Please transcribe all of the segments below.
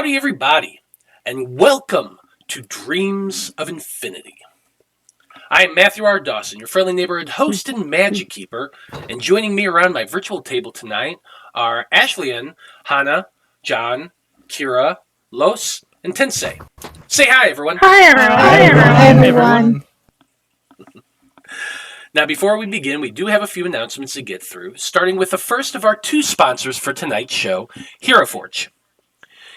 Howdy, everybody, and welcome to Dreams of Infinity. I am Matthew R. Dawson, your friendly neighborhood host and magic keeper, and joining me around my virtual table tonight are Ashleyien, Hana, John, Kira, Los, and Tensei. Say hi, everyone. Hi, everyone. Hi, everyone. Now, before we begin, we do have a few announcements to get through, starting with the first of our two sponsors for tonight's show, Hero Forge.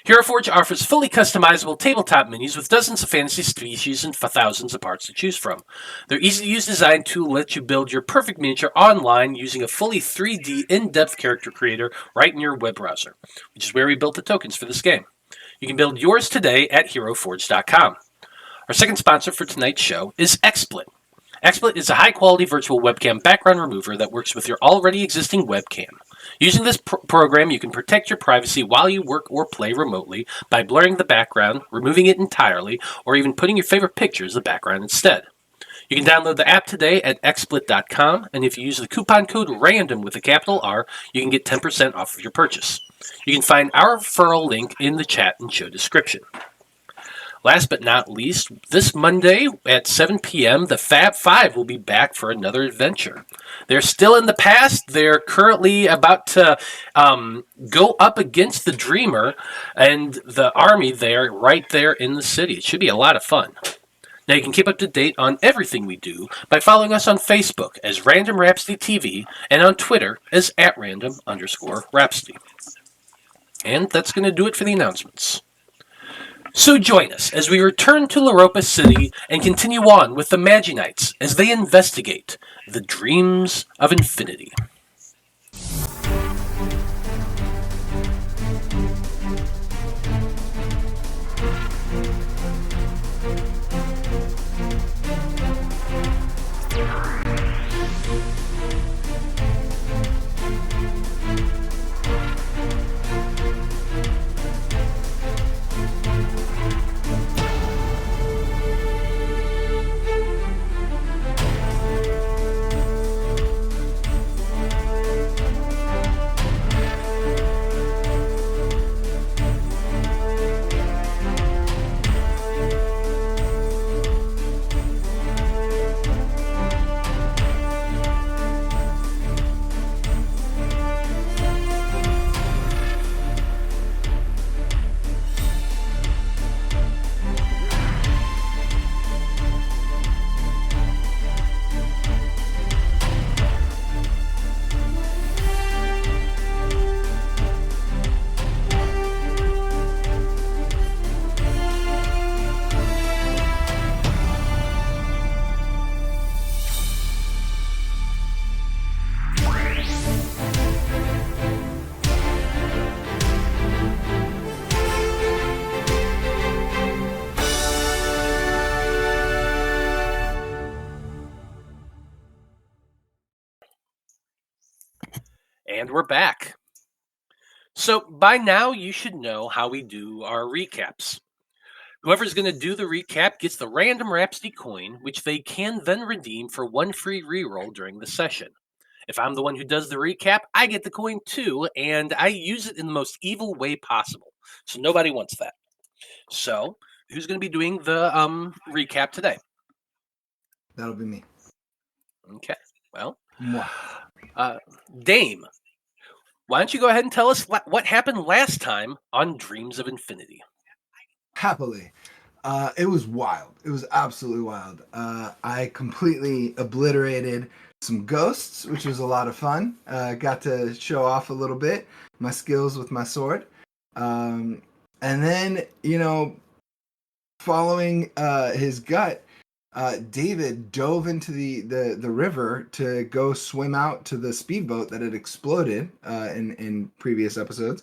Hero Forge offers fully customizable tabletop minis with dozens of fantasy species and thousands of parts to choose from. Their easy-to-use design tool lets you build your perfect miniature online using a fully 3D in-depth character creator right in your web browser, which is where we built the tokens for this game. You can build yours today at HeroForge.com. Our second sponsor for tonight's show is XSplit. XSplit is a high-quality virtual webcam background remover that works with your already existing webcam. Using this program, you can protect your privacy while you work or play remotely by blurring the background, removing it entirely, or even putting your favorite picture as the background instead. You can download the app today at xsplit.com, and if you use the coupon code RANDOM with a capital R, you can get 10% off of your purchase. You can find our referral link in the chat and show description. Last but not least, this Monday at 7 p.m., the Fab Five will be back for another adventure. They're still in the past. They're currently about to go up against the Dreamer and the army there, right there in the city. It should be a lot of fun. Now, you can keep up to date on everything we do by following us on Facebook as Random Rhapsody TV and on Twitter as @random_Rhapsody. And that's going to do it for the announcements. So join us as we return to Laropa City and continue on with the Magi-Knights as they investigate the Dreams of Infinity. And we're back. So by now you should know how we do our recaps. Whoever's going to do the recap gets the Random Rhapsody coin, which they can then redeem for one free reroll during the session. If I'm the one who does the recap, I get the coin too, and I use it in the most evil way possible. So nobody wants that. So who's going to be doing the recap today? That'll be me. Okay. Well, Dame, why don't you go ahead and tell us what happened last time on Dreams of Infinity? Happily. It was wild. It was absolutely wild. I completely obliterated some ghosts, which was a lot of fun. Got to show off a little bit my skills with my sword. And then, following his gut, David dove into the river to go swim out to the speedboat that had exploded in previous episodes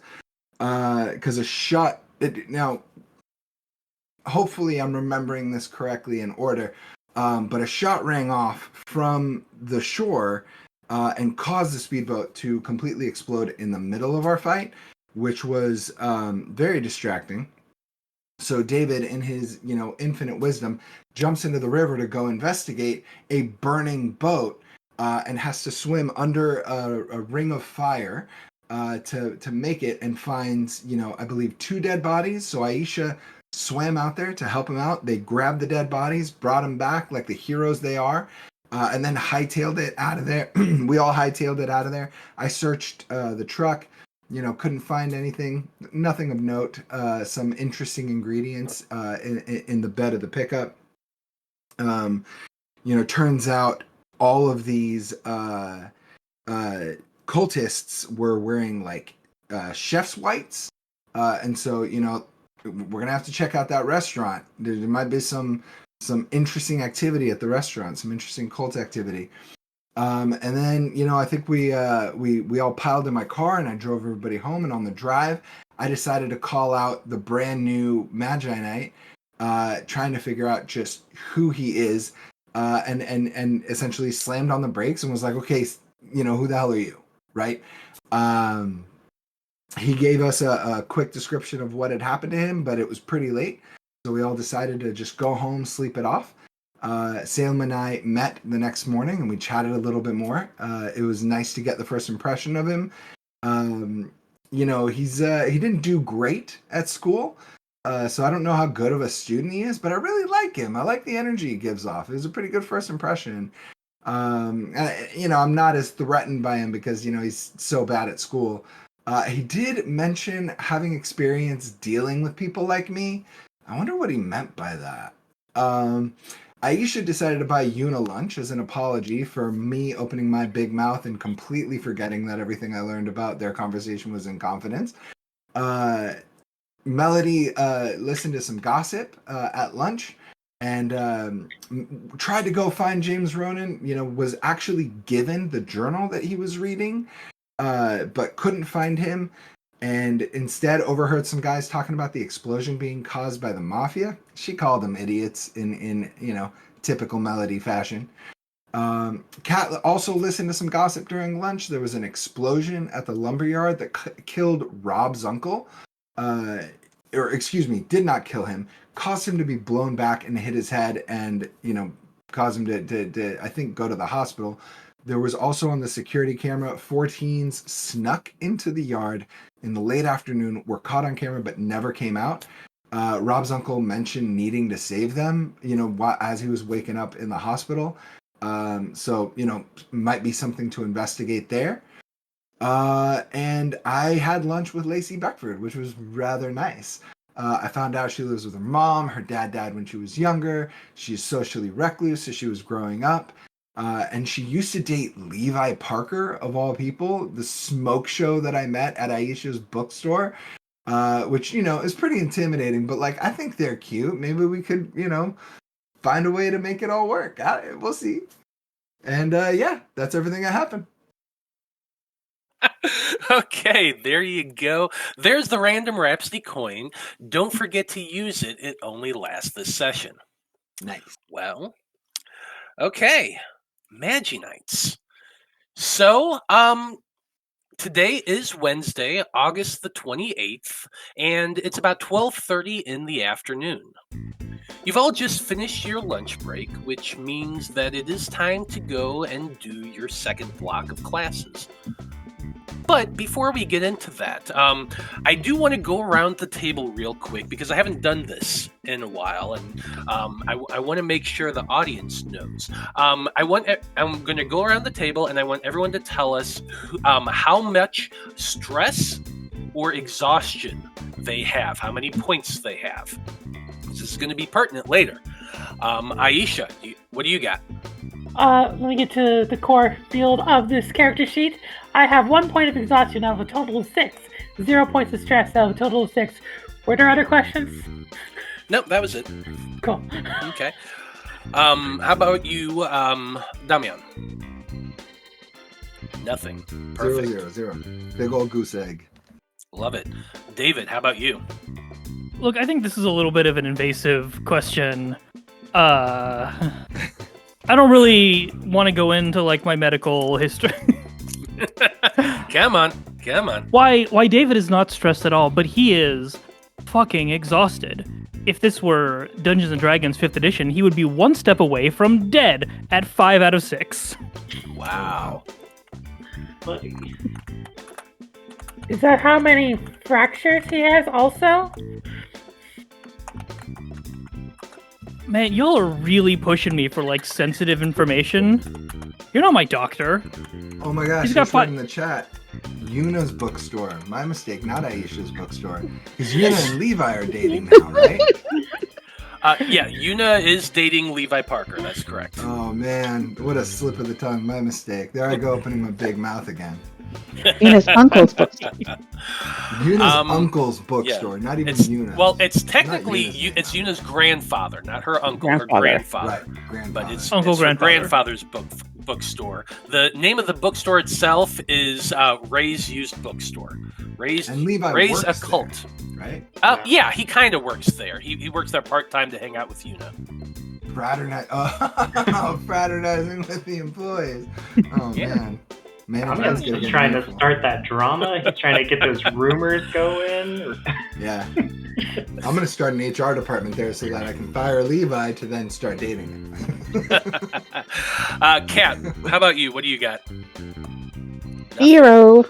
because a shot. Now, hopefully, I'm remembering this correctly in order, but a shot rang off from the shore and caused the speedboat to completely explode in the middle of our fight, which was very distracting. So David, in his infinite wisdom, jumps into the river to go investigate a burning boat and has to swim under a ring of fire to make it, and finds, I believe 2 dead bodies. So Aisha swam out there to help him out. They grabbed the dead bodies, brought them back like the heroes they are, and then hightailed it out of there. We all hightailed it out of there. I searched the truck, couldn't find anything, nothing of note. Some interesting ingredients in the bed of the pickup. Turns out all of these cultists were wearing like chef's whites, and so we're gonna have to check out that restaurant. There might be some interesting activity at the restaurant, some interesting cult activity. And then I think we all piled in my car, and I drove everybody home. And on the drive, I decided to call out the brand new Magi-Knight, trying to figure out just who he is, and essentially slammed on the brakes and was like, okay, who the hell are you, right? He gave us a quick description of what had happened to him, but it was pretty late, so we all decided to just go home, sleep it off. Salem and I met the next morning, and we chatted a little bit more. It was nice to get the first impression of him. He didn't do great at school, so I don't know how good of a student he is, but I really like him. I like the energy he gives off. It was a pretty good first impression. I'm not as threatened by him because he's so bad at school. He did mention having experience dealing with people like me. I wonder what he meant by that. Aisha decided to buy Yuna lunch as an apology for me opening my big mouth and completely forgetting that everything I learned about their conversation was in confidence. Melody listened to some gossip at lunch and tried to go find James Ronin. Was actually given the journal that he was reading, but couldn't find him, and instead overheard some guys talking about the explosion being caused by the mafia. She called them idiots in typical Melody fashion. Kat also listened to some gossip during lunch. There was an explosion at the lumberyard that killed Rob's uncle. Did not kill him, caused him to be blown back and hit his head, and caused him to I think go to the hospital. There was also on the security camera 4 teens snuck into the yard in the late afternoon, were caught on camera but never came out. Rob's uncle mentioned needing to save them, as he was waking up in the hospital. So might be something to investigate there. And I had lunch with Lacey Beckford, which was rather nice. I found out she lives with her mom. Her dad died when she was younger. She's socially recluse as she was growing up. And she used to date Levi Parker, of all people, the smoke show that I met at Aisha's bookstore, which, is pretty intimidating. But, I think they're cute. Maybe we could, find a way to make it all work. We'll see. And, that's everything that happened. Okay, there you go. There's the random Rhapsody coin. Don't forget to use it. It only lasts this session. Nice. Well, okay. Magi-Knights. So, today is Wednesday, August the 28th, and it's about 12:30 in the afternoon. You've all just finished your lunch break, which means that it is time to go and do your second block of classes. But before we get into that, I do want to go around the table real quick because I haven't done this in a while, and I want to make sure the audience knows. I'm going to go around the table, and I want everyone to tell us how much stress or exhaustion they have, how many points they have. This is going to be pertinent later. Aisha, what do you got? Let me get to the core field of this character sheet. I have 1 point of exhaustion out of a total of 6. 0 points of stress out of a total of 6. Were there other questions? Nope, that was it. Cool. Okay. How about you, Damian? Nothing. Perfect. 0. Big old goose egg. Love it. David, how about you? Look, I think this is a little bit of an invasive question. I don't really want to go into my medical history. Come on. Why David is not stressed at all, but he is fucking exhausted. If this were Dungeons & Dragons 5th edition, he would be 1 step away from dead at 5 out of 6. Wow. Is that how many fractures he has also? Man, y'all are really pushing me for like sensitive information. You're not my doctor. Oh my gosh, He's got he's in the chat. Yuna's bookstore. My mistake, not Aisha's bookstore. Because Yuna and Levi are dating now, right? Yeah, Yuna is dating Levi Parker. That's correct. Oh man, what a slip of the tongue. My mistake. There I go opening my big mouth again. Yuna's uncle's bookstore. Yuna's uncle's bookstore, not even Yuna. Well, it's technically it's Yuna's grandfather, not her uncle, her grandfather. Right, grandfather. But it's Uncle her grandfather. grandfather's bookstore. The name of the bookstore itself is Ray's Used Bookstore. And Levi Ray's works Occult. There, right? Yeah, he kind of works there. He works there part-time to hang out with Yuna. Fraternizing with the employees. Oh, Yeah. Man, I'm just trying to start that drama. He's trying to get those rumors going. Yeah. I'm going to start an HR department there so that I can fire Levi to then start dating him. Kat, how about you? What do you got? 0.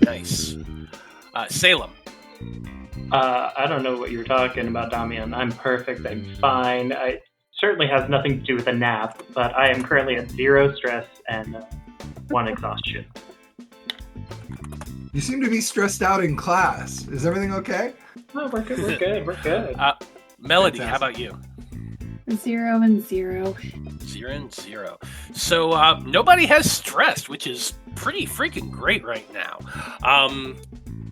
Nice. Salem. I don't know what you're talking about, Damian. I'm perfect. I'm fine. It certainly has nothing to do with a nap, but I am currently at 0 stress and 1 exhaustion. You seem to be stressed out in class. Is everything okay? No, we're good. We're good. We're good. Melody, Fantastic. how about you? 0 and 0. 0 and 0. So nobody has stressed, which is pretty freaking great right now.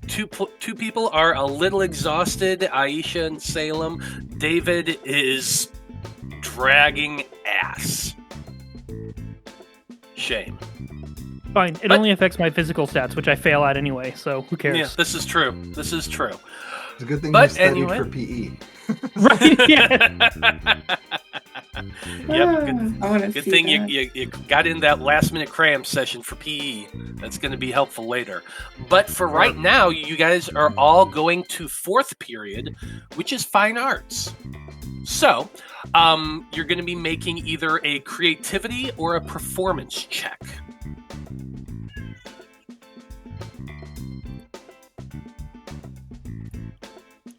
Two people are a little exhausted, Aisha and Salem. David is dragging ass. Shame. Fine. It only affects my physical stats, which I fail at anyway, so who cares? Yeah, this is true. This is true. It's a good thing But you studied anyway. for PE. Right? Yeah. Yep. I want to Good see thing that. you got in that last minute cram session for PE. That's going to be helpful later. But for right now, you guys are all going to 4th period, which is fine arts. So, you're going to be making either a creativity or a performance check.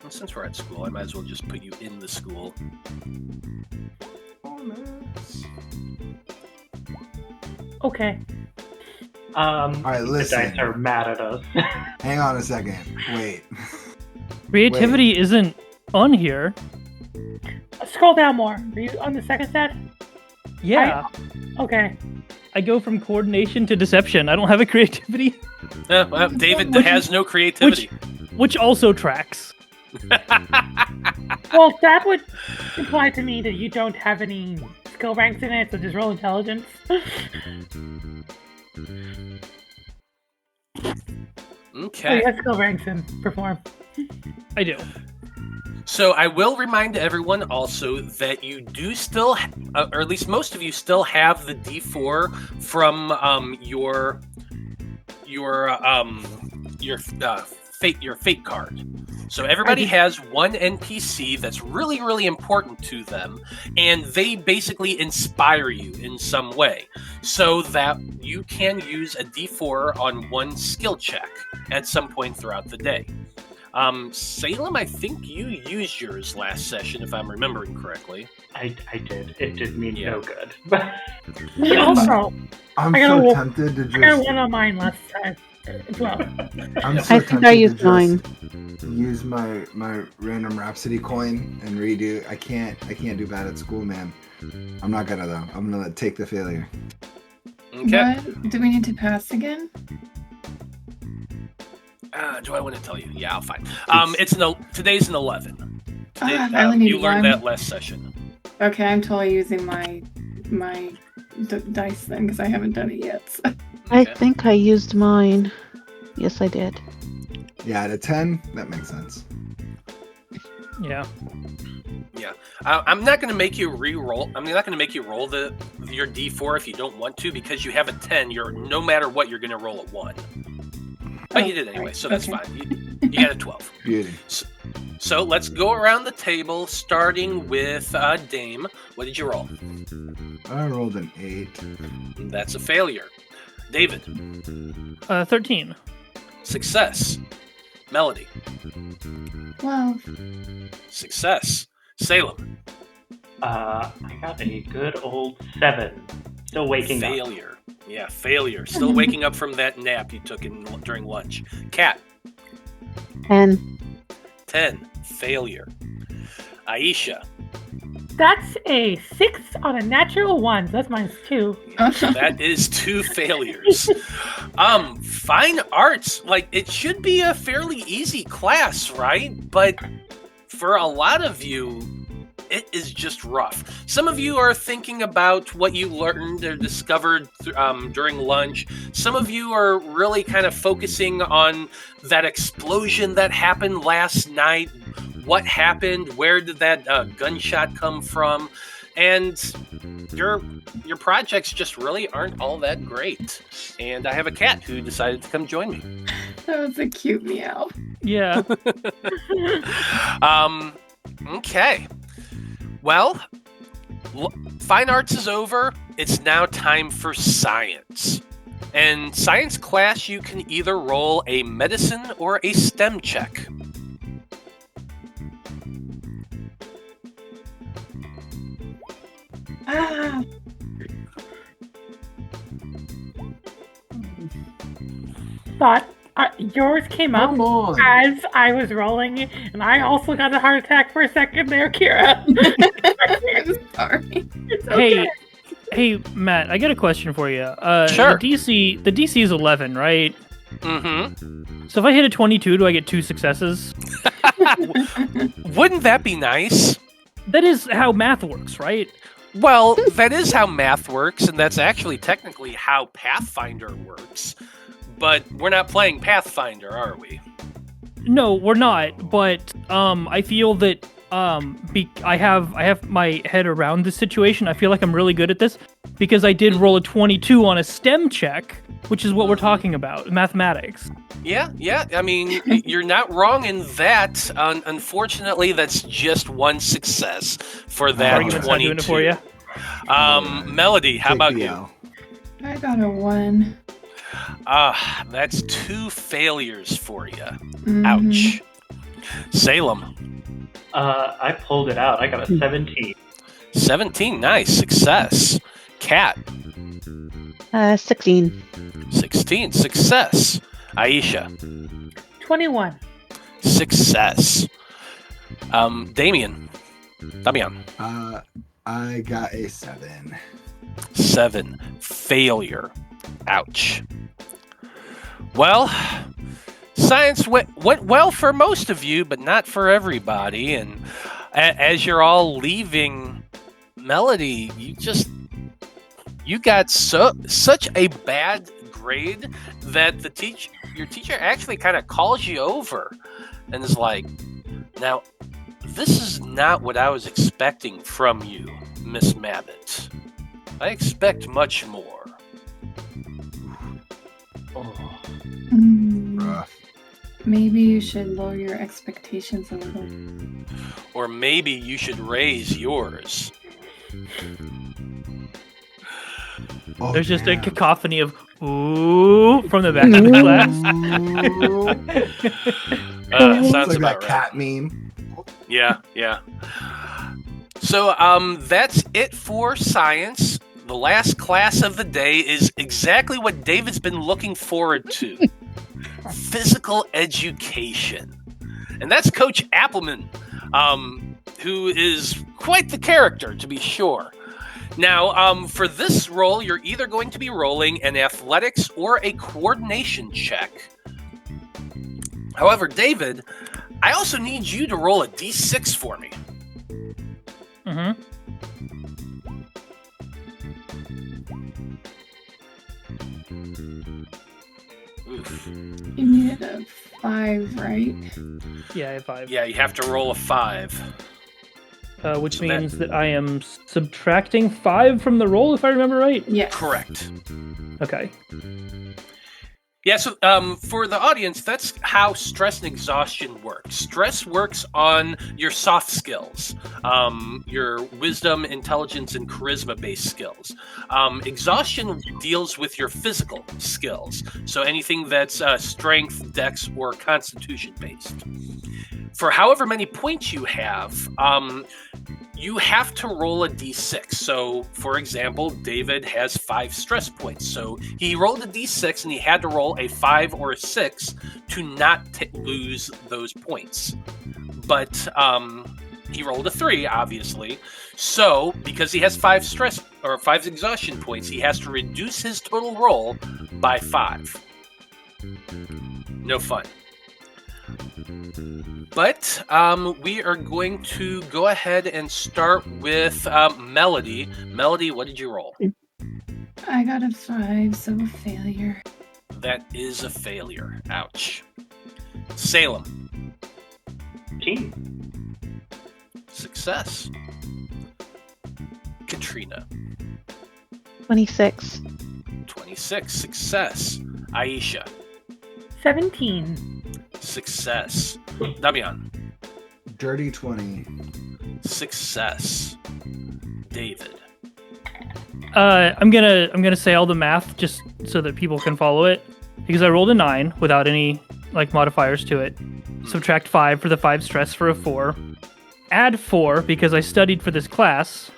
And since we're at school, I might as well just put you in the school. Okay. All right, The listen. dice are mad at us. Hang on a second. Wait. Creativity isn't on here. Scroll down more. Are you on the second set? Yeah. Okay. I go from coordination to deception. I don't have a creativity, Well, David has no creativity. which also tracks. Well, that would imply to me that you don't have any skill ranks in it, so just roll intelligence. So Okay. you have skill ranks in perform. I do. So I will remind everyone also that you do still, or at least most of you still have the D4 from your fate card. So everybody has one NPC that's really, really important to them, and they basically inspire you in some way, so that you can use a D4 on one skill check at some point throughout the day. Salem, I think you used yours last session, if I'm remembering correctly. I did. It did me Yeah. no good. Also, I'm I so got a- tempted to I got just. one on mine last time as well. I'm so I think tempted I to used just mine. Use my random Rhapsody coin and redo. I can't do bad at school, man. I'm not gonna though. I'm gonna take the failure. Okay. What? Do we need to pass again? Do I want to tell you? Yeah, I'll find. Today's an 11. Today, I only need you learned one. that last session. Okay, I'm totally using my dice then because I haven't done it yet. So. I Okay. think I used mine. Yes, I did. Yeah, at a 10, that makes sense. Yeah. I'm not going to make you re-roll. I'm not going to make you roll your D4 if you don't want to, because you have a 10. No matter what, you're going to roll a 1. But you did anyway, so that's Okay. fine. You got a 12. Beauty. So let's go around the table, starting with Dame. What did you roll? I rolled an 8. That's a failure. David. 13. Success. Melody. 12. Success. Salem. I got a good old 7. Still waking up. Failure. Yeah, failure. Still waking up from that nap you took during lunch. Cat. 10. 10. Failure. Aisha. That's a 6 on a natural 1. That's minus 2. That is 2 failures. Fine arts, like, it should be a fairly easy class, right? But for a lot of you, it is just rough. Some of you are thinking about what you learned or discovered during lunch. Some of you are really kind of focusing on that explosion that happened last night. What happened? Where did that gunshot come from? And your projects just really aren't all that great. And I have a cat who decided to come join me. That was a cute meow. Yeah. Okay. Well, fine arts is over. It's now time for science. And science class, you can either roll a medicine or a STEM check. Ah. Thought yours came up Come on. as I was rolling, and I also got a heart attack for a second there, Kira. I'm sorry. It's okay. Hey, Matt, I got a question for you. Sure. The DC is 11, right? Mm-hmm. So if I hit a 22, do I get 2 successes? Wouldn't that be nice? That is how math works, right? Well, that is how math works, and that's actually technically how Pathfinder works. But we're not playing Pathfinder, are we? No, we're not. But I feel that I have my head around this situation. I feel like I'm really good at this because I did roll a 22 on a STEM check, which is what we're talking about, mathematics. Yeah. I mean, you're not wrong in that. Unfortunately, that's just one success for that Argument's not 22. doing it for you. Melody, how about you? JPL. I got a 1. That's 2 failures for you. Mhm. Ouch. Salem, I pulled it out. I got a 17. 17, nice, success. Cat, 16. 16, success. Aisha, 21. success. Damian, I got a 7. 7, failure. Ouch. Well, science went well for most of you, but not for everybody. And as you're all leaving, Melody, you got such a bad grade that your teacher actually kind of calls you over and is like, "Now, this is not what I was expecting from you, Miss Mabbitt. I expect much more." Rough. Maybe you should lower your expectations a little. Or maybe you should raise yours. Oh, There's just a damn. cacophony of ooh from the back of the class. Sounds It's like about that right. cat meme. Yeah. So, that's it for science. The last class of the day is exactly what David's been looking forward to. Physical education. And that's Coach Appleman, who is quite the character, to be sure. Now, for this role, you're either going to be rolling an athletics or a coordination check. However, David, I also need you to roll a d6 for me. Mm-hmm. Oof. You needed a 5, right? Yeah, I have 5. Yeah, you have to roll a 5. Which So that- means that I am subtracting 5 from the roll, if I remember right. Yes. Correct. Okay. Yeah, so for the audience, that's how stress and exhaustion works. Stress works on your soft skills, your wisdom, intelligence, and charisma-based skills. Exhaustion deals with your physical skills, so anything that's strength, dex, or constitution-based. For however many points you have to roll a d6. So, for example, David has 5 stress points. So he rolled a d6 and he had to roll a 5 or a 6 to not lose those points. But he rolled a 3, obviously. So, because he has 5 exhaustion points, he has to reduce his total roll by 5. No fun. But we are going to go ahead and start with Melody. Melody, what did you roll? I got a 5, so a failure. That is a failure. Ouch. Salem. 15. Success. Katrina. 26. 26. Success. Aisha. 17. Success. Damian. Dirty 20. Success. David. I'm gonna say all the math just so that people can follow it, because I rolled a 9 without any modifiers to it. Subtract 5 for the 5 stress for a 4. Add 4 because I studied for this class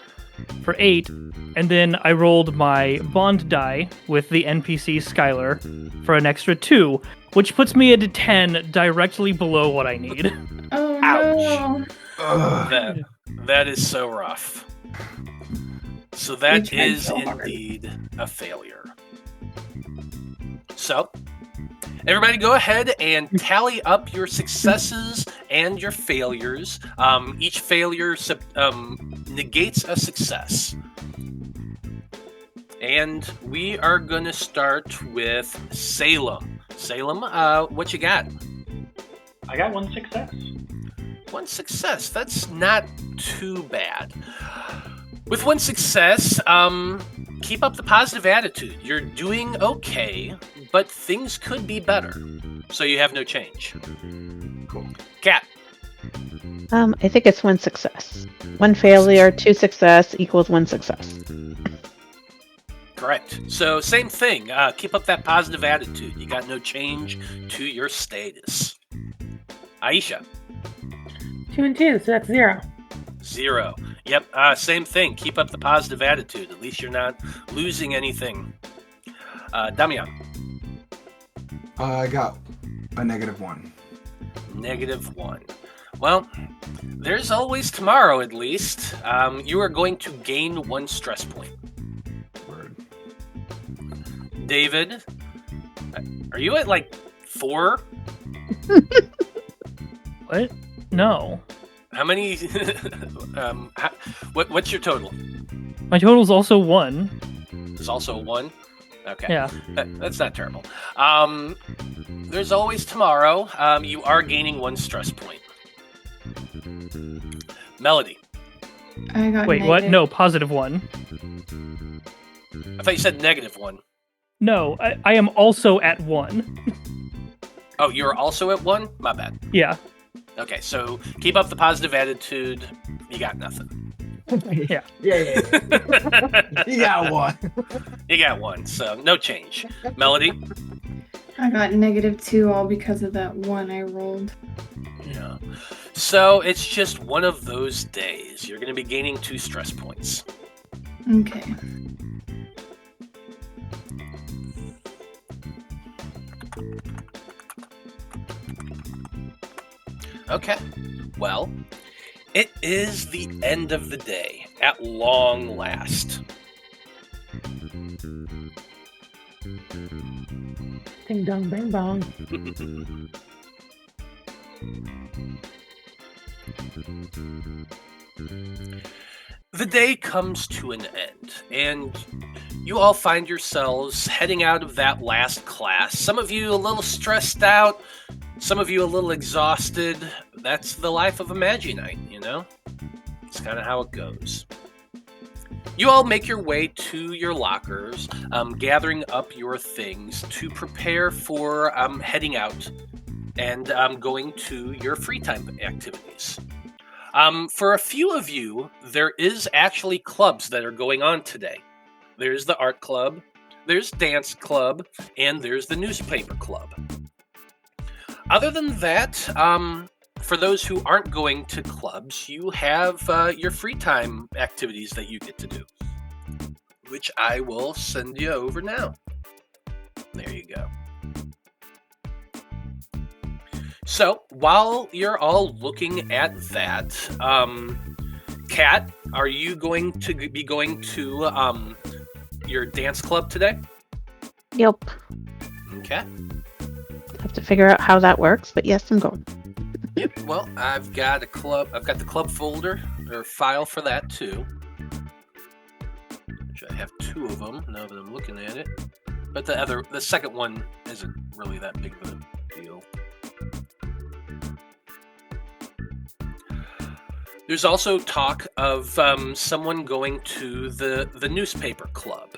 for 8, and then I rolled my bond die with the NPC Skylar for an extra 2, which puts me at a 10, directly below what I need. Oh Ouch. no! That is so rough. So that tried is so hard. indeed a failure. So, everybody go ahead and tally up your successes and your failures. Each failure negates a success. And we are going to start with Salem. Salem, what you got? I got 1 success. 1 success. That's not too bad. With 1 success, keep up the positive attitude. You're doing okay, but things could be better. So you have no change. Cool. Cat. I think it's 1 success. 1 failure, 2 success equals 1 success. Correct. So same thing. Keep up that positive attitude. You got no change to your status. Aisha. 2 and 2, so that's 0. 0. Yep. Same thing. Keep up the positive attitude. At least you're not losing anything. Damian. I got a -1. -1. Well, there's always tomorrow, at least. You are going to gain 1 stress point. Word. David, are you at 4? What? No. How many? What's your total? My total's also 1. It's also 1. Okay. Yeah. That's not terrible. There's always tomorrow. You are gaining 1 stress point. Melody. I got Wait, what? negative. No, positive 1. I thought you said -1. No, I am also at 1. Oh, you're also at 1? My bad. Yeah. Okay, so keep up the positive attitude. You got nothing. Yeah. Yeah. You got 1. You got 1, so no change. Melody? I got -2 all because of that 1 I rolled. Yeah. So it's just one of those days. You're going to be gaining 2 stress points. Okay. Okay. Well, it is the end of the day, at long last. Ding dong, bang bong. The day comes to an end, and you all find yourselves heading out of that last class. Some of you a little stressed out, some of you a little exhausted. That's the life of a Magi-Knight, you know? It's kind of how it goes. You all make your way to your lockers, gathering up your things to prepare for heading out and going to your free time activities. For a few of you, there is actually clubs that are going on today. There's the art club, there's dance club, and there's the newspaper club. Other than that, for those who aren't going to clubs, you have your free time activities that you get to do, which I will send you over now. There you go. So, while you're all looking at that, Kat, are you going to be going to your dance club today? Yep. Okay. Have to figure out how that works, but yes, I'm going. Yep. Well, I've got the club folder or file for that too. Which I have 2 of them now that I'm looking at it. But the second one isn't really that big of a deal. There's also talk of someone going to the newspaper club.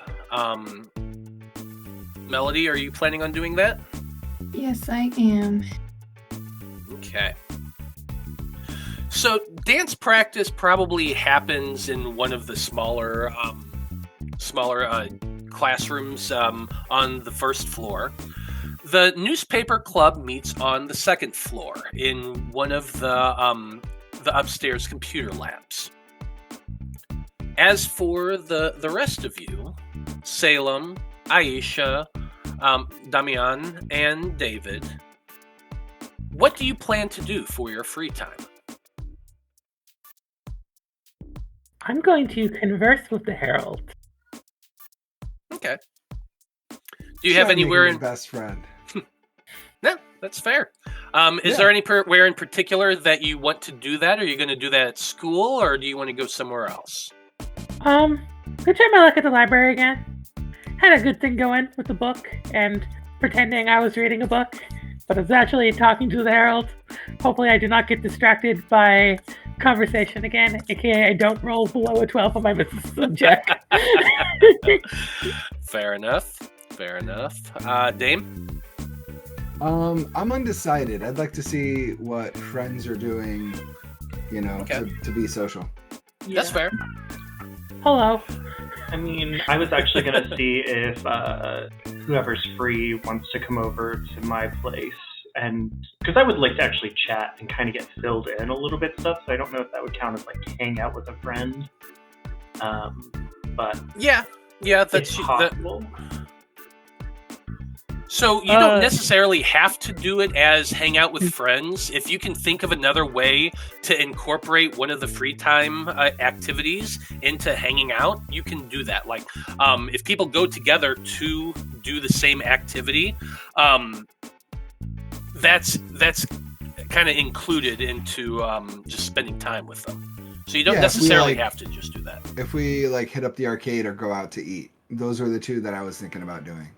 Melody, are you planning on doing that? Yes, I am. Okay. So dance practice probably happens in one of the smaller classrooms on the first floor. The newspaper club meets on the second floor in one of the upstairs computer labs. As for the rest of you, Salem, Aisha, Damian, and David, what do you plan to do for your free time? I'm going to converse with the Herald. Okay. Do you have anywhere in best friend? No, that's fair. Is there anywhere in particular that you want to do that? Are you going to do that at school, or do you want to go somewhere else? Go try my luck at the library again. Had a good thing going with the book and pretending I was reading a book, but I was actually talking to the Herald. Hopefully I do not get distracted by conversation again, aka I don't roll below a 12 on my mysticism check. Fair enough. Dame? I'm undecided. I'd like to see what friends are doing, to be social. That's fair. Hello. I mean, I was actually going to see if whoever's free wants to come over to my place, and because I would like to actually chat and kind of get filled in a little bit stuff, so I don't know if that would count as like hang out with a friend. But yeah, that's possible. So you don't necessarily have to do it as hang out with friends. If you can think of another way to incorporate one of the free time activities into hanging out, you can do that. Like if people go together to do the same activity, that's kind of included into just spending time with them. So you don't necessarily have to just do that. If we hit up the arcade or go out to eat, those are the 2 that I was thinking about doing.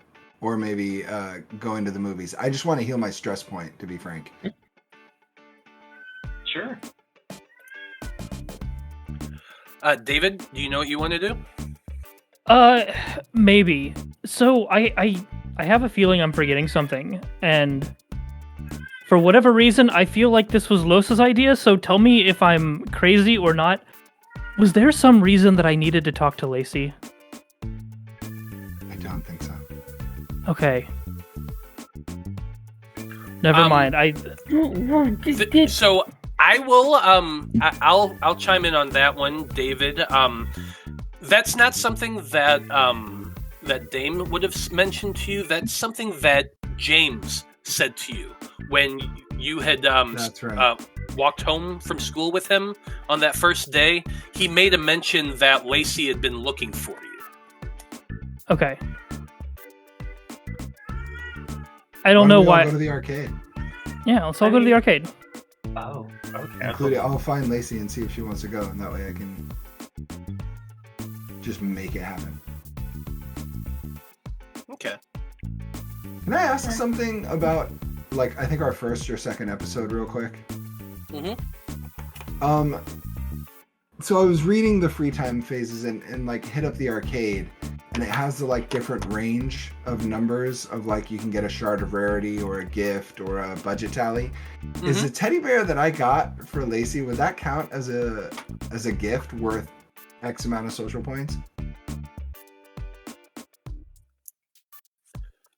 Or maybe going to the movies. I just want to heal my stress point, to be frank. Sure. David, do you know what you want to do? Maybe. So I have a feeling I'm forgetting something, and for whatever reason, I feel like this was Los's idea. So tell me if I'm crazy or not. Was there some reason that I needed to talk to Lacey? I don't think so. Okay. Never mind. So I will. I'll chime in on that one, David. That's not something that that Dame would have mentioned to you. That's something that James said to you when you had That's right. Walked home from school with him on that first day. He made a mention that Lacey had been looking for you. Okay. I don't know why. Go to the arcade. Yeah, let's all go to the arcade. Oh, okay. I'll find Lacey and see if she wants to go, and that way I can just make it happen. Okay. Can I ask something about, I think our first or second episode real quick? Mm-hmm. So So I was reading the free time phases and like hit up the arcade, and it has the like different range of numbers of like you can get a shard of rarity or a gift or a budget tally. Is the teddy bear that I got for Lacey, would that count as a gift worth X amount of social points?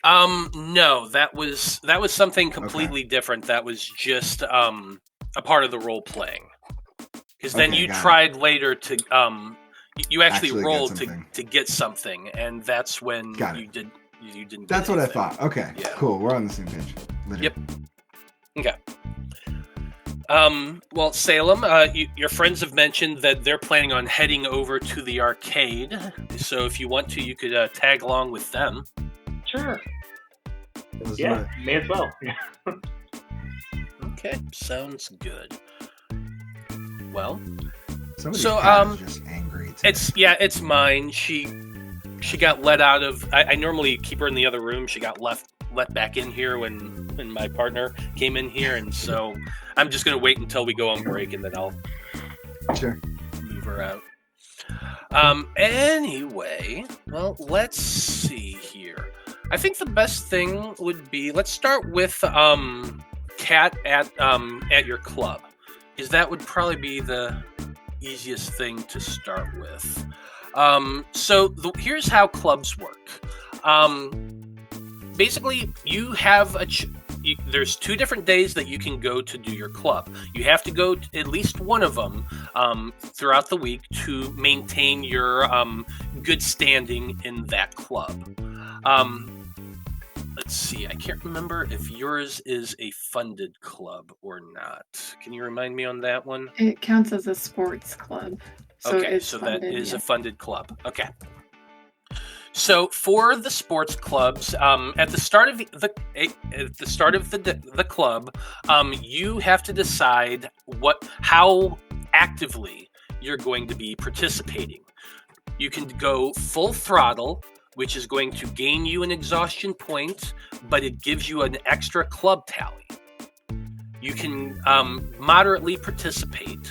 No, that was something completely different. That was just a part of the role playing. Because then you tried later to you actually rolled to get something, and that's when you didn't. That's get what anything. I thought. Okay, cool. We're on the same page. Yep. Okay. Well, Salem, your friends have mentioned that they're planning on heading over to the arcade. So if you want to, you could tag along with them. Sure. Yeah, may as well. Okay, sounds good. Well, Somebody's cat is just angry today. it's mine. She got let out of. I normally keep her in the other room. She got let back in here when my partner came in here, and so I'm just gonna wait until we go on break, and then I'll move her out. Anyway, well, let's see here. I think the best thing would be, let's start with Kat at your club, because that would probably be the easiest thing to start with. Here's how clubs work. Basically, you have there's 2 different days that you can go to do your club. You have to go to at least one of them throughout the week to maintain your good standing in that club. Let's see, I can't remember if yours is a funded club or not. Can you remind me on that one? It counts as a sports club. So okay, so funded, that is a funded club. Okay. So for the sports clubs, at the start of the club, you have to decide how actively you're going to be participating. You can go full throttle, which is going to gain you an exhaustion point, but it gives you an extra club tally. You can moderately participate,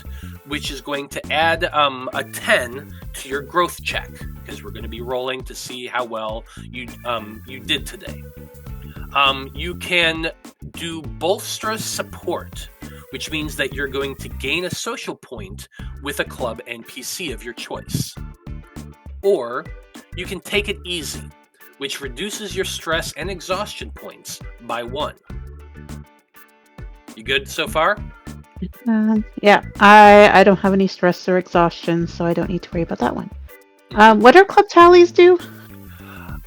which is going to add a 10 to your growth check, because we're going to be rolling to see how well you did today. You can do bolsterous support, which means that you're going to gain a social point with a club NPC of your choice. Or you can take it easy, which reduces your stress and exhaustion points by 1. You good so far? Yeah, I don't have any stress or exhaustion, so I don't need to worry about that one. What do club tallies do?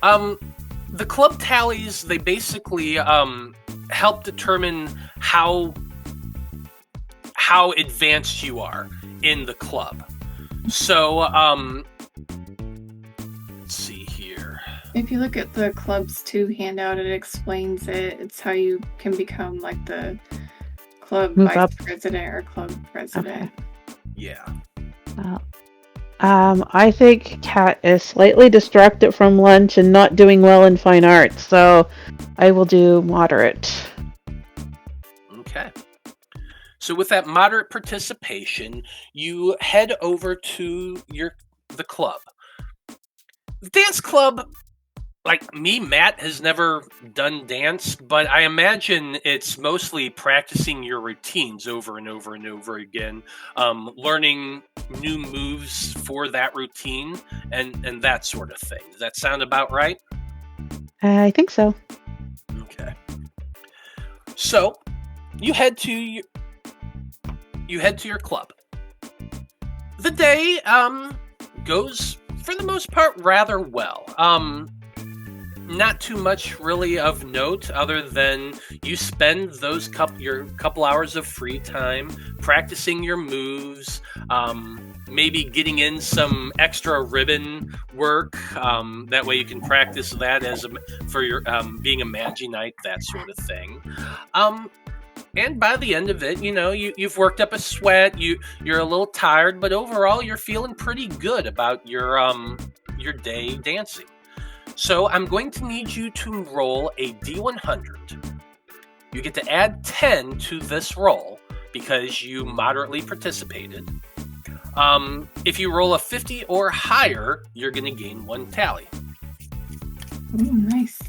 The club tallies, they basically help determine how advanced you are in the club. So, let's see here. If you look at the Clubs 2 handout, it explains it. It's how you can become like the club vice president or club president. Okay. Yeah. I think Kat is slightly distracted from lunch and not doing well in fine arts, so I will do moderate. Okay. So with that moderate participation, you head over to the club. The dance club, like me, Matt has never done dance, but I imagine it's mostly practicing your routines over and over and over again, learning new moves for that routine and that sort of thing. Does that sound about right? I think so. Okay. So you head to your club. The day goes, for the most part, rather well. Not too much really of note, other than you spend your couple hours of free time practicing your moves, maybe getting in some extra ribbon work. That way you can practice that for your being a Magi-Knight, that sort of thing. And by the end of it, you've worked up a sweat. You're a little tired, but overall you're feeling pretty good about your day dancing. So I'm going to need you to roll a D100. You get to add 10 to this roll because you moderately participated. If you roll a 50 or higher, you're going to gain 1 tally. Ooh, nice.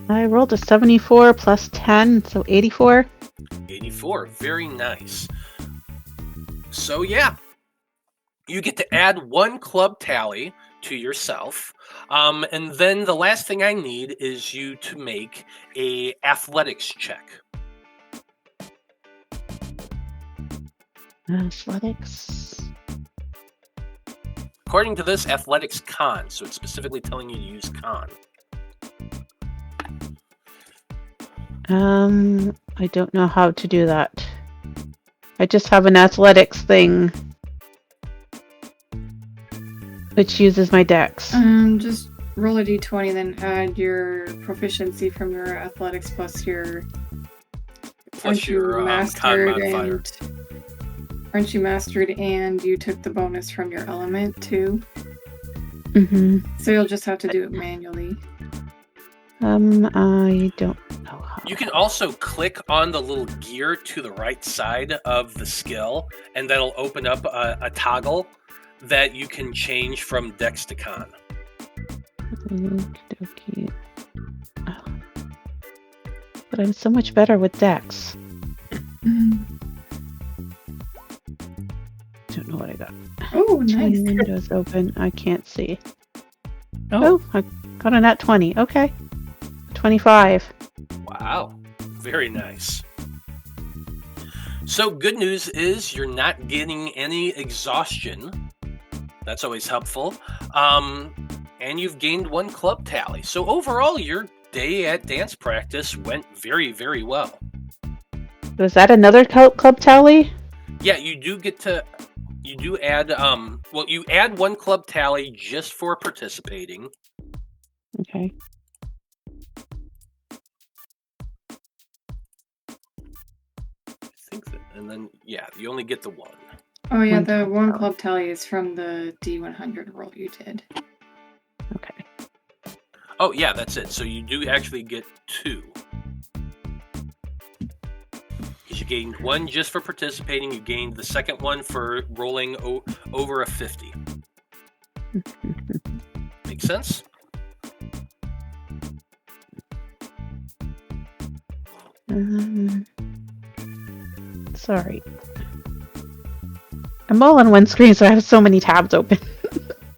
I rolled a 74 plus 10, so 84. 84, very nice. So yeah, you get to add 1 club tally to yourself. And then the last thing I need is you to make a athletics check. Athletics. According to this, athletics con, so it's specifically telling you to use con. I don't know how to do that. I just have an athletics thing, which uses my dex. Just roll a d20, then add your proficiency from your athletics plus your Plus your con modifier. Aren't you mastered and you took the bonus from your element too? Mm-hmm. So you'll just have to do it manually. I don't know how. You can also click on the little gear to the right side of the skill, and that'll open up a toggle that you can change from dex to con. Okey-dokey. Oh. But I'm so much better with dex. Don't know what I got. Oh, nice. Windows open. I can't see. Oh, Oh, I got a nat 20. Okay. 25. Wow, very nice. So good news is you're not getting any exhaustion. That's always helpful. And you've gained 1 club tally. So overall, your day at dance practice went very, very well. Was that another club tally? Yeah, you do get to. You do add. You add 1 club tally just for participating. Okay. I think that, and then you only get the 1. Oh yeah, One the club 1 tally. club tally is from the D100 roll you did. Okay. Oh yeah, that's it. So you do actually get 2. Because you gained 1 just for participating. You gained the second one for rolling over a 50. Make sense? Sorry. I'm all on one screen, so I have so many tabs open.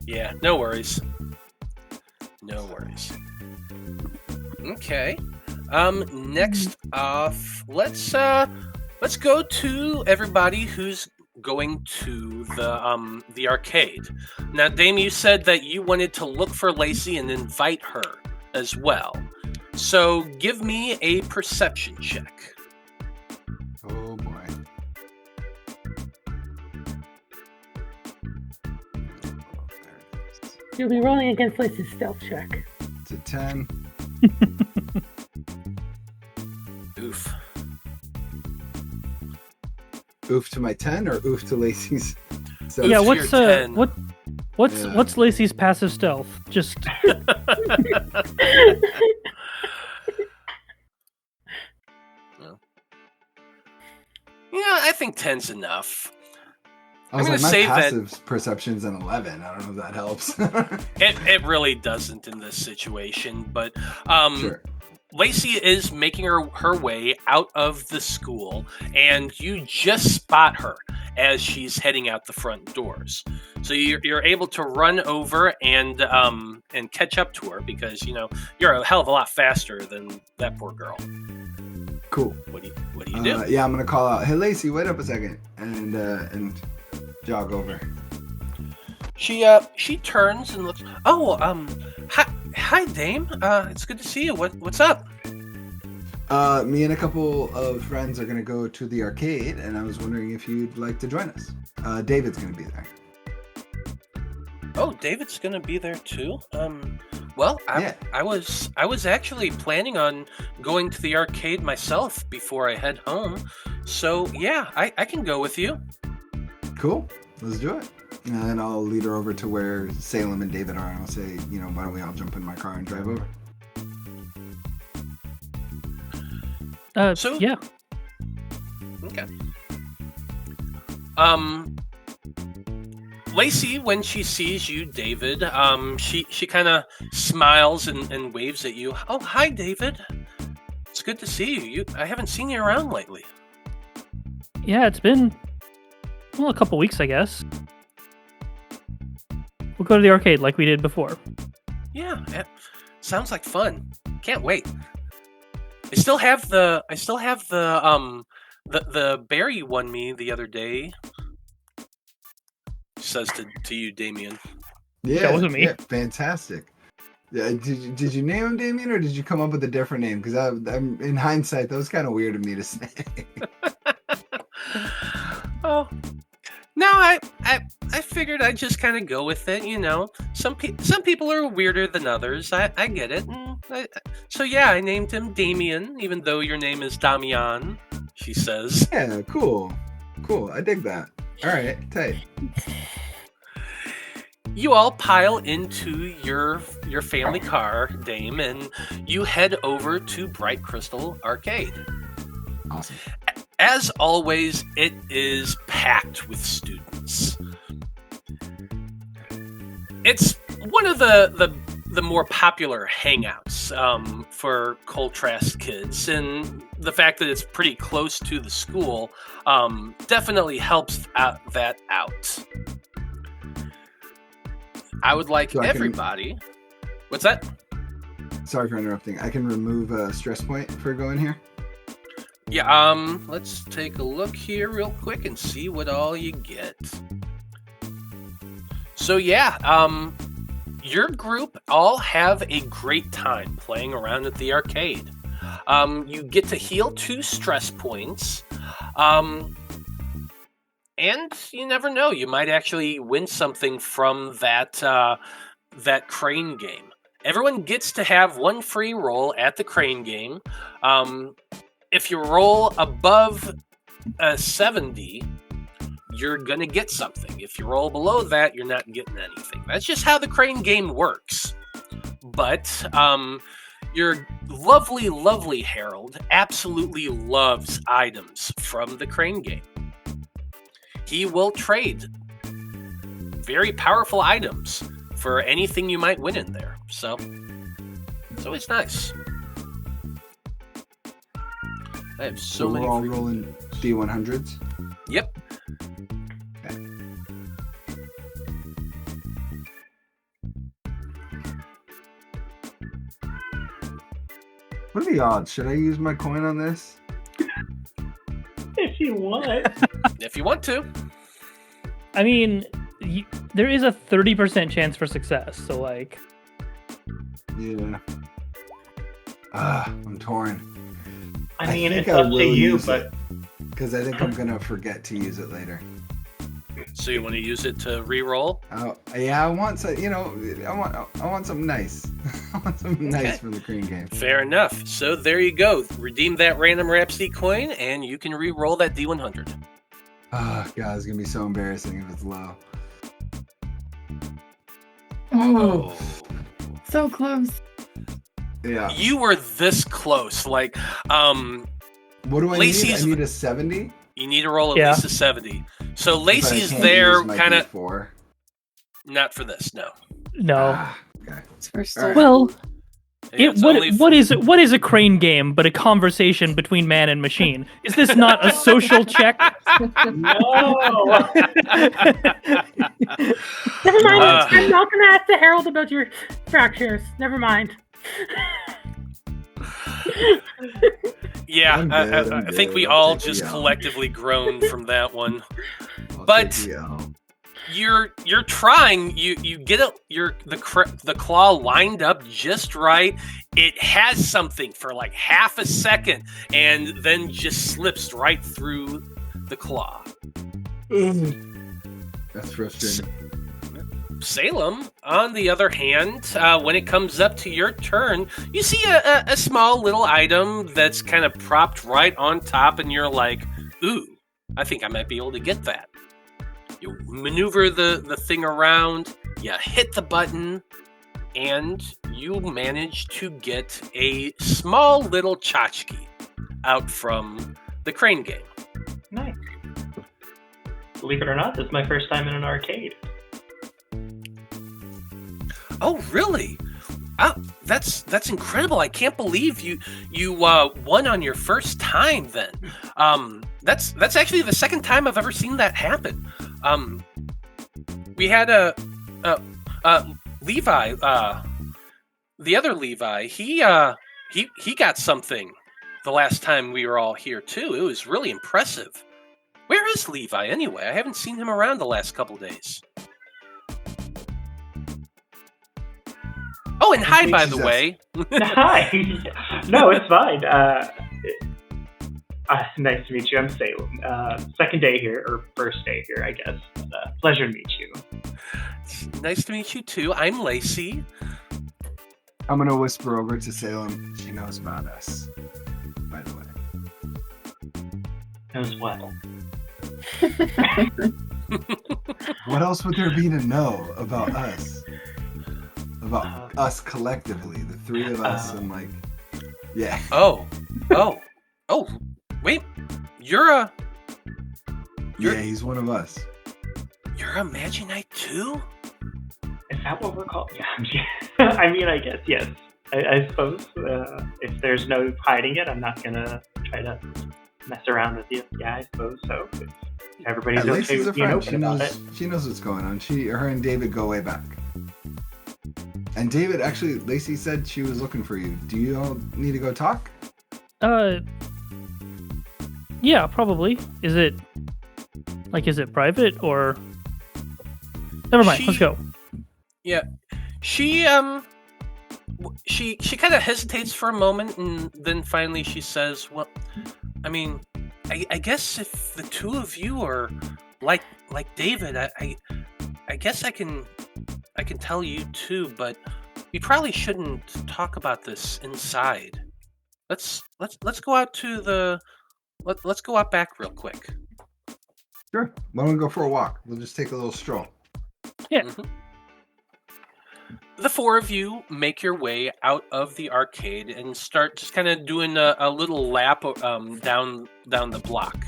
Yeah, no worries. No worries. Okay. Next off, let's go to everybody who's going to the arcade. Now, Dame, you said that you wanted to look for Lacey and invite her as well. So give me a perception check. Oh boy. Oh, there it is. You'll be rolling against Lacey's stealth check. It's a 10. Oof. Oof to my 10 or oof to Lacey's? So yeah. to What's your 10. what's Lacey's passive stealth? Just Yeah, I think 10's enough. I was I'm like, gonna my save that- passive perception's an 11. I don't know if that helps. It really doesn't in this situation, but Sure. Lacey is making her way out of the school, and you just spot her as she's heading out the front doors. So you're able to run over and catch up to her because you're a hell of a lot faster than that poor girl. Cool. What do you do? Yeah, I'm gonna call out, "Hey, Lacey, wait up a second," and jog over. She turns and looks. Oh, hi, Dame. It's good to see you. What's up? Me and a couple of friends are gonna go to the arcade, and I was wondering if you'd like to join us. David's gonna be there. Oh, David's gonna be there too. Well, I was actually planning on going to the arcade myself before I head home. So yeah, I can go with you. Cool. Let's do it. And then I'll lead her over to where Salem and David are, and I'll say, why don't we all jump in my car and drive over? So- yeah. Okay. Lacey, when she sees you, David, she kind of smiles and waves at you. Oh, hi, David. It's good to see you. I haven't seen you around lately. Yeah, it's been a couple weeks, I guess. We'll go to the arcade like we did before. Yeah, sounds like fun. Can't wait. I still have the bear you won me the other day. Says to you, Damien. Yeah, that wasn't me. Yeah, fantastic. Did you name him Damien, or did you come up with a different name? Because I'm in hindsight, that was kind of weird of me to say. Oh, no, I figured I'd just kind of go with it. You know, some people are weirder than others. I get it. So yeah, I named him Damien, even though your name is Damian. She says. Yeah, cool. I dig that. All right, tight. You all pile into your family car, Dame, and you head over to Bright Crystal Arcade. Awesome. As always, it is packed with students. It's one of the more popular hangouts for Coltrast kids, and the fact that it's pretty close to the school definitely helps that out. I would like everybody. What's that? Sorry for interrupting. I can remove a stress point for going here. Yeah, let's take a look here real quick and see what all you get. So yeah, your group all have a great time playing around at the arcade. You get to heal 2 stress points. And you never know, you might actually win something from that crane game. Everyone gets to have 1 free roll at the crane game. If you roll above a 70, you're going to get something. If you roll below that, you're not getting anything. That's just how the crane game works. But your lovely, lovely Harold absolutely loves items from the crane game. He will trade very powerful items for anything you might win in there. So it's always nice. I have so many. We're all rolling D100s? Yep. Okay. What are the odds? Should I use my coin on this? If you want. If you want to. I mean, there is a 30% chance for success, so like... Yeah. I'm torn. I mean, think it's I up to will you, use but... Because I think I'm going to forget to use it later. So you want to use it to re-roll? Yeah, I want some, I want something nice. I want something nice from the crane game. Fair enough. So there you go. Redeem that random Rhapsody coin, and you can re-roll that D100. Oh, God, it's going to be so embarrassing if it's low. Oh, so close. Yeah. You were this close. Like, What do I need? I need a 70? You need to roll at least a 70. So Lacey's But I can't there, use my kind of. D4. Not for this, no. No. Okay. It's for still. All right. Well, It's what is a crane game but a conversation between man and machine? Is this not a social check? No! Never mind. I'm not going to ask the Herald about your fractures. Never mind. Yeah, I'm I good. think we I'll all take just the L. collectively groaned from that one. I'll But- take the L. You're trying. You get the claw lined up just right. It has something for like half a second, and then just slips right through the claw. That's frustrating. Salem, on the other hand, when it comes up to your turn, you see a small little item that's kind of propped right on top, and you're like, ooh, I think I might be able to get that. You maneuver the thing around, you hit the button, and you manage to get a small little tchotchke out from the crane game. Nice. Believe it or not, this is my first time in an arcade. Oh, really? Oh, that's incredible. I can't believe you won on your first time then. That's actually the second time I've ever seen that happen. We had Levi, the other Levi, he got something the last time we were all here too. It was really impressive. Where is Levi anyway? I haven't seen him around the last couple days. Oh, and hi, by the way. Hi. No, it's fine. Nice to meet you. I'm Salem. Second day here, or first day here, I guess. Pleasure to meet you. Nice to meet you too. I'm Lacey. I'm gonna whisper over to Salem. She knows about us, by the way. As well. What else would there be to know about us? About us collectively, the three of us, and like, yeah. Oh, wait, yeah, he's one of us. You're a Magi-Knight too? Is that what we're called? Yeah. I mean, I guess, yes. I suppose if there's no hiding it, I'm not gonna try to mess around with you. Yeah, I suppose so. If everybody's okay with being open about it. She knows what's going on. Her and David go way back. And David, actually, Lacey said she was looking for you. Do you all need to go talk? Yeah, probably. Is it private or? Never mind. Let's go. Yeah, she kind of hesitates for a moment, and then finally she says, "Well, I mean, I guess if the two of you are like David, I guess I can tell you too, but we probably shouldn't talk about this inside. Let's go out to let's go out back real quick." Sure. Why don't we go for a walk? We'll just take a little stroll. Yeah. Mm-hmm. The four of you make your way out of the arcade and start just kind of doing a little lap down the block.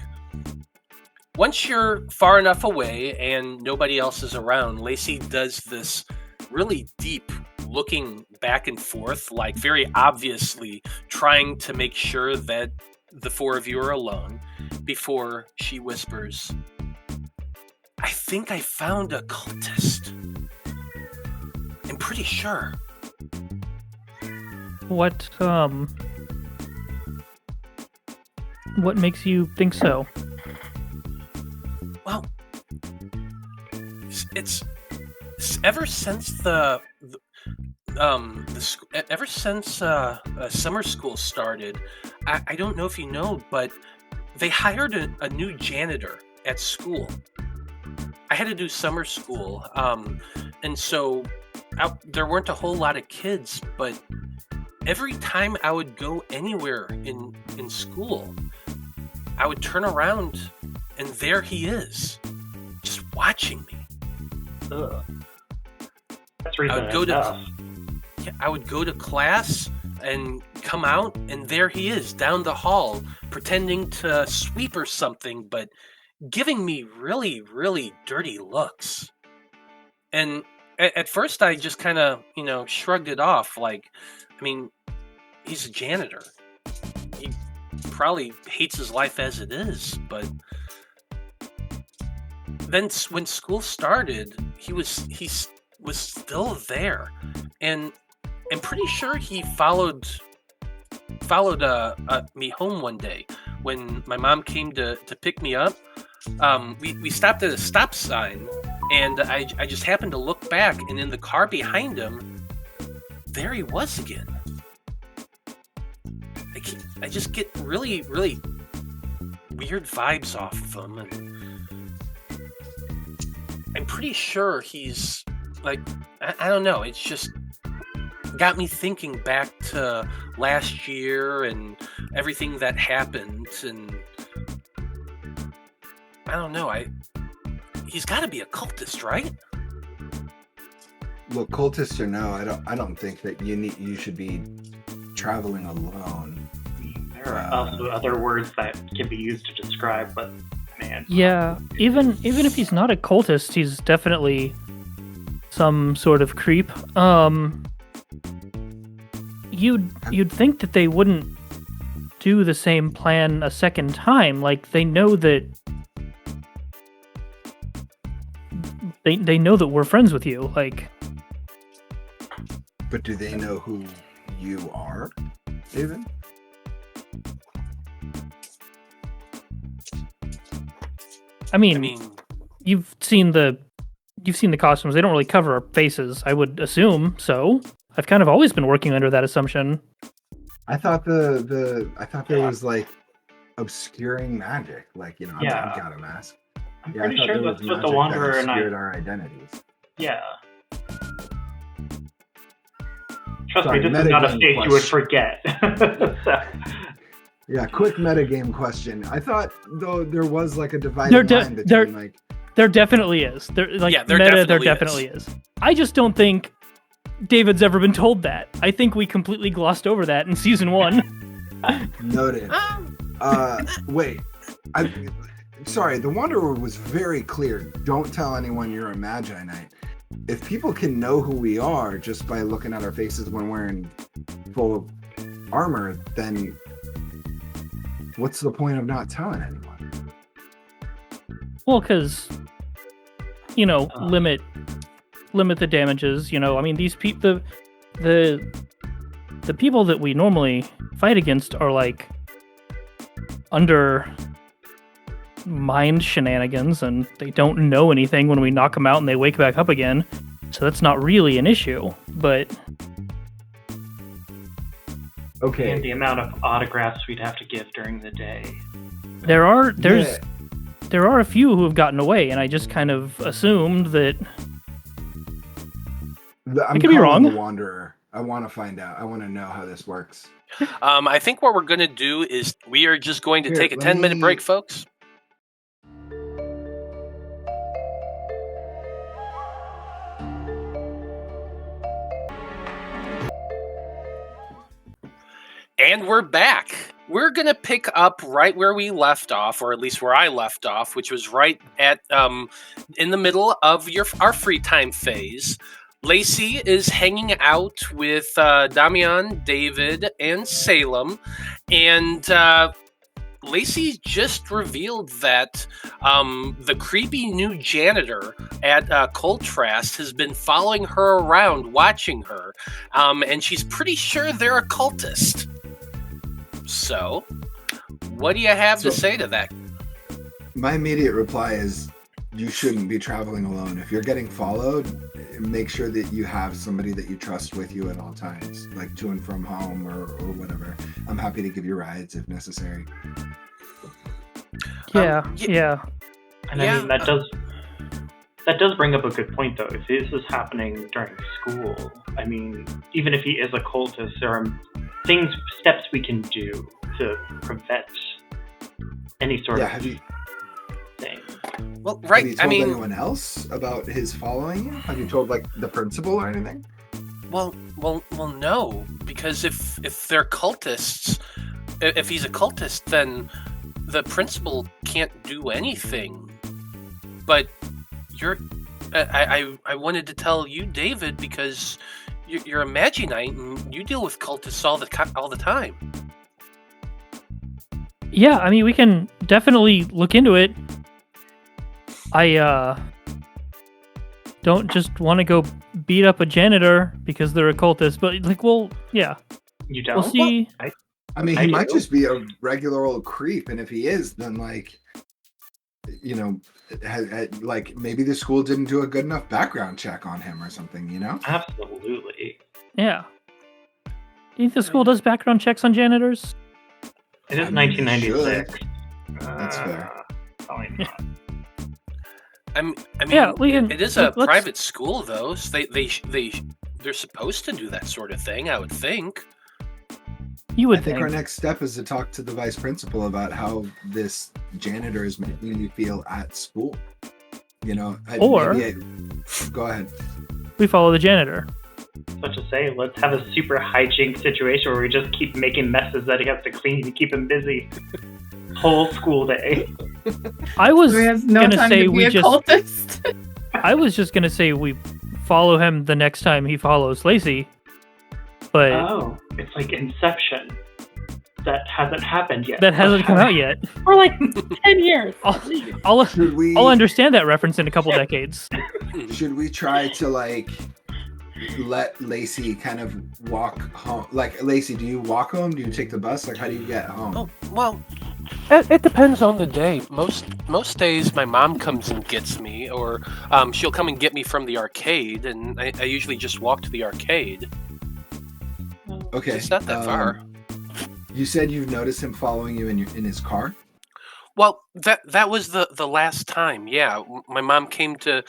Once you're far enough away and nobody else is around, Lacey does this really deep looking back and forth, like very obviously trying to make sure that the four of you are alone, before she whispers, "I think I found a cultist. I'm pretty sure." What makes you think so? Well, it's ever since summer school started. I don't know if you know, but they hired a new janitor at school. I had to do summer school, and so there weren't a whole lot of kids, but every time I would go anywhere in school, I would turn around and there he is, just watching me. Ugh. That's reason I would go to class and come out, and there he is down the hall, pretending to sweep or something, but giving me really, really dirty looks. And at first I just kind of, shrugged it off, like, I mean, he's a janitor. He probably hates his life as it is, but then when school started, he was still there, and I'm pretty sure he followed me home one day when my mom came to pick me up. We stopped at a stop sign, and I just happened to look back, and in the car behind him, there he was again. I just get really, really weird vibes off of him, and I'm pretty sure he's like, I don't know, it's just got me thinking back to last year and everything that happened, and I don't know, he's got to be a cultist, right? Look, cultists or no, I don't think that you should be traveling alone. There are also other words that can be used to describe, but man. Yeah, even if he's not a cultist, he's definitely some sort of creep. You'd think that they wouldn't do the same plan a second time. Like, they know that they know that we're friends with you. Like, But do they know who you are, David? I mean, you've seen the costumes. They don't really cover our faces, I would assume. So I've kind of always been working under that assumption. I thought there was like obscuring magic, like I've got a mask. I'm pretty sure that's what the Wanderer and I obscured our identities. Yeah. Trust me, this is not a state you would forget. So. Yeah, quick metagame question. I thought though there was like a dividing line between like. There definitely is. There definitely is. I just don't think David's ever been told that. I think we completely glossed over that in season 1. Noted. Wait. Sorry, the Wanderer was very clear. Don't tell anyone you're a Magi-Knight. If people can know who we are just by looking at our faces when wearing full armor, then what's the point of not telling anyone? Well, because limit the damages. I mean, these people, the people that we normally fight against are like under mind shenanigans, and they don't know anything when we knock them out and they wake back up again. So that's not really an issue. But okay, and the amount of autographs we'd have to give during the day. There are a few who have gotten away, and I just kind of assumed that. I could be wrong. The Wanderer. I want to find out. I want to know how this works. I think what we're going to do is we are just going to take a 10-minute break, folks. And we're back. We're going to pick up right where we left off, or at least where I left off, which was right at in the middle of our free time phase. Lacey is hanging out with Damian, David, and Salem, and Lacey just revealed that the creepy new janitor at Coltrast has been following her around, watching her, and she's pretty sure they're a cultist. So, what do you have to say to that? My immediate reply is, you shouldn't be traveling alone. If you're getting followed, make sure that you have somebody that you trust with you at all times, like to and from home or whatever. I'm happy to give you rides if necessary. Yeah. And I mean, that does bring up a good point, though. If this is happening during school, I mean, even if he is a cultist, there are steps we can do to prevent any sort of thing. Well, right. Have you told anyone else about his following you? Have you told like the principal or anything? Well, no, because if they're cultists, if he's a cultist, then the principal can't do anything. But I wanted to tell you, David, because you're a Magi-Knight and you deal with cultists all the time. Yeah, I mean, we can definitely look into it. I don't just want to go beat up a janitor because they're a cultist, but like, well, yeah. You don't? We'll see. I mean, he might just be a regular old creep, and if he is, then like, like maybe the school didn't do a good enough background check on him or something, Absolutely. Yeah. Do you think the school does background checks on janitors? It is 1996. That's fair. Probably not. I mean, yeah, it is a private school, though. So they're supposed to do that sort of thing, I would think. You would I think our next step is to talk to the vice principal about how this janitor is making you feel at school. Or go ahead. We follow the janitor. So to say, let's have a super hijinks situation where we just keep making messes that he has to clean to keep him busy. Whole school day. I was He has no gonna time say to be we a just. cultist. I was just gonna say we follow him the next time he follows Lacey. But Oh, it's like Inception. That hasn't happened yet. that hasn't come out yet. For like 10 years. Should we? I'll understand that reference in a couple decades. Should we try to like let Lacey kind of walk home? Like, Lacey, do you walk home? Do you take the bus? Like, how do you get home? Oh, well, it depends on the day. Most days, my mom comes and gets me, or she'll come and get me from the arcade, and I usually just walk to the arcade. Okay, It's not that far. You said you've noticed him following you in his car. Well, that was the last time. Yeah, my mom came to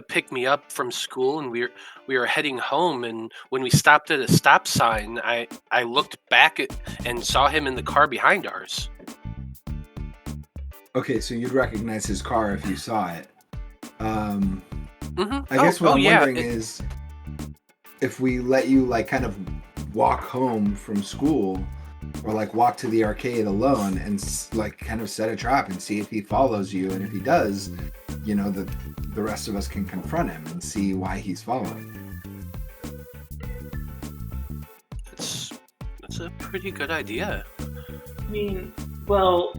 pick me up from school, and we were heading home. And when we stopped at a stop sign, I looked back and saw him in the car behind ours. Okay, so you'd recognize his car if you saw it. Mm-hmm. I guess what I'm wondering is if we let you like kind of walk home from school, or like walk to the arcade alone and like kind of set a trap and see if he follows you, and if he does, you know, the rest of us can confront him and see why he's following. That's a pretty good idea. I mean, well,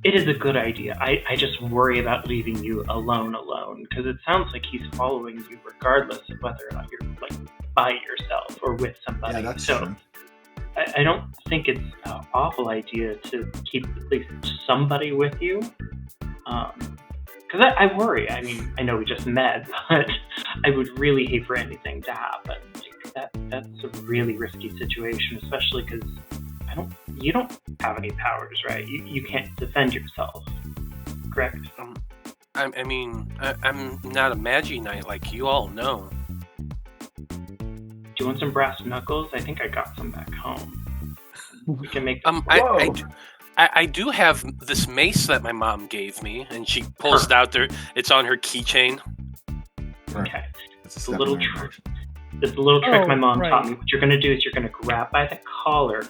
it is a good idea. I just worry about leaving you alone, because it sounds like he's following you regardless of whether or not you're like by yourself or with somebody. Yeah, that's so true. I don't think it's an awful idea to keep at least somebody with you. Because I worry. I mean, I know we just met, but I would really hate for anything to happen. That's a really risky situation, especially because you don't have any powers, right? You can't defend yourself, correct? I mean, I'm not a Magi-Knight like you all know. Do you want some brass knuckles? I think I got some back home. We can make. I do have this mace that my mom gave me, and she pulls it out there. It's on her keychain. Okay. That's a little trick. This little trick my mom taught me. What you're gonna do is you're gonna grab by the collar,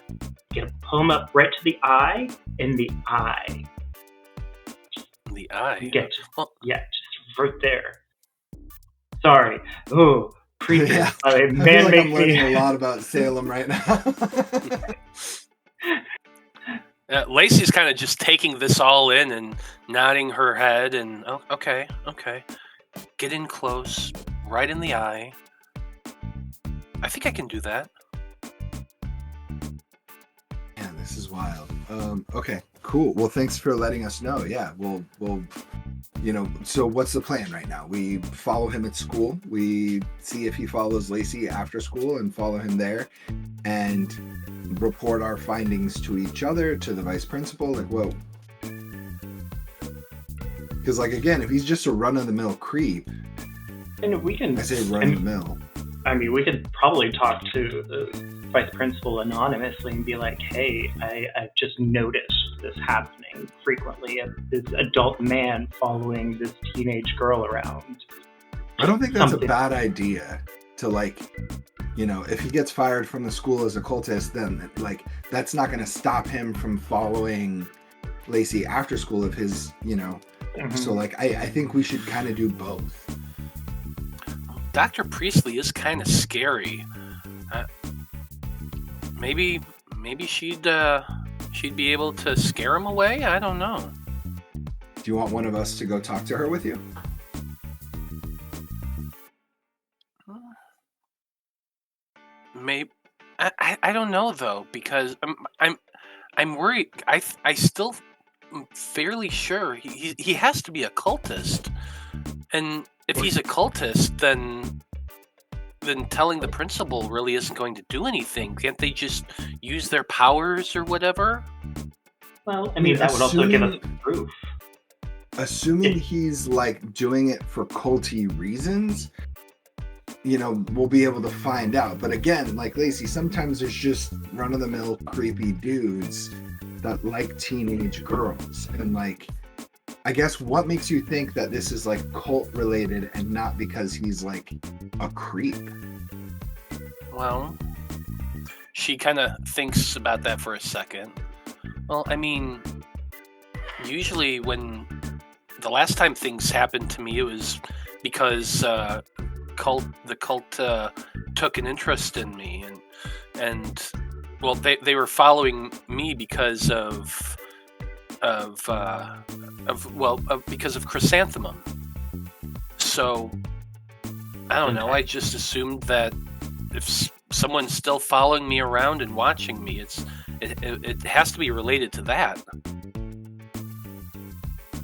you're gonna pull him up right to the eye, in the eye. The eye. Yeah, just right there. Sorry. Oh, creepy. Yeah. Man, I feel like I'm me. learning a lot about Salem right now. Lacey's kind of just taking this all in and nodding her head and, oh, okay. Get in close, right in the eye. I think I can do that. Yeah, this is wild. Okay, cool. Well, thanks for letting us know. Yeah, we'll so what's the plan right now? We follow him at school. We see if he follows Lacey after school and follow him there, and report our findings to each other, to the vice principal. Like, whoa. Because, like, again, if he's just a run-of-the-mill creep, and we can. I say run-of-the-mill. I mean, we could probably talk to the vice principal anonymously and be like, hey, I've just noticed this happening frequently, this adult man following this teenage girl around. I don't think that's a bad idea to, like, if he gets fired from the school as a cultist, then, like, that's not going to stop him from following Lacey after school if his, Mm-hmm. So, like, I think we should kind of do both. Dr. Priestley is kind of scary. Maybe she'd be able to scare him away? I don't know. Do you want one of us to go talk to her with you? Maybe. I don't know though, because I'm worried. I still am fairly sure he has to be a cultist, and if he's a cultist, then telling the principal really isn't going to do anything. Can't they just use their powers or whatever? Well, I mean, that would also give us proof. Assuming he's, like, doing it for culty reasons, we'll be able to find out. But again, like Lacey, sometimes there's just run-of-the-mill creepy dudes that like teenage girls. And, like, I guess what makes you think that this is, like, cult related and not because he's, like, a creep? Well, she kind of thinks about that for a second. Well, I mean, usually when the last time things happened to me, it was because cult took an interest in me, and well, they were following me because because of Chrysanthemum. So I don't know. I just assumed that if someone's still following me around and watching me, it has to be related to that.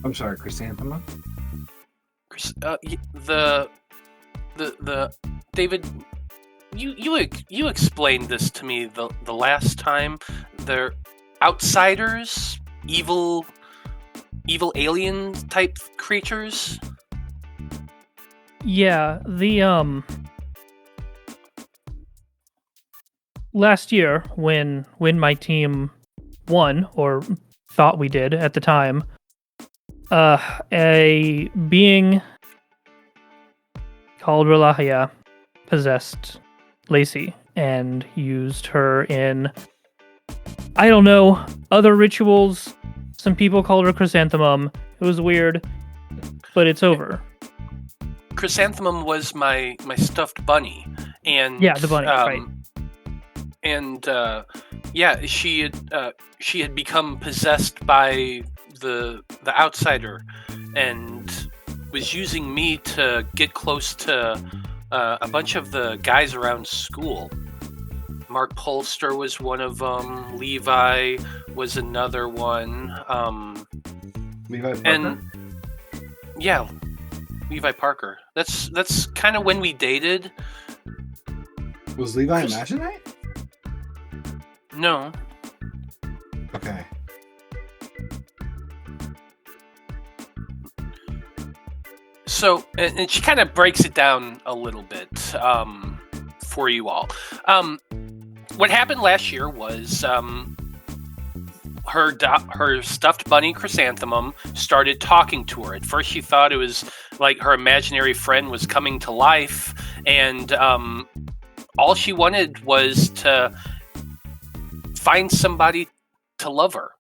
I'm sorry, Chrysanthemum? The David, you explained this to me the last time. They're outsiders, evil alien type creatures. Yeah, the last year when my team won, or thought we did at the time, a being called Relahia possessed Lacey and used her in, I don't know, other rituals. Some people called her Chrysanthemum. It was weird, but it's over. Chrysanthemum was my stuffed bunny, and yeah, the bunny, right? And she had become possessed by the outsider, and was using me to get close to a bunch of the guys around school. Mark Polster was one of them. Levi was another one. Levi Parker? And yeah, Levi Parker. That's kind of when we dated. Was Levi a Magi-Knight? No. Okay. So, and she kind of breaks it down a little bit for you all. What happened last year was her stuffed bunny Chrysanthemum started talking to her. At first, she thought it was like her imaginary friend was coming to life, and all she wanted was to find somebody to love her.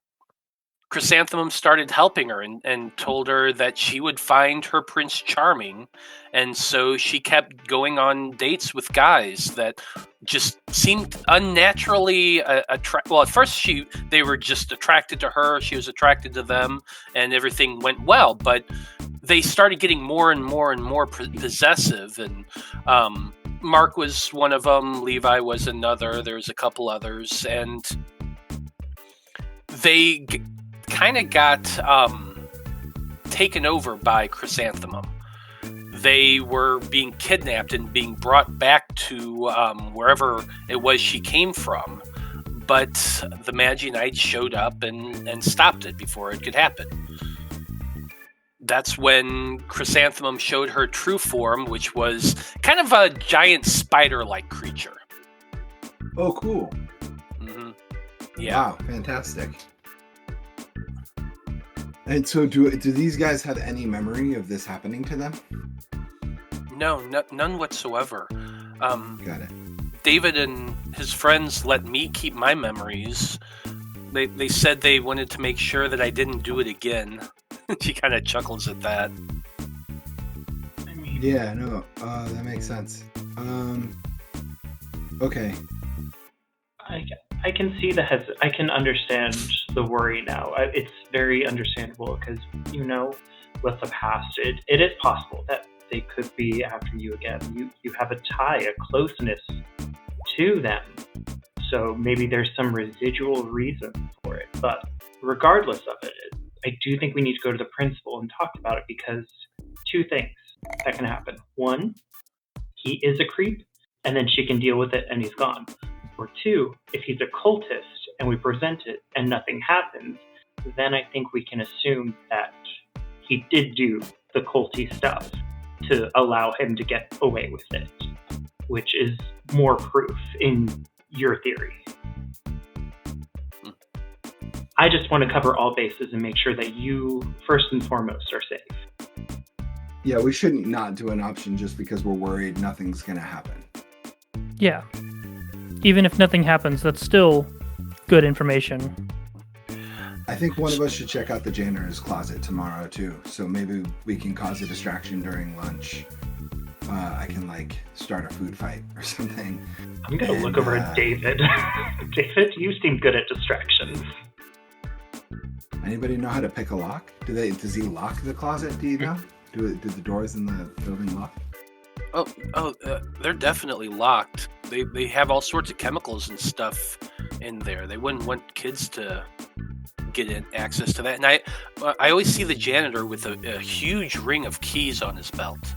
Chrysanthemum started helping her and told her that she would find her Prince Charming, and so she kept going on dates with guys that just seemed unnaturally attractive. Well, at first they were just attracted to her, she was attracted to them, and everything went well, but they started getting more and more and more possessive, and Mark was one of them, Levi was another, there's a couple others, and they kind of got taken over by Chrysanthemum. They were being kidnapped and being brought back to wherever it was she came from, but the Magi-Knights showed up and stopped it before it could happen. That's when Chrysanthemum showed her true form, which was kind of a giant spider-like creature. Oh, cool. Mm-hmm. Yeah. Wow, fantastic. And so do these guys have any memory of this happening to them? No, none whatsoever. Got it. David and his friends let me keep my memories. They said they wanted to make sure that I didn't do it again. She kind of chuckles at that. Yeah, no, that makes sense. Okay. I can see I can understand the worry now. It's very understandable because, with the past, it is possible that they could be after you again. You have a tie, a closeness to them. So maybe there's some residual reason for it. But regardless of it, I do think we need to go to the principal and talk about it, because two things that can happen. One, he is a creep, and then she can deal with it and he's gone. Or two, if he's a cultist and we present it and nothing happens, then I think we can assume that he did do the culty stuff to allow him to get away with it, which is more proof in your theory. I just want to cover all bases and make sure that you, first and foremost, are safe. Yeah, we shouldn't not do an option just because we're worried nothing's going to happen. Yeah. Even if nothing happens, that's still good information. I think one of us should check out the janitor's closet tomorrow, too. So maybe we can cause a distraction during lunch. I can like start a food fight or something. I'm gonna look over at David. David, you seem good at distractions. Anybody know how to pick a lock? Does he lock the closet? Do you know? Do the doors in the building lock? They're definitely locked. They have all sorts of chemicals and stuff in there. They wouldn't want kids to get access to that. And I always see the janitor with a huge ring of keys on his belt.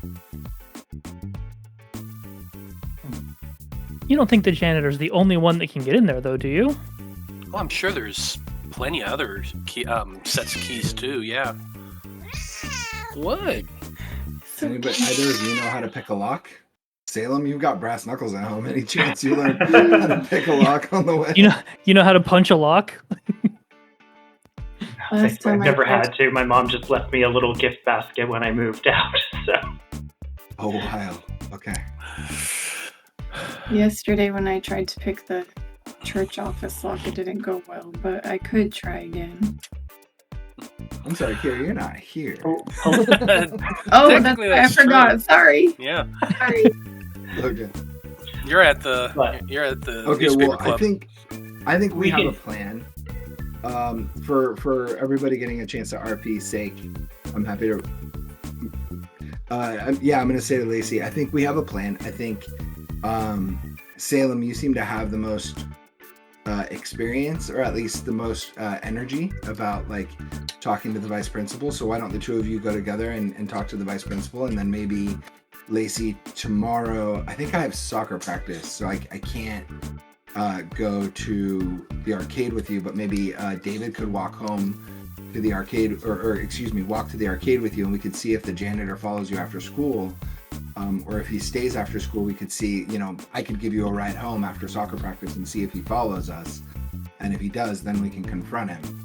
You don't think the janitor's the only one that can get in there, though, do you? Well, I'm sure there's plenty of other sets of keys too. Yeah. What? Anybody, either of you know how to pick a lock? Salem, you've got brass knuckles at home. Any chance you learn how to pick a lock on the way? You know how to punch a lock? I've never had to. My mom just left me a little gift basket when I moved out. So. Oh, wow. Okay. Yesterday when I tried to pick the church office lock, it didn't go well, but I could try again. I'm sorry, Kira, you're not here. Oh, that's why I forgot. True. Sorry. Yeah. Sorry. Okay. You're at the okay, newspaper well, club. I think we have a plan. For everybody getting a chance to RP's sake, I'm happy to. I'm gonna say to Lacey, I think we have a plan. I think Salem, you seem to have the most experience, or at least the most energy about like talking to the vice principal. So why don't the two of you go together and talk to the vice principal, and then maybe Lacey tomorrow. I think I have soccer practice, so I can't go to the arcade with you, but maybe David could walk home to the arcade, or excuse me, walk to the arcade with you, and we could see if the janitor follows you after school. Or if he stays after school, we could see, I could give you a ride home after soccer practice and see if he follows us. And if he does, then we can confront him.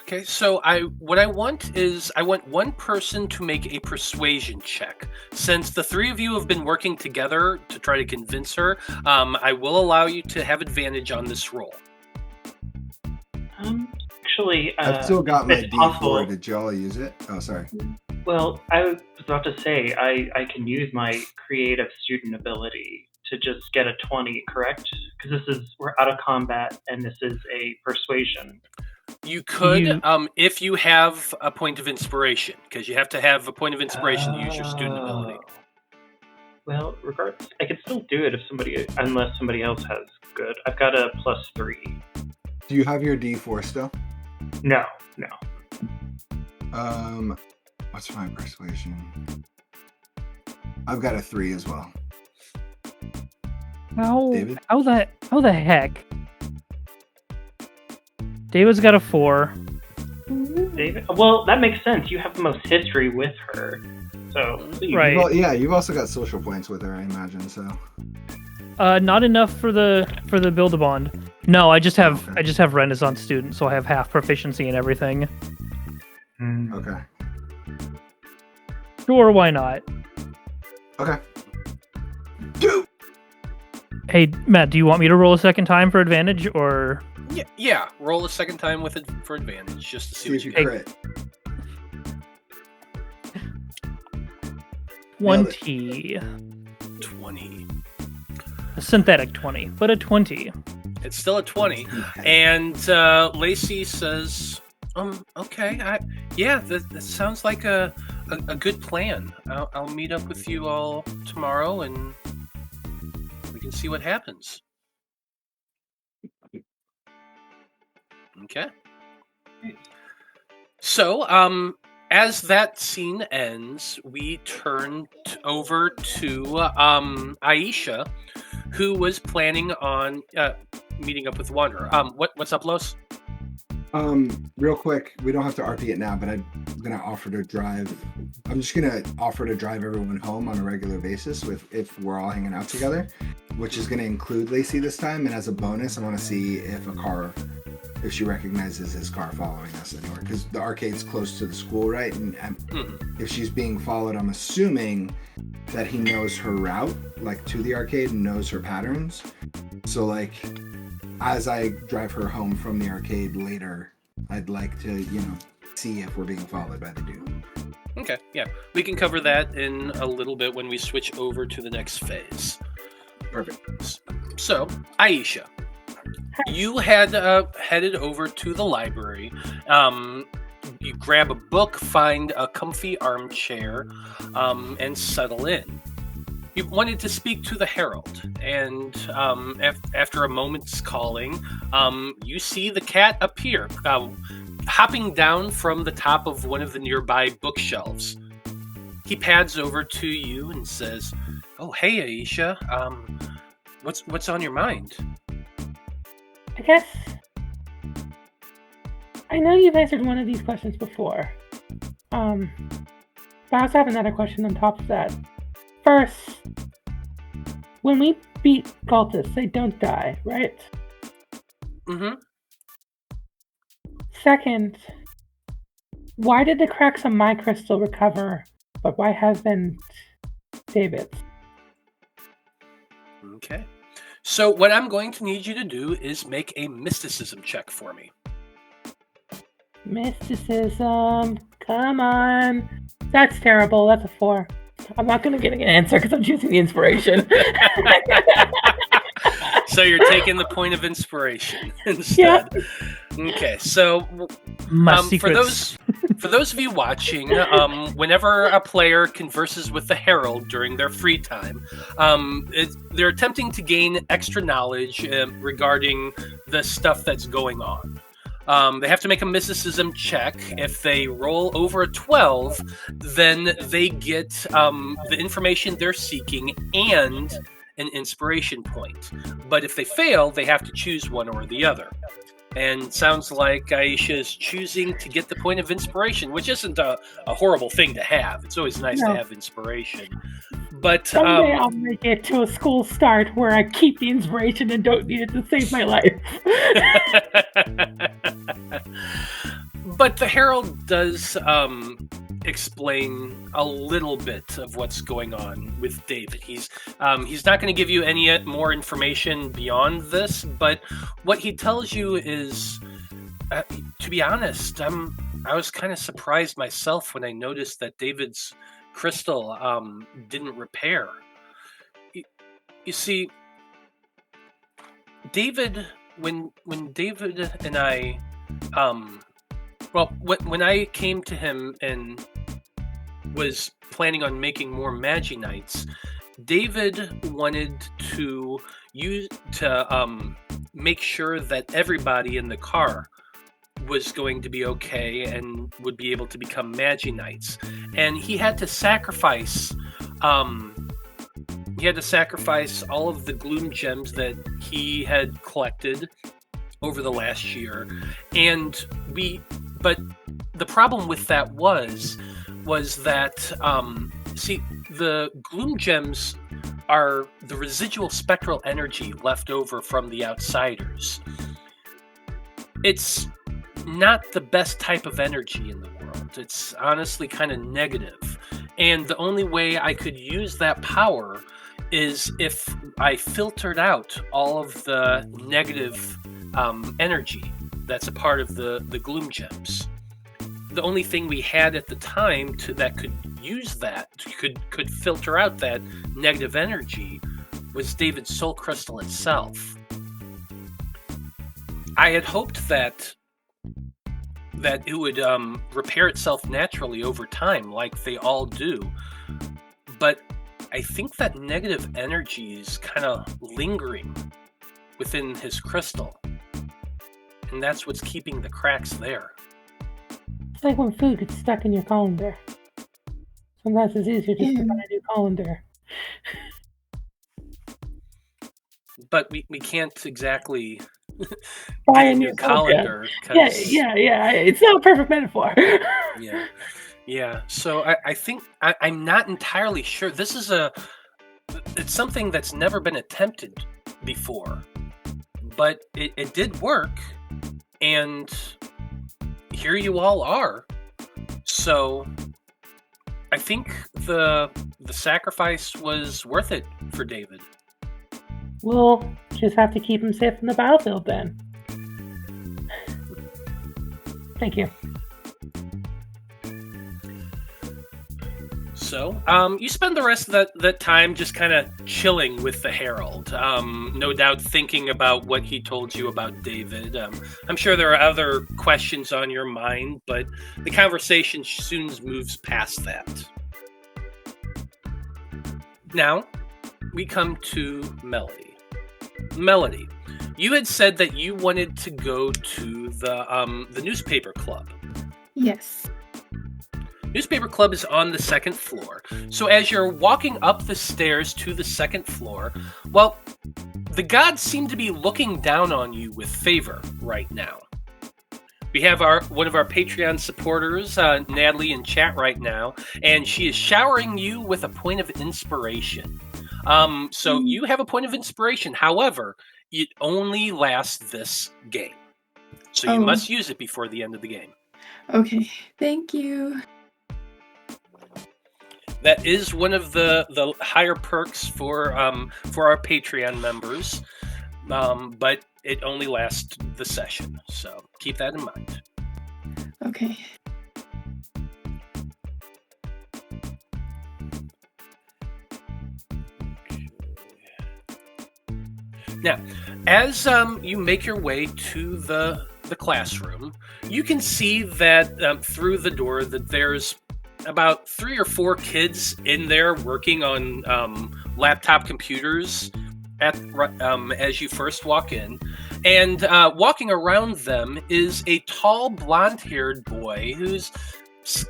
Okay, so what I want one person to make a persuasion check. Since the three of you have been working together to try to convince her, I will allow you to have advantage on this roll. Actually, I've still got my possible. D4. Did y'all use it? Oh, sorry. Well, I was about to say, I can use my creative student ability to just get a 20, correct? Because we're out of combat, and this is a persuasion. You could, if you have a point of inspiration, because you have to have a point of inspiration to use your student ability. Well, regardless, I can still do it unless somebody else has good. I've got a +3. Do you have your D4 still? No. What's my persuasion? I've got a 3 as well. David? How the heck? David's got a 4. David? Well, that makes sense. You have the most history with her. So, right. Well, yeah, you've also got social points with her, I imagine, so. Not enough for the Build-A-Bond. No, I just have Renaissance student, so I have half proficiency in everything. Okay. Sure, why not? Okay. Two. Hey, Matt, do you want me to roll a second time for advantage, or? Yeah. Roll a second time with it for advantage, just to see what you crit. 20. 20. A synthetic 20, but a 20. It's still a 20. And Lacey says, okay, that sounds like a good plan. I'll meet up with you all tomorrow, and we can see what happens. Okay. So, as that scene ends, we turn over to Aisha, who was planning on meeting up with Wanderer. What's up, Los? Real quick, we don't have to RP it now, but I'm gonna offer to drive. I'm just gonna offer to drive everyone home on a regular basis if we're all hanging out together, which is gonna include Lacey this time. And as a bonus, I want to see if if she recognizes his car following us anywhere, because the arcade's close to the school, right? And if she's being followed, I'm assuming that he knows her route, like to the arcade, and knows her patterns. So like, as I drive her home from the arcade later, I'd like to, see if we're being followed by the dude. Okay, yeah. We can cover that in a little bit when we switch over to the next phase. Perfect. So, Aisha, you had headed over to the library. You grab a book, find a comfy armchair, and settle in. You wanted to speak to the Herald, and after a moment's calling, you see the cat appear, hopping down from the top of one of the nearby bookshelves. He pads over to you and says, "Oh, hey, Aisha. What's on your mind?" I guess I know you've answered one of these questions before. But I also have another question on top of that. First, when we beat cultists, they don't die, right? Mm-hmm. Second, why did the cracks on my crystal recover, but why haven't David's? Okay. So what I'm going to need you to do is make a mysticism check for me. Mysticism. Come on. That's terrible. That's a 4. I'm not going to get an answer because I'm choosing the inspiration. So you're taking the point of inspiration instead. Yeah. Okay, so for those of you watching, whenever a player converses with the Herald during their free time, they're attempting to gain extra knowledge regarding the stuff that's going on. They have to make a mysticism check. If they roll over a 12, then they get the information they're seeking and an inspiration point. But if they fail, they have to choose one or the other. And sounds like Aisha is choosing to get the point of inspiration, which isn't a horrible thing to have. It's always nice to have inspiration. But someday I'll make it to a school start where I keep the inspiration and don't need it to save my life. But the Herald does explain a little bit of what's going on with David. He's not going to give you any more information beyond this, but what he tells you is, to be honest, I was kind of surprised myself when I noticed that David's crystal didn't repair. You see, David, when David and I, when I came to him and was planning on making more Magi-Knights, David wanted to make sure that everybody in the car was going to be okay and would be able to become Magi-Knights, and he had to sacrifice. He had to sacrifice all of the gloom gems that he had collected over the last year, but the problem with that was that the gloom gems are the residual spectral energy left over from the outsiders. It's not the best type of energy in the world. It's honestly kind of negative. And the only way I could use that power is if I filtered out all of the negative energy that's a part of the gloom gems. The only thing we had at the time that could use that, could filter out that negative energy, was David's soul crystal itself. I had hoped that it would repair itself naturally over time, like they all do. But I think that negative energy is kind of lingering within his crystal. And that's what's keeping the cracks there. It's like when food gets stuck in your colander. Sometimes it's easier just to buy a new colander. But we can't exactly buy a new colander. Yeah. It's not a perfect metaphor. Yeah. So I think I'm not entirely sure. This is it's something that's never been attempted before, but it did work, and here you all are. So I think the sacrifice was worth it for David. We'll just have to keep him safe from the battlefield then. Thank you. so. You spend the rest of that time just kind of chilling with the Herald. No doubt thinking about what he told you about David. I'm sure there are other questions on your mind, but the conversation soon moves past that. Now, we come to Melody. Melody, you had said that you wanted to go to the newspaper club. Yes. Newspaper club is on the second floor. So as you're walking up the stairs to the second floor, well, the gods seem to be looking down on you with favor right now. We have one of our Patreon supporters, Natalie, in chat right now, and she is showering you with a point of inspiration. So you have a point of inspiration. However, it only lasts this game. So you must use it before the end of the game. Okay, thank you. That is one of the higher perks for our Patreon members, but it only lasts the session. So keep that in mind. Okay. Now, as you make your way to the classroom, you can see that through the door that there's about 3 or 4 kids in there working on laptop computers as you first walk in. And walking around them is a tall, blonde-haired boy who's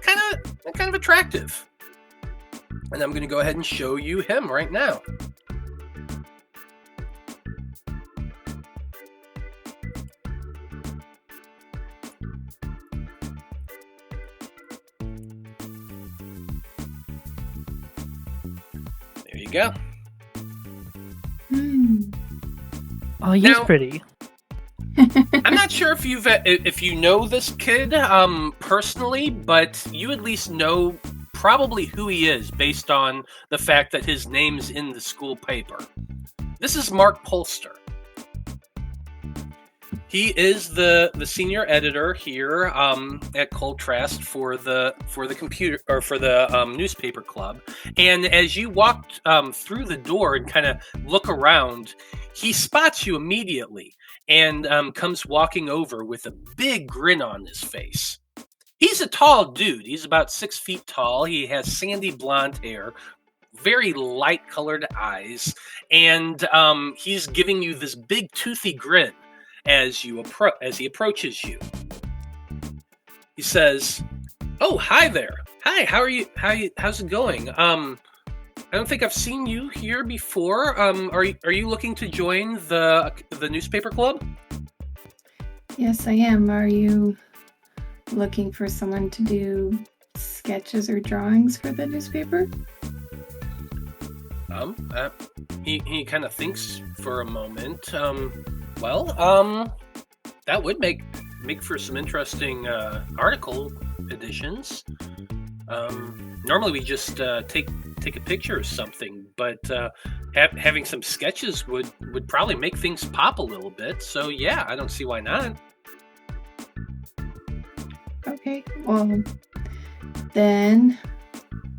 kind of attractive. And I'm going to go ahead and show you him right now. There you go. Oh, he's pretty. I'm not sure if you know this kid personally, but you at least know probably who he is based on the fact that his name's in the school paper. This is Mark Polster. He is the senior editor here at Coltrast for the computer or for the newspaper club. And as you walk through the door and kind of look around, he spots you immediately and comes walking over with a big grin on his face. He's a tall dude. He's about 6 feet tall. He has sandy blonde hair, very light-colored eyes, and he's giving you this big toothy grin as he approaches you. He says, "Oh, hi there. Hi, how are you? How's it going? I don't think I've seen you here before. Are you looking to join the newspaper club?" Yes, I am. Are you looking for someone to do sketches or drawings for the newspaper? He kind of thinks for a moment. That would make for some interesting article editions. Normally we just take a picture or something, but having some sketches would probably make things pop a little bit. So yeah, I don't see why not. Okay, well, then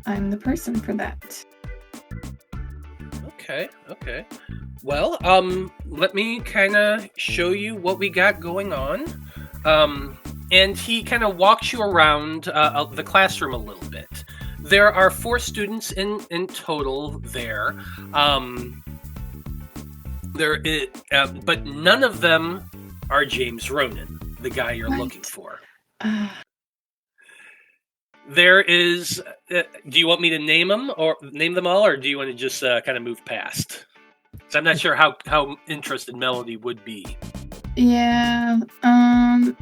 I'm the person for that. Okay. Well, let me kind of show you what we got going on. And he kind of walks you around the classroom a little bit. There are 4 students in total there. But none of them are James Ronin, the guy you're looking for. There is. Do you want me to name them all, or do you want to just kind of move past? Because I'm not sure how interested Melody would be. Yeah.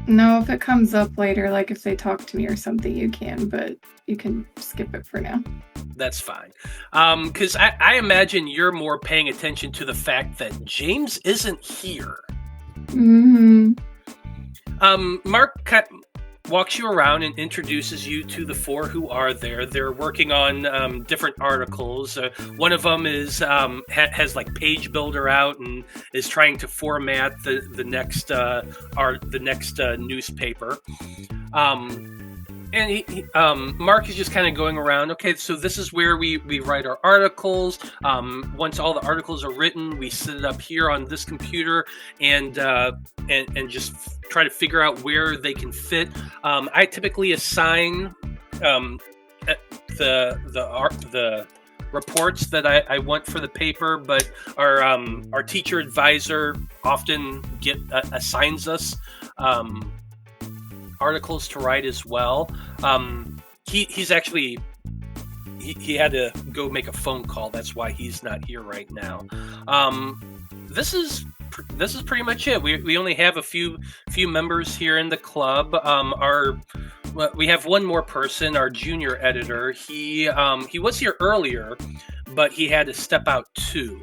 No, if it comes up later, like if they talk to me or something, you can, but you can skip it for now. That's fine. Because I imagine you're more paying attention to the fact that James isn't here. Mm-hmm. Mark walks you around and introduces you to the 4 who are there. They're working on different articles. One of them is has like Page Builder out and is trying to format the next newspaper. And Mark is just kind of going around. Okay, so this is where we write our articles. Once all the articles are written, we set it up here on this computer and just try to figure out where they can fit. I typically assign the reports that I want for the paper, but our teacher advisor often assigns us articles to write as well. He's actually he had to go make a phone call. That's why he's not here right now. This is pretty much it. We only have a few members here in the club. We have one more person, our junior editor. He was here earlier, but he had to step out too.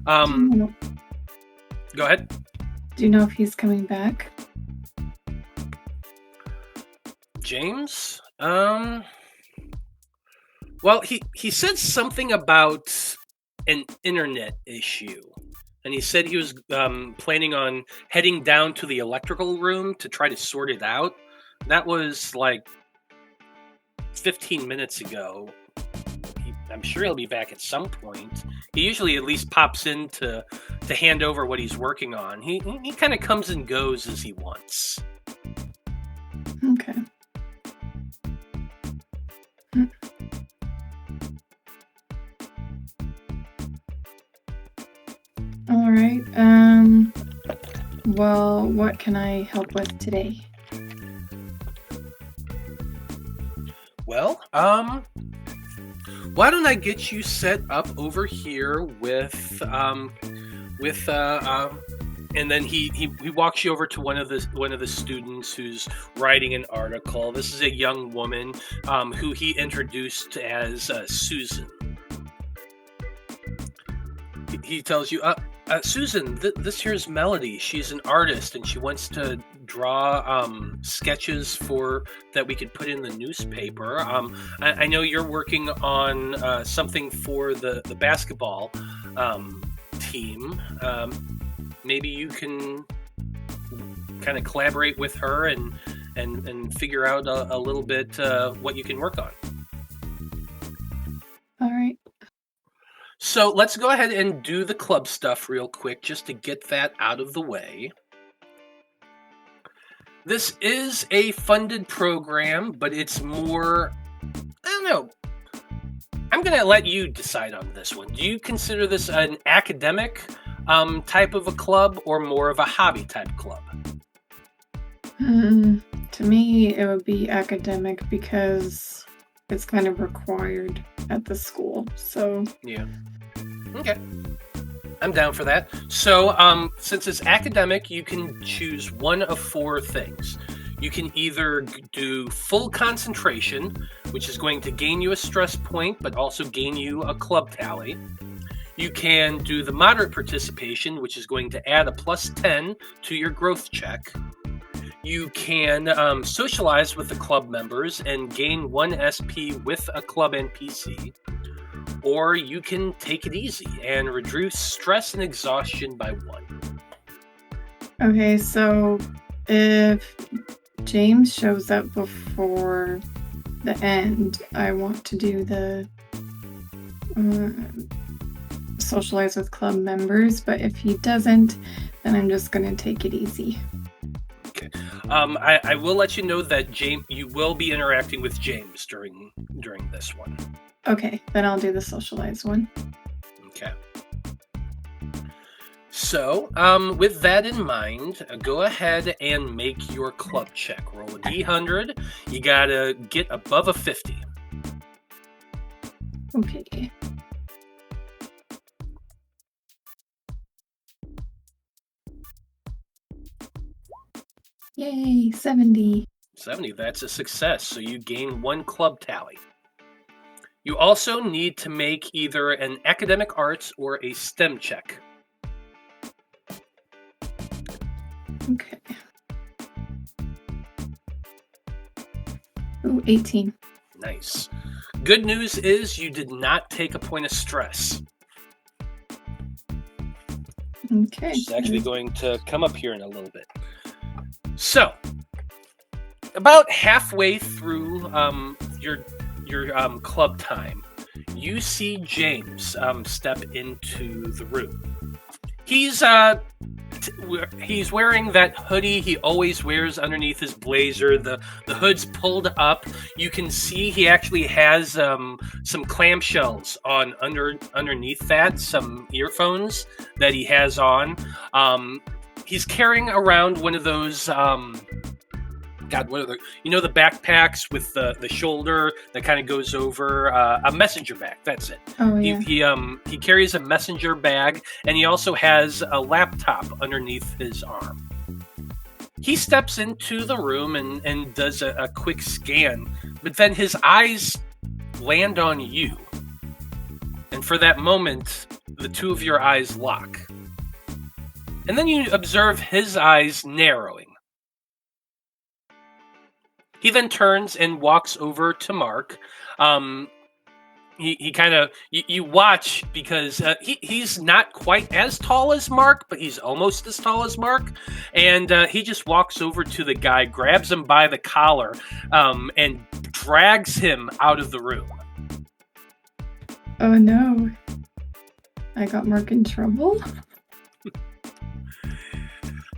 Go ahead. Do you know if he's coming back? James? Well, he said something about an internet issue. And he said he was planning on heading down to the electrical room to try to sort it out. That was like 15 minutes ago. I'm sure he'll be back at some point. He usually at least pops in to hand over what he's working on. He kind of comes and goes as he wants. Okay. All right. Well, what can I help with today? Well, why don't I get you set up over here with and then he walks you over to one of the students who's writing an article. This is a young woman who he introduced as Susan. He tells you, Susan, this here's Melody. She's an artist and she wants to draw sketches that we could put in the newspaper. I know you're working on something for the basketball team. Maybe you can kind of collaborate with her and figure out a little bit what you can work on. All right. So let's go ahead and do the club stuff real quick just to get that out of the way. This is a funded program, but it's more, I don't know. I'm going to let you decide on this one. Do you consider this an academic type of a club or more of a hobby type club? To me, it would be academic because it's kind of required at the school. So yeah. Okay. I'm down for that. So, since it's academic, you can choose one of four things. You can either do full concentration, which is going to gain you a stress point, but also gain you a club tally. You can do the moderate participation, which is going to add a plus 10 to your growth check. You can socialize with the club members and gain 1 SP with a club NPC. Or you can take it easy and reduce stress and exhaustion by 1. Okay, so if James shows up before the end, I want to do the socialize with club members, but if he doesn't, then I'm just going to take it easy. Okay. I will let you know that you will be interacting with James during this one. Okay, then I'll do the socialized one. Okay. So, with that in mind, go ahead and make your club check. Roll a D100. You gotta get above a 50. Okay. Yay, 70. 70, that's a success. So you gain 1 club tally. You also need to make either an academic arts or a STEM check. Okay. Ooh, 18. Nice. Good news is you did not take a point of stress. Okay. It's actually going to come up here in a little bit. So, About halfway through your club time, you see James step into the room. He's wearing that hoodie he always wears underneath his blazer. The hood's pulled up. You can see he actually has some clamshells on underneath that, some earphones that he has on. He's carrying around one of those what are the backpacks with the shoulder that kind of goes over a messenger bag. That's it. Oh, yeah. He carries a messenger bag, and he also has a laptop underneath his arm. He steps into the room and does a quick scan, but then his eyes land on you. And for that moment, the two of your eyes lock. And then you observe his eyes narrowing. He then turns and walks over to Mark. He kind of you watch because he's not quite as tall as Mark, but he's almost as tall as Mark. And he just walks over to the guy, grabs him by the collar, and drags him out of the room. Oh no. I got Mark in trouble?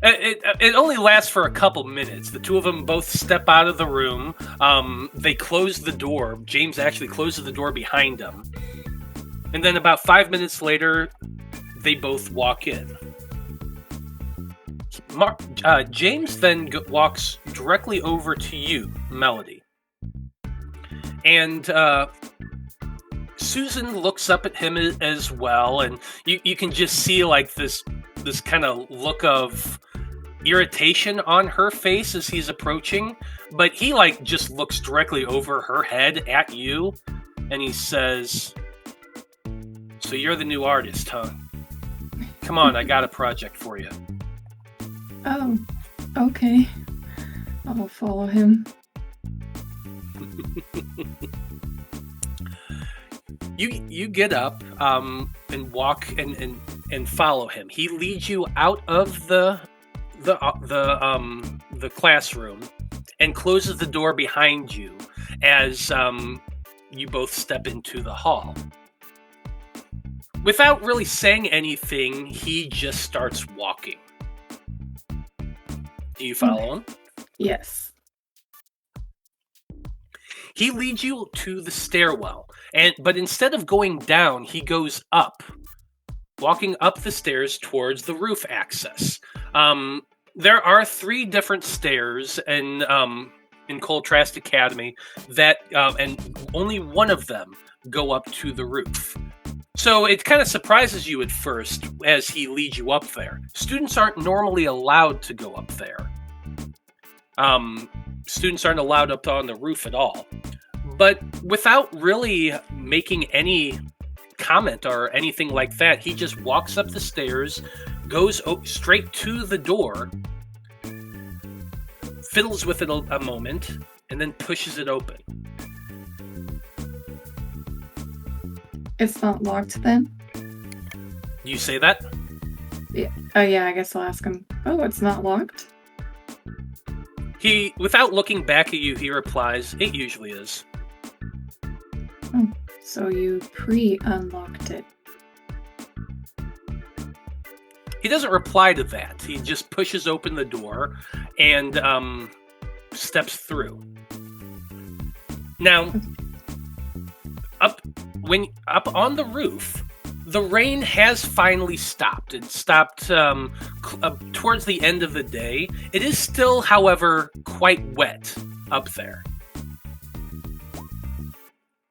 It only lasts for a couple minutes. The two of them both step out of the room. They close the door. James actually closes the door behind them. And then about 5 minutes later, they both walk in. James then walks directly over to you, Melody. And Susan looks up at him as well. And you can just see like this kind of look of irritation on her face as he's approaching, but he just looks directly over her head at you, and he says, "So you're the new artist, huh? Come on, I got a project for you." Oh, okay. I'll follow him. You get up and walk and follow him. He leads you out of the classroom and closes the door behind you as you both step into the hall. Without really saying anything, he just starts walking. Do you follow him? Yes. He leads you to the stairwell, but instead of going down, he goes up, walking up the stairs towards the roof access. There are 3 different stairs in Coltrast Academy that, and only one of them go up to the roof. So it kind of surprises you at first as he leads you up there. Students aren't normally allowed to go up there. Students aren't allowed up on the roof at all. But without really making any comment or anything like that, he just walks up the stairs, goes straight to the door, fiddles with it a moment, and then pushes it open. It's not locked then? You say that? Yeah. Oh yeah, I guess I'll ask him. Oh, it's not locked? He, without looking back at you, he replies, "It usually is." Oh, so you pre-unlocked it. He doesn't reply to that. He just pushes open the door and steps through. Now, up on the roof, the rain has finally stopped. It stopped towards the end of the day. It is still, however, quite wet up there.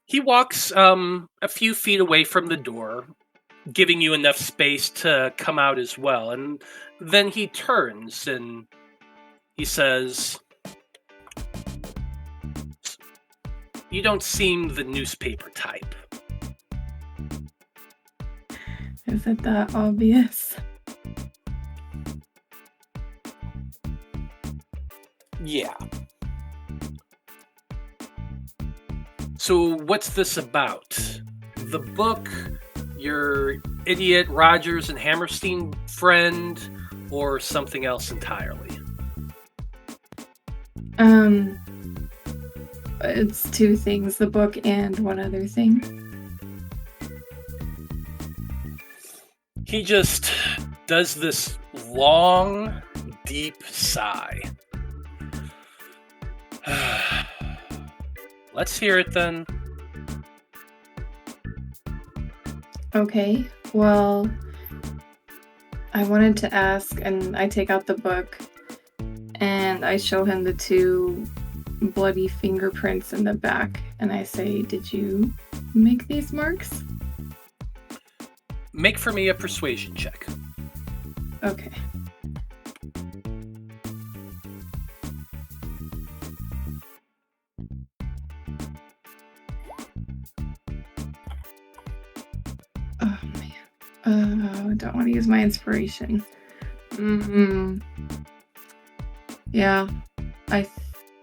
He walks a few feet away from the door, giving you enough space to come out as well. And then he turns and he says, "You don't seem the newspaper type." Is it that obvious? Yeah. So what's this about? The book, your idiot Rogers and Hammerstein friend, or something else entirely? It's two things, the book and one other thing. He just does this long, deep sigh. Let's hear it then. Okay, well, I wanted to ask, and I take out the book, and I show him the two bloody fingerprints in the back, and I say, did you make these marks? Make for me a persuasion check. Okay. Oh man. I don't want to use my inspiration. Yeah, I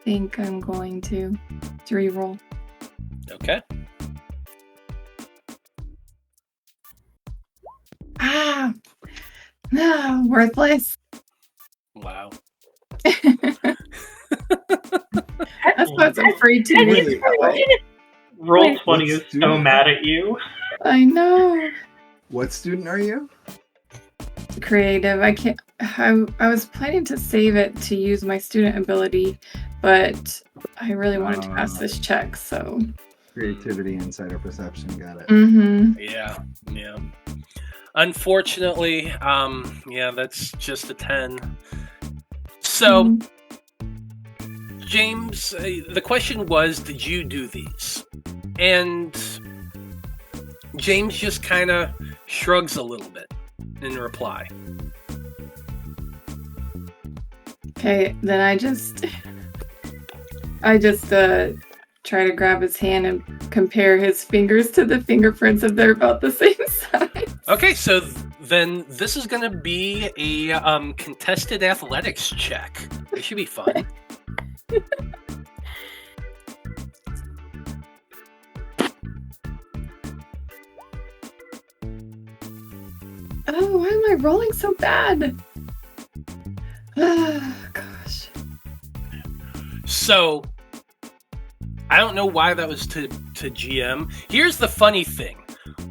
think I'm going to reroll. Okay. No, worthless. Wow. That's what I was afraid to do. Roll 20 is so mad at you. I know. What student are you? Creative. I can't. I was planning to save it to use my student ability, but I really wanted to pass this check, so. Creativity, insider perception, got it. Yeah. Unfortunately, yeah, that's just a 10. So, James, the question was, did you do these? And James just kind of shrugs a little bit in reply. Okay, then I just try to grab his hand and compare his fingers to the fingerprints if they're about the same size. Okay, so then this is going to be a contested athletics check. It should be fun. Oh, why am I rolling so bad? Gosh. So, I don't know why that was to GM. Here's the funny thing.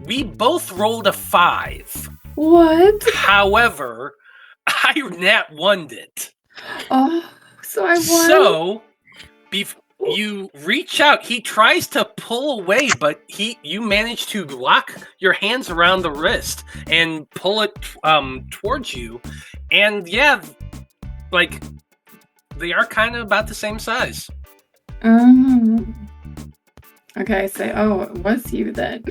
We both rolled a 5. What? However, I nat 1'd it. Oh, so I won. So, you reach out. He tries to pull away, but you manage to lock your hands around the wrist and pull it towards you. And yeah, like they are kind of about the same size. Okay, I say, oh, it was you then.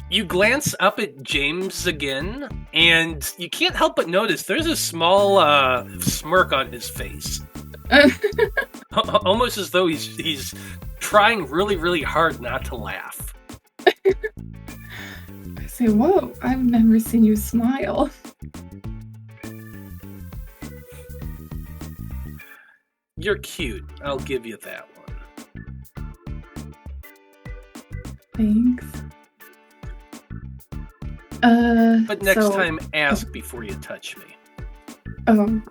You glance up at James again, and you can't help but notice there's a small smirk on his face. Almost as though he's trying really, really hard not to laugh. I say, whoa, I've never seen you smile. You're cute. I'll give you that one. Thanks. But next time, ask before you touch me. Oh,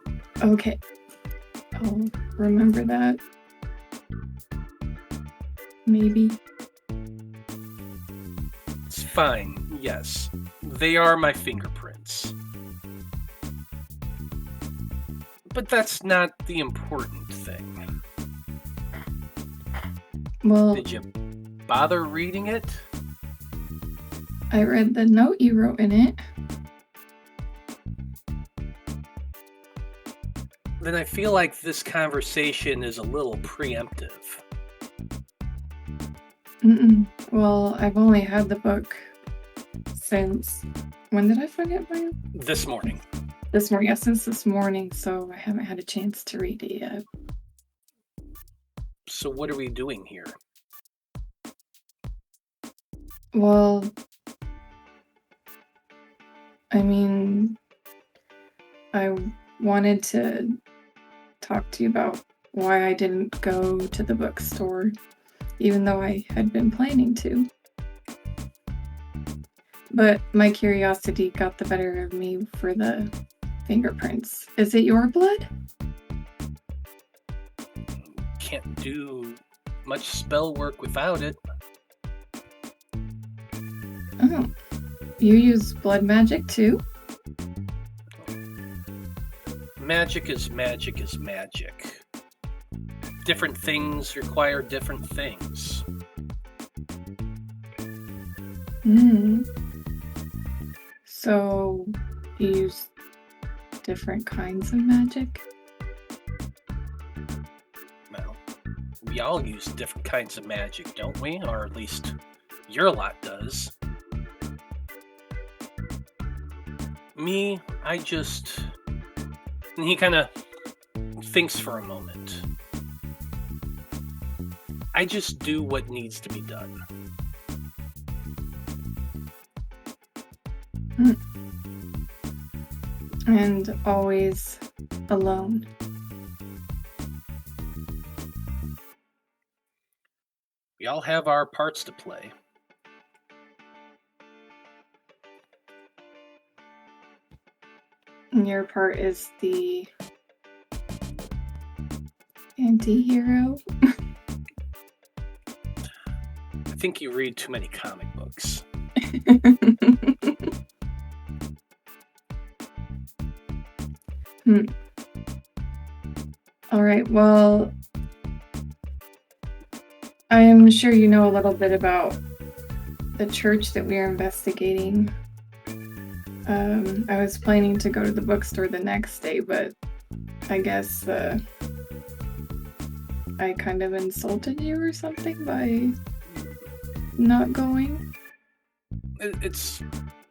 okay. I'll remember that. Maybe. It's fine, yes. They are my fingerprints. But that's not the important thing. Well, did you bother reading it? I read the note you wrote in it. Then I feel like this conversation is a little preemptive. Well, I've only had the book since... When did I find it, Brian? This morning. This morning, yeah, since this morning, so I haven't had a chance to read it yet. So what are we doing here? Well, I mean, I wanted to talk to you about why I didn't go to the bookstore, even though I had been planning to. But my curiosity got the better of me for the fingerprints. Is it your blood? can't do much spell work without it. Oh. You use blood magic too? Magic is magic is magic. Different things require different things. So, you use different kinds of magic? Well, we all use different kinds of magic, don't we? Or at least your lot does. Me, I just... And he kind of thinks for a moment. I just do what needs to be done. And always alone. We all have our parts to play. And your part is the anti-hero? I think you read too many comic books. All right, well, I'm sure you know a little bit about the church that we are investigating. I was planning to go to the bookstore the next day, but I guess I kind of insulted you or something by not going. It's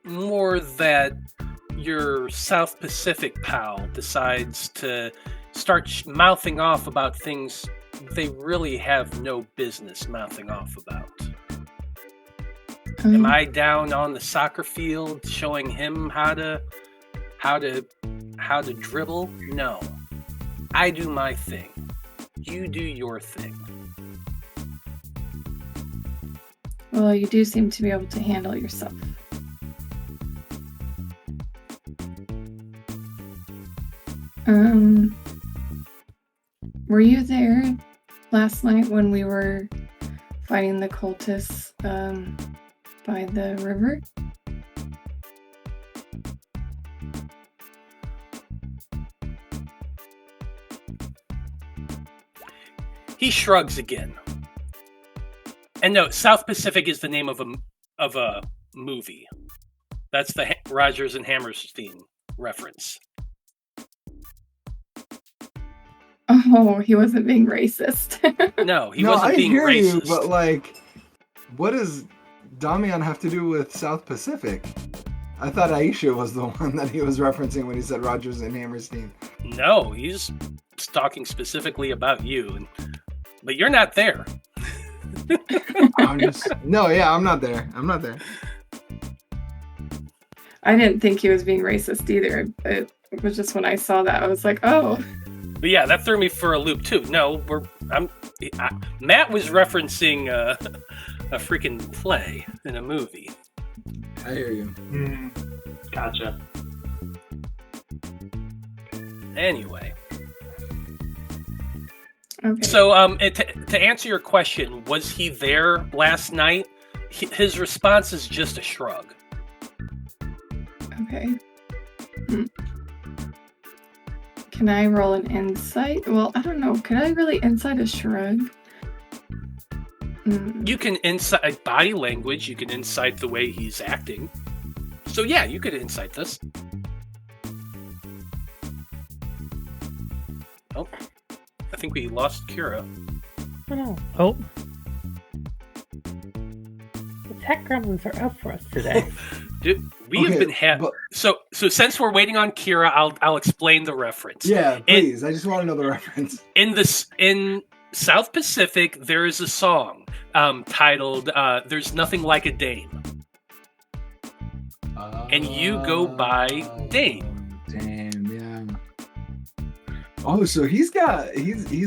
more that your South Pacific pal decides to start mouthing off about things they really have no business mouthing off about. Am I down on the soccer field showing him how to dribble? No. I do my thing. You do your thing. Well, you do seem to be able to handle yourself. Were you there last night when we were fighting the cultists by the river? He shrugs again. And no, South Pacific is the name of a movie. That's the Rodgers and Hammerstein reference. Oh, he wasn't being racist. No, he wasn't being hear racist. You, but like, what does Damian have to do with South Pacific? I thought Aisha was the one that he was referencing when he said Rodgers and Hammerstein. No, he's talking specifically about you, but you're not there. I'm not there. I'm not there. I didn't think he was being racist either. It was just when I saw that, I was like, oh. But yeah, that threw me for a loop too. No, Matt was referencing a freaking play in a movie. I hear you. Gotcha. Anyway. Okay. So, to answer your question, was he there last night? His response is just a shrug. Okay. Can I roll an insight? Well, I don't know. Could I really insight a shrug? You can insight body language. You can insight the way he's acting. So yeah, you could insight this. Oh, I think we lost Kira. Oh no. Oh, The tech gremlins are up for us today. Dude, we have been So since we're waiting on Kira, I'll explain the reference. Yeah, please. I just want to know the reference. In South Pacific, there is a song titled "There's Nothing Like a Dame," and you go by Dame. Damn, yeah. Oh, so he's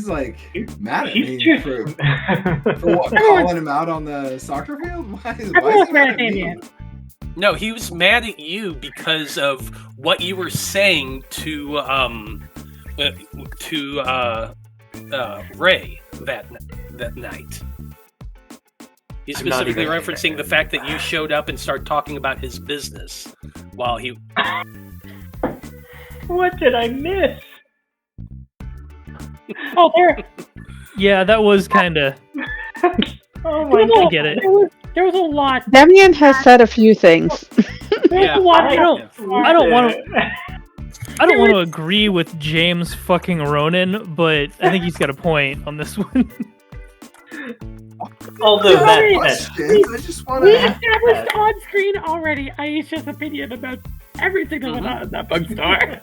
like mad at me for what, calling him out on the soccer field? Why is he mad at me? No, he was mad at you because of what you were saying to Ray that night. He's I'm not specifically even- referencing the fact that you showed up and started talking about his business while he. What did I miss? Oh, there. Yeah, that was kind of. Oh my There was, god. get it. there was a lot. Damien has said a few things. There was Yeah, a lot. I don't want to. I don't want to agree with James fucking Ronin, but I think he's got a point on this one. Although that Questions? I just want We to. established on screen already Aisha's opinion about everything that went on in that bookstore.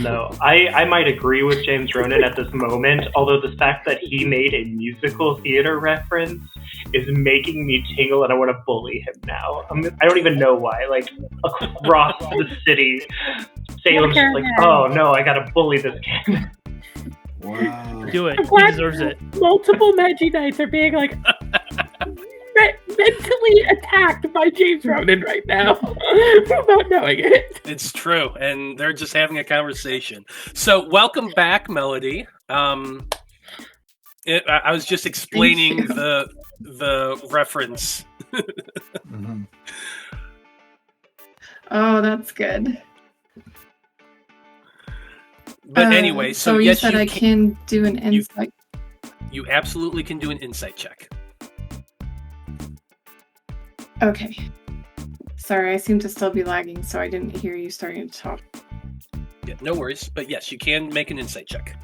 no, I might agree with James Ronin at this moment, although the fact that he made a musical theater reference is making me tingle and I want to bully him now. I don't even know why. Like, across the city, Salem's just like, oh no, I gotta bully this kid. Wow. Do it. I'm He glad deserves it. Multiple Magi-Knights are being like mentally attacked by James Ronin right now without knowing it. It's true, and they're just having a conversation. So, welcome back, Melody. I was just explaining the reference. Mhm. Oh, that's good. But anyway, so you yes, said you I can do an you- insight. You absolutely can do an insight check. Okay. Sorry, I seem to still be lagging, so I didn't hear you starting to talk. Yeah, no worries. But yes, you can make an insight check.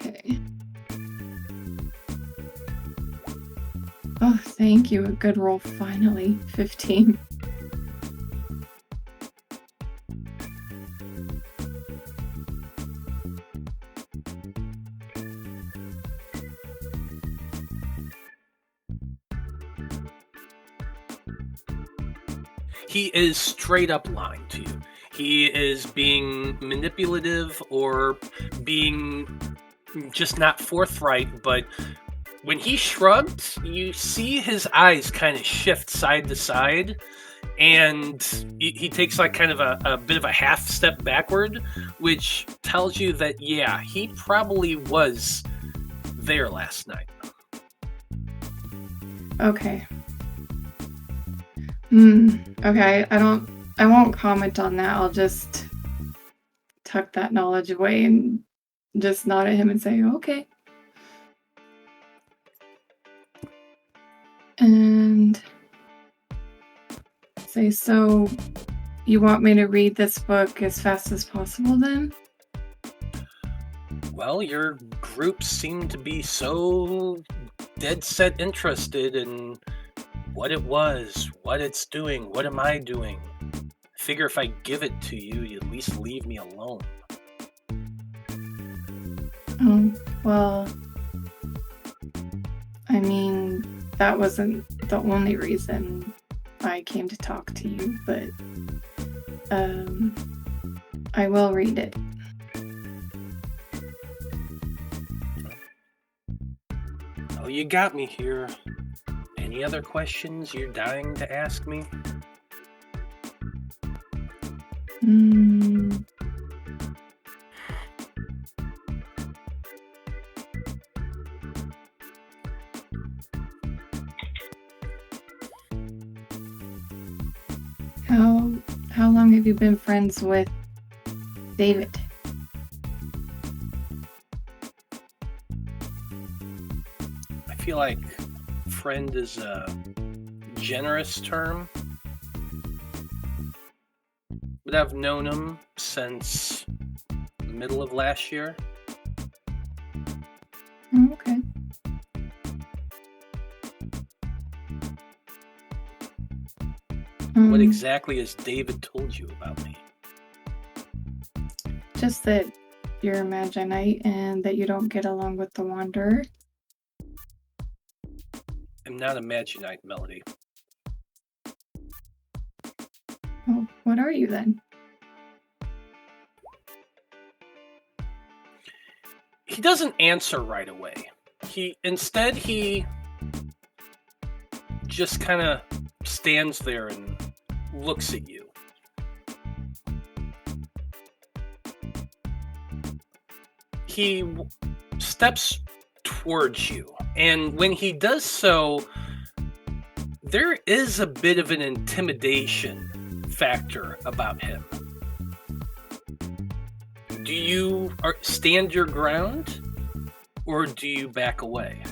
Okay. Oh, thank you. A good roll, finally. 15. He is straight up lying to you. He is being manipulative or being just not forthright, but when he shrugged, you see his eyes kind of shift side to side, and he takes like kind of a bit of a half step backward, which tells you that, yeah, he probably was there last night. Okay. Okay, I won't comment on that. I'll just tuck that knowledge away and just nod at him and say, okay. And say, so you want me to read this book as fast as possible then? Well, your group seemed to be so dead set interested in what it was, what it's doing, what am I doing. Figure if I give it to you, you at least leave me alone. Well, I mean, that wasn't the only reason I came to talk to you, but I will read it. Oh, you got me here. Any other questions you're dying to ask me? How long have you been friends with David? I feel like friend is a generous term, but I've known him since middle of last year. Oh, okay. What exactly has David told you about me? Just that you're a Magi-Knight and that you don't get along with the Wanderer. I'm not a Magi-Knight, Melody. Oh, what are you then? He doesn't answer right away. He just kind of stands there and looks at you. he steps towards you, and when he does so, there is a bit of an intimidation factor about him. Do you stand your ground, or do you back away?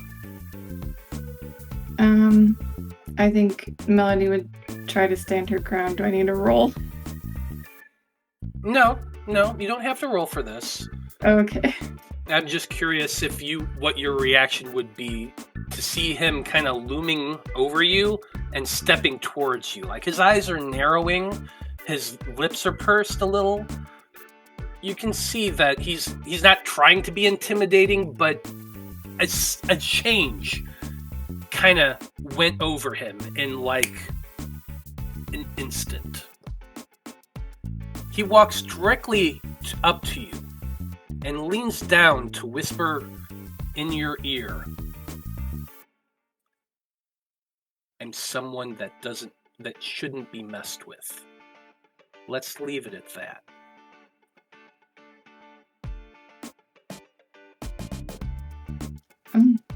I think Melody would try to stand her ground. Do I need to roll? No, you don't have to roll for this. Okay. I'm just curious what your reaction would be to see him kind of looming over you and stepping towards you. Like, his eyes are narrowing, his lips are pursed a little. You can see that he's not trying to be intimidating, but a change kind of went over him in like an instant. He walks directly up to you and leans down to whisper in your ear, "I'm someone that shouldn't be messed with. Let's leave it at that."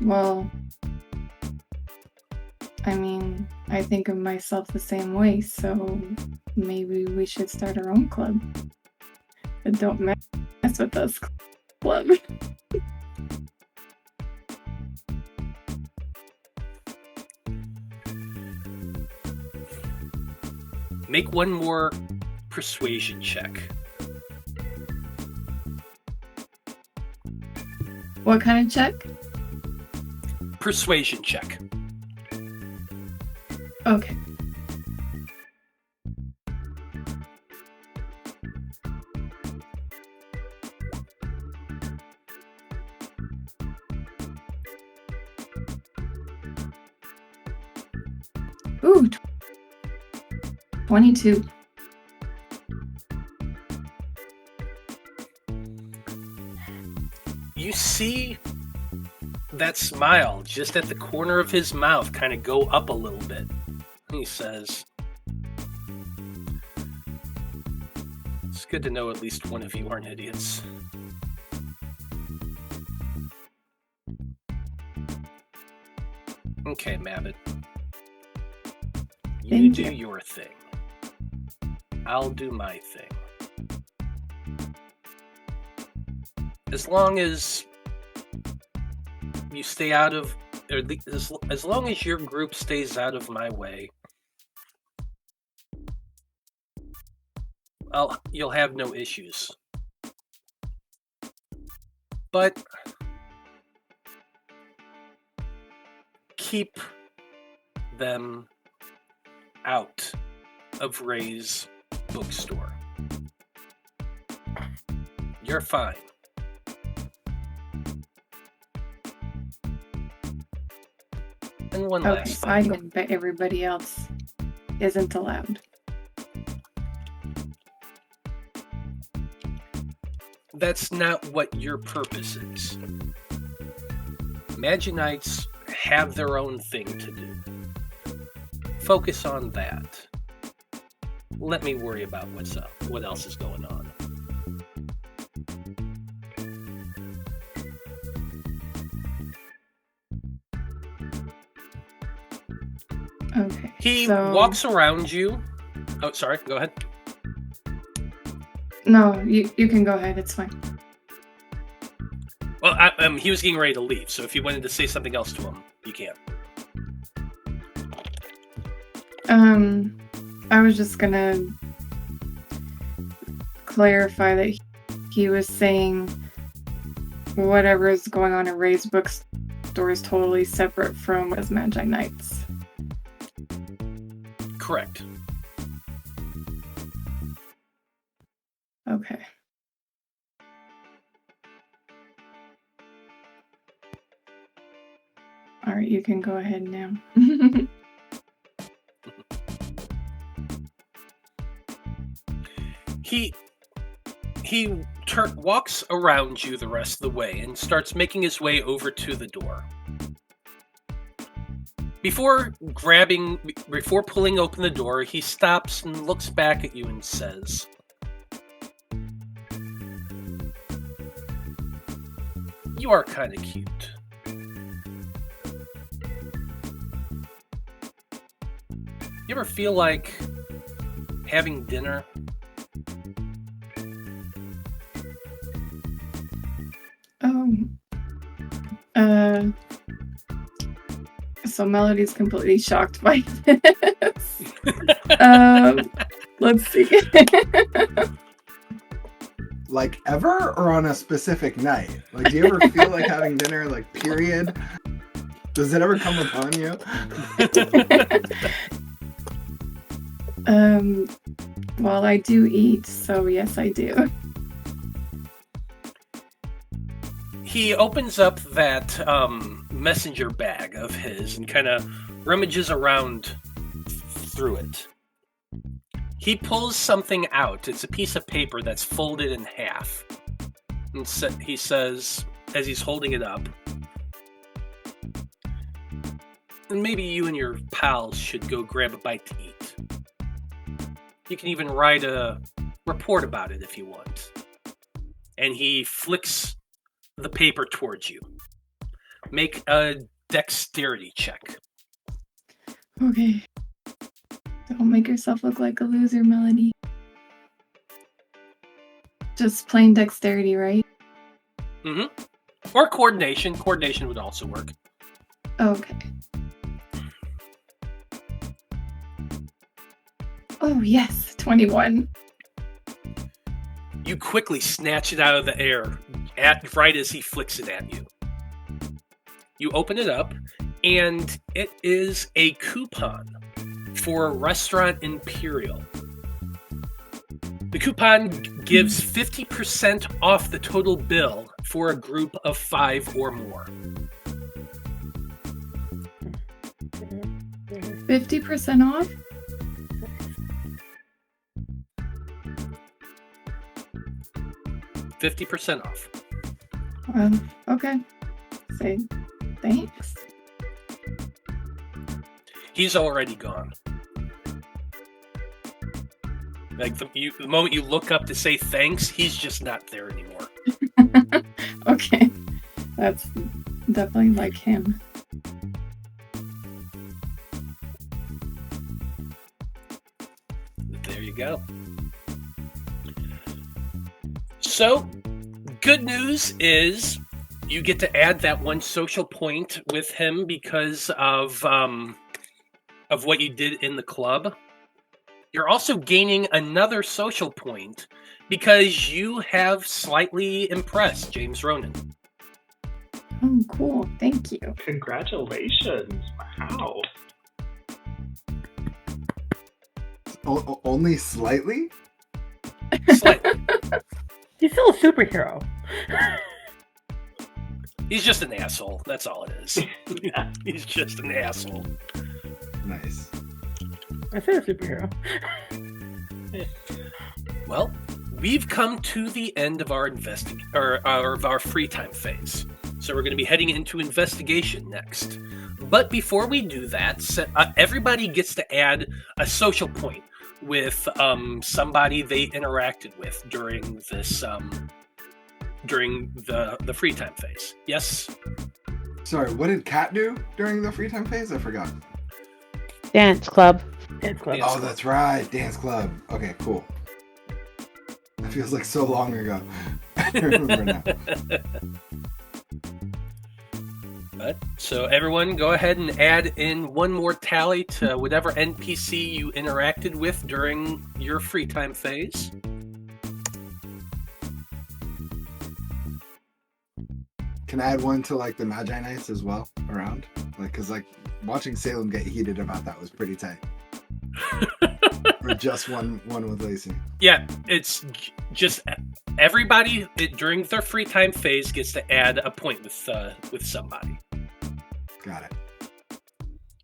Well, I mean, I think of myself the same way, so maybe we should start our own club. But don't mess with us, club. Make one more persuasion check. What kind of check? Persuasion check. Okay. Ooh, 22. You see that smile just at the corner of his mouth kind of go up a little bit. He says, "It's good to know at least one of you aren't idiots." Okay, Mabbitt. You Thank do you. your thing. I'll do my thing. As long as you stay out of, or as long as your group stays out of my way, you'll have no issues. But keep them out of Ray's bookstore. You're fine. And one Okay, last so I thing. can bet everybody else isn't allowed. That's not what your purpose is. Magi-Knights have their own thing to do. Focus on that. Let me worry about what else is going on. Okay. He so... walks around you. Oh, sorry. Go ahead. No, you can go ahead. It's fine. Well, he was getting ready to leave, so if you wanted to say something else to him, you can. I was just gonna clarify that he was saying whatever is going on in Ray's bookstore is totally separate from what is Magi-Knights. Correct. Okay. Alright, you can go ahead now. He walks around you the rest of the way and starts making his way over to the door. Before pulling open the door, he stops and looks back at you and says, You are kind of cute. You ever feel like having dinner? So Melody's completely shocked by this. Let's see. Like ever, or on a specific night? Like, do you ever feel like having dinner? Like, period. Does it ever come upon you? Well, I do eat, so yes, I do. He opens up that messenger bag of his and kind of rummages around through it. He pulls something out. It's a piece of paper that's folded in half. And he says, as he's holding it up, and maybe you and your pals should go grab a bite to eat. You can even write a report about it if you want. And he flicks the paper towards you. Make a dexterity check. Okay. Don't make yourself look like a loser, Melody. Just plain dexterity, right? Mm-hmm. Or coordination. Coordination would also work. Okay. Oh, yes. 21. You quickly snatch it out of the air right as he flicks it at you. You open it up, and it is a coupon for Restaurant Imperial. The coupon gives 50% off the total bill for a group of 5 or more. 50% off? $50 off. Okay. Say thanks. He's already gone. Like the moment you look up to say thanks, he's just not there anymore. Okay. That's definitely like him. There you go. So, good news is you get to add that one social point with him because of what you did in the club. You're also gaining another social point because you have slightly impressed James Ronin. Oh, cool. Thank you. Congratulations. Wow. Only slightly? Slightly. He's still a superhero. He's just an asshole. That's all it is. Yeah. He's just an asshole. Nice. I said a superhero. Well, we've come to the end of our of our free time phase. So we're going to be heading into investigation next. But before we do that, everybody gets to add a social point with somebody they interacted with during this during the free time phase. Yes? Sorry, what did Kat do during the free time phase? I forgot. Dance club. Dance club. Dance Oh, that's right. Dance club. Okay, cool. That feels like so long ago. I remember now. But, so everyone go ahead and add in one more tally to whatever NPC you interacted with during your free time phase. Can I add one to like the Magi-Knights as well around? Like, cause like watching Salem get heated about that was pretty tight. Or just one with Lacey. Yeah, it's just everybody during their free time phase gets to add a point with somebody. Got it.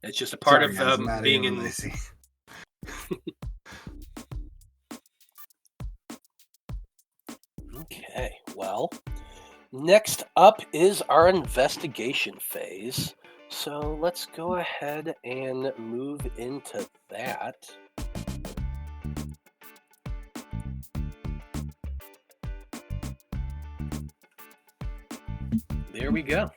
It's just a part Sorry, guys, of I'm being adding in. Lacey. Okay, well, next up is our investigation phase. So let's go ahead and move into that. There we go.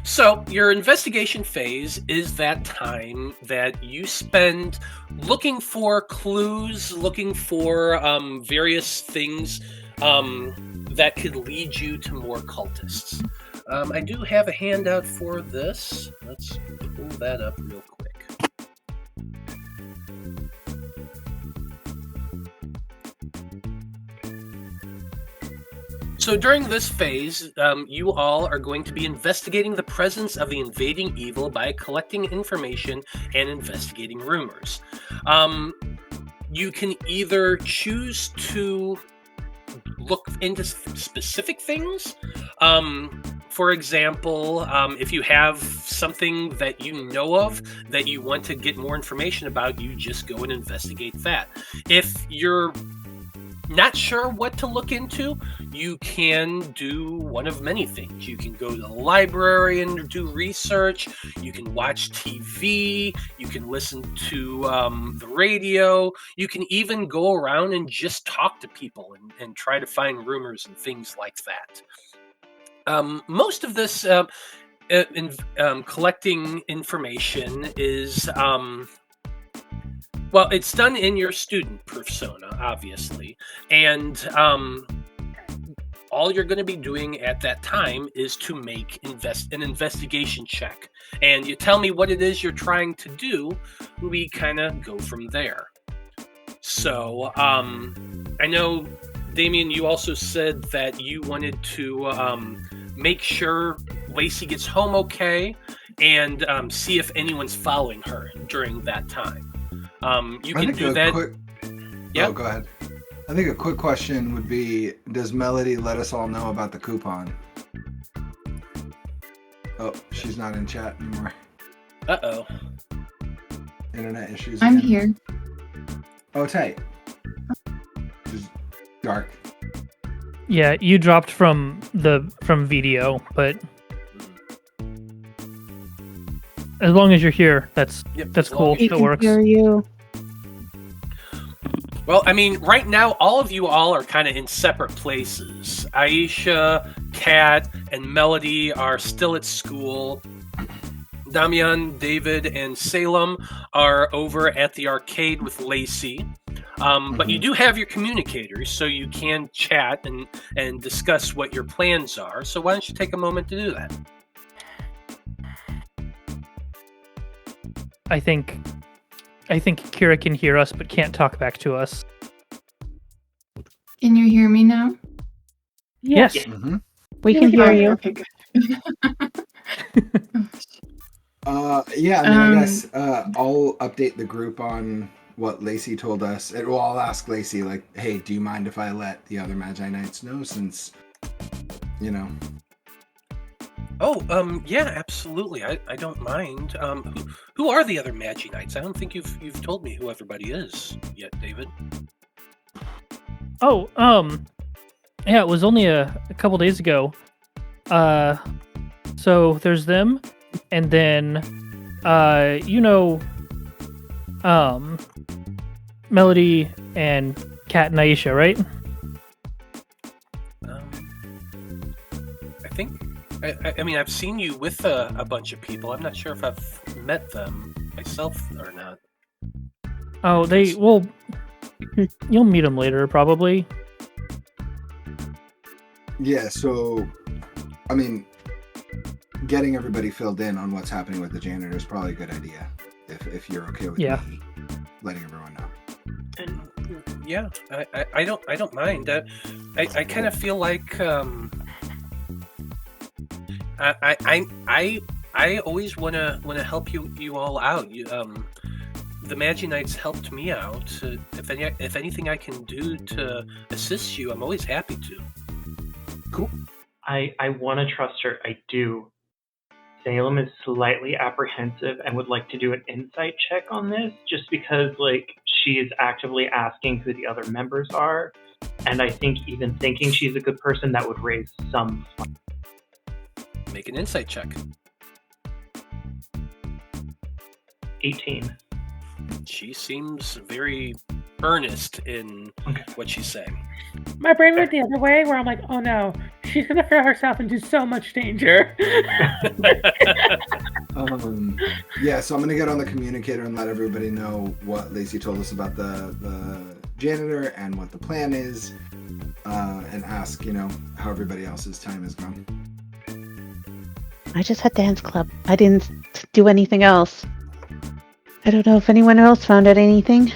So, your investigation phase is that time that you spend looking for clues, looking for various things that could lead you to more cultists. I do have a handout for this. Let's pull that up real quick. So during this phase, you all are going to be investigating the presence of the invading evil by collecting information and investigating rumors. You can either choose to look into specific things. For example, if you have something that you know of that you want to get more information about, you just go and investigate that. If you're not sure what to look into, you can do one of many things. You can go to the library and do research. You can watch TV. You can listen to the radio. You can even go around and just talk to people and try to find rumors and things like that. Most of this collecting information is... well, it's done in your student persona, obviously, and all you're going to be doing at that time is to make an investigation check. And you tell me what it is you're trying to do, we kind of go from there. So, I know, Damien, you also said that you wanted to make sure Lacey gets home okay and see if anyone's following her during that time. You can do that. Yeah. Oh, go ahead. I think a quick question would be, does Melody let us all know about the coupon? Oh, she's not in chat anymore. Uh-oh. Internet issues I'm again. here. Oh, tight. Just dark. Yeah, you dropped from video, but as long as you're here, that's cool. We That can works. hear you. Well, I mean, right now, all of you all are kind of in separate places. Aisha, Kat, and Melody are still at school. Damian, David, and Salem are over at the arcade with Lacey. But you do have your communicators, so you can chat and discuss what your plans are. So why don't you take a moment to do that? I think Kira can hear us, but can't talk back to us. Can you hear me now? Yes. Mm-hmm. We can hear you. Okay, good. Yeah, I mean, I guess I'll update the group on what Lacey told us. Well, I'll ask Lacey, like, hey, do you mind if I let the other Magi-Knights know, since, you know... Oh, yeah, absolutely. I don't mind. Who are the other Magi-Knights? I don't think you've told me who everybody is yet, David. Oh, yeah, it was only a couple days ago. So there's them, and then, Melody and Kat and Aisha, right? I think. I mean, I've seen you with a bunch of people. I'm not sure if I've met them myself or not. Oh, you'll meet them later, probably. Yeah, so, I mean, getting everybody filled in on what's happening with the janitor is probably a good idea, if you're okay with me letting everyone know. And yeah, I don't mind. I kind of feel like I always want to help you all out. The Magi-Knights helped me out. If anything I can do to assist you, I'm always happy to. Cool. I want to trust her. I do. Salem is slightly apprehensive and would like to do an insight check on this, just because, like, she is actively asking who the other members are, and I think even thinking she's a good person, that would raise some fun. Make an insight check. 18. She seems very earnest in what she's saying. My brain went the other way, where I'm like, oh no, she's gonna throw herself into so much danger. Yeah, so I'm gonna get on the communicator and let everybody know what Lacey told us about the janitor and what the plan is, and ask, how everybody else's time is going. I just had dance club. I didn't do anything else. I don't know if anyone else found out anything.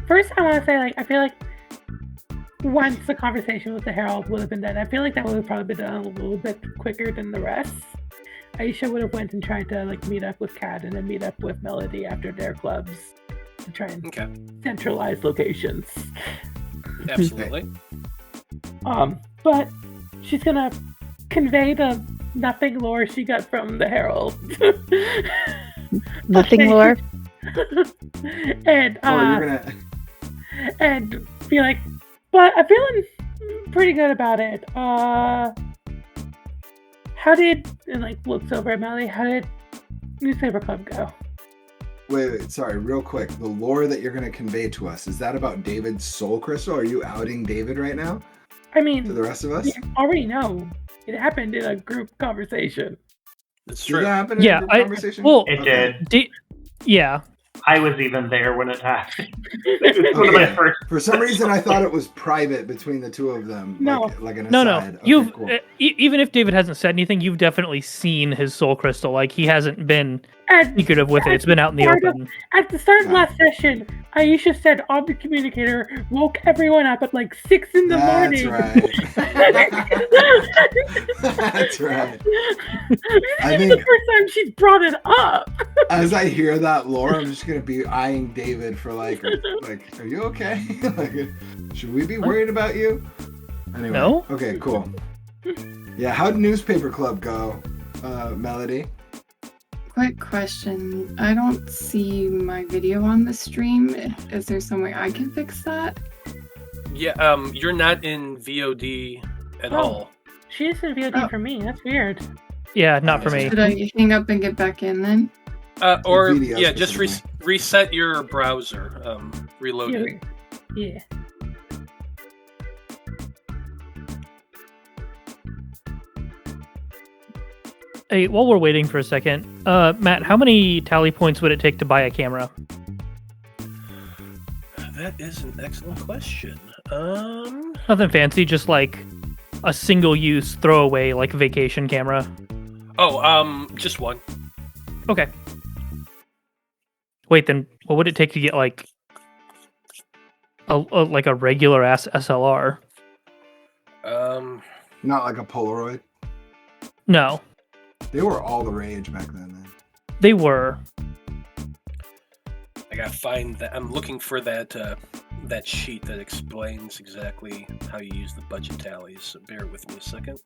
First, I want to say, I feel like once the conversation with the Herald would have been done, I feel like that would have probably been done a little bit quicker than the rest. Aisha would have went and tried to meet up with Kat and then meet up with Melody after their clubs to try and centralize locations. Absolutely. But she's gonna convey the nothing lore she got from the Herald. Nothing lore? And you're gonna... and be like, but I'm feeling pretty good about it. How did, and looks over at Melly, how did Newspaper Club go? Wait, sorry, real quick. The lore that you're going to convey to us, is that about David's soul crystal? Are you outing David right now? I mean, to the rest of us? We already know. It happened in a group conversation. That's true. Did that happen in a group conversation? Well, it did. Yeah. I was even there when it happened. It was one of my first. For some reason, I thought it was private between the two of them. No. Like an No. aside. Okay, You've cool. even if David hasn't said anything, you've definitely seen his soul crystal. He hasn't been secretive with it. It's been out in the open. At the start of last session, Aisha said on the communicator, woke everyone up at 6 in the morning. That's right. I think the first time she's brought it up. As I hear that lore, I'm just gonna be eyeing David for are you okay? Should we be worried about you? Anyway. No. Okay, cool. Yeah, how'd Newspaper Club go, Melody? Quick question. I don't see my video on the stream. Is there some way I can fix that? Yeah, you're not in VOD at all. She is in VOD for me. That's weird. Yeah, not for me. Should I hang up and get back in then? Just reset your browser. Reload it. Yeah. Hey, while we're waiting for a second, Matt, how many tally points would it take to buy a camera? That is an excellent question. Nothing fancy, just a single-use throwaway vacation camera. Oh, just one. Okay. Wait, then what would it take to get a regular ass SLR? Not like a Polaroid. No. They were all the rage back then, man. They were. I gotta find that. I'm looking for that sheet that explains exactly how you use the budget tallies. So bear with me a second.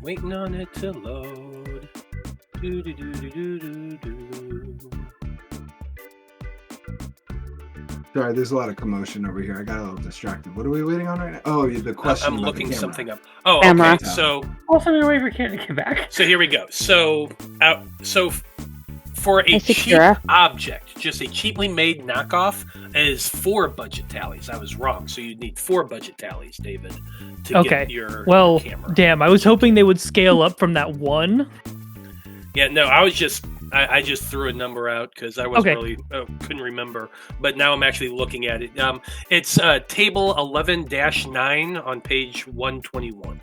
Waiting on it to load. Do do do do do do do. Sorry, there's a lot of commotion over here. I got a little distracted. What are we waiting on right now? Oh, the question. I'm about looking the camera. something up. Oh, Camera. okay. So Also, we're waiting for Karen to get back. So here we go. So for a cheap Secure. object, just a cheaply made knockoff, is 4 budget tallies. I was wrong. So you'd need 4 budget tallies, David, to get your camera. Damn, I was hoping they would scale up from that 1. Yeah, no, I just threw a number out because I wasn't really couldn't remember. But now I'm actually looking at it. It's table 11-9 on page 121.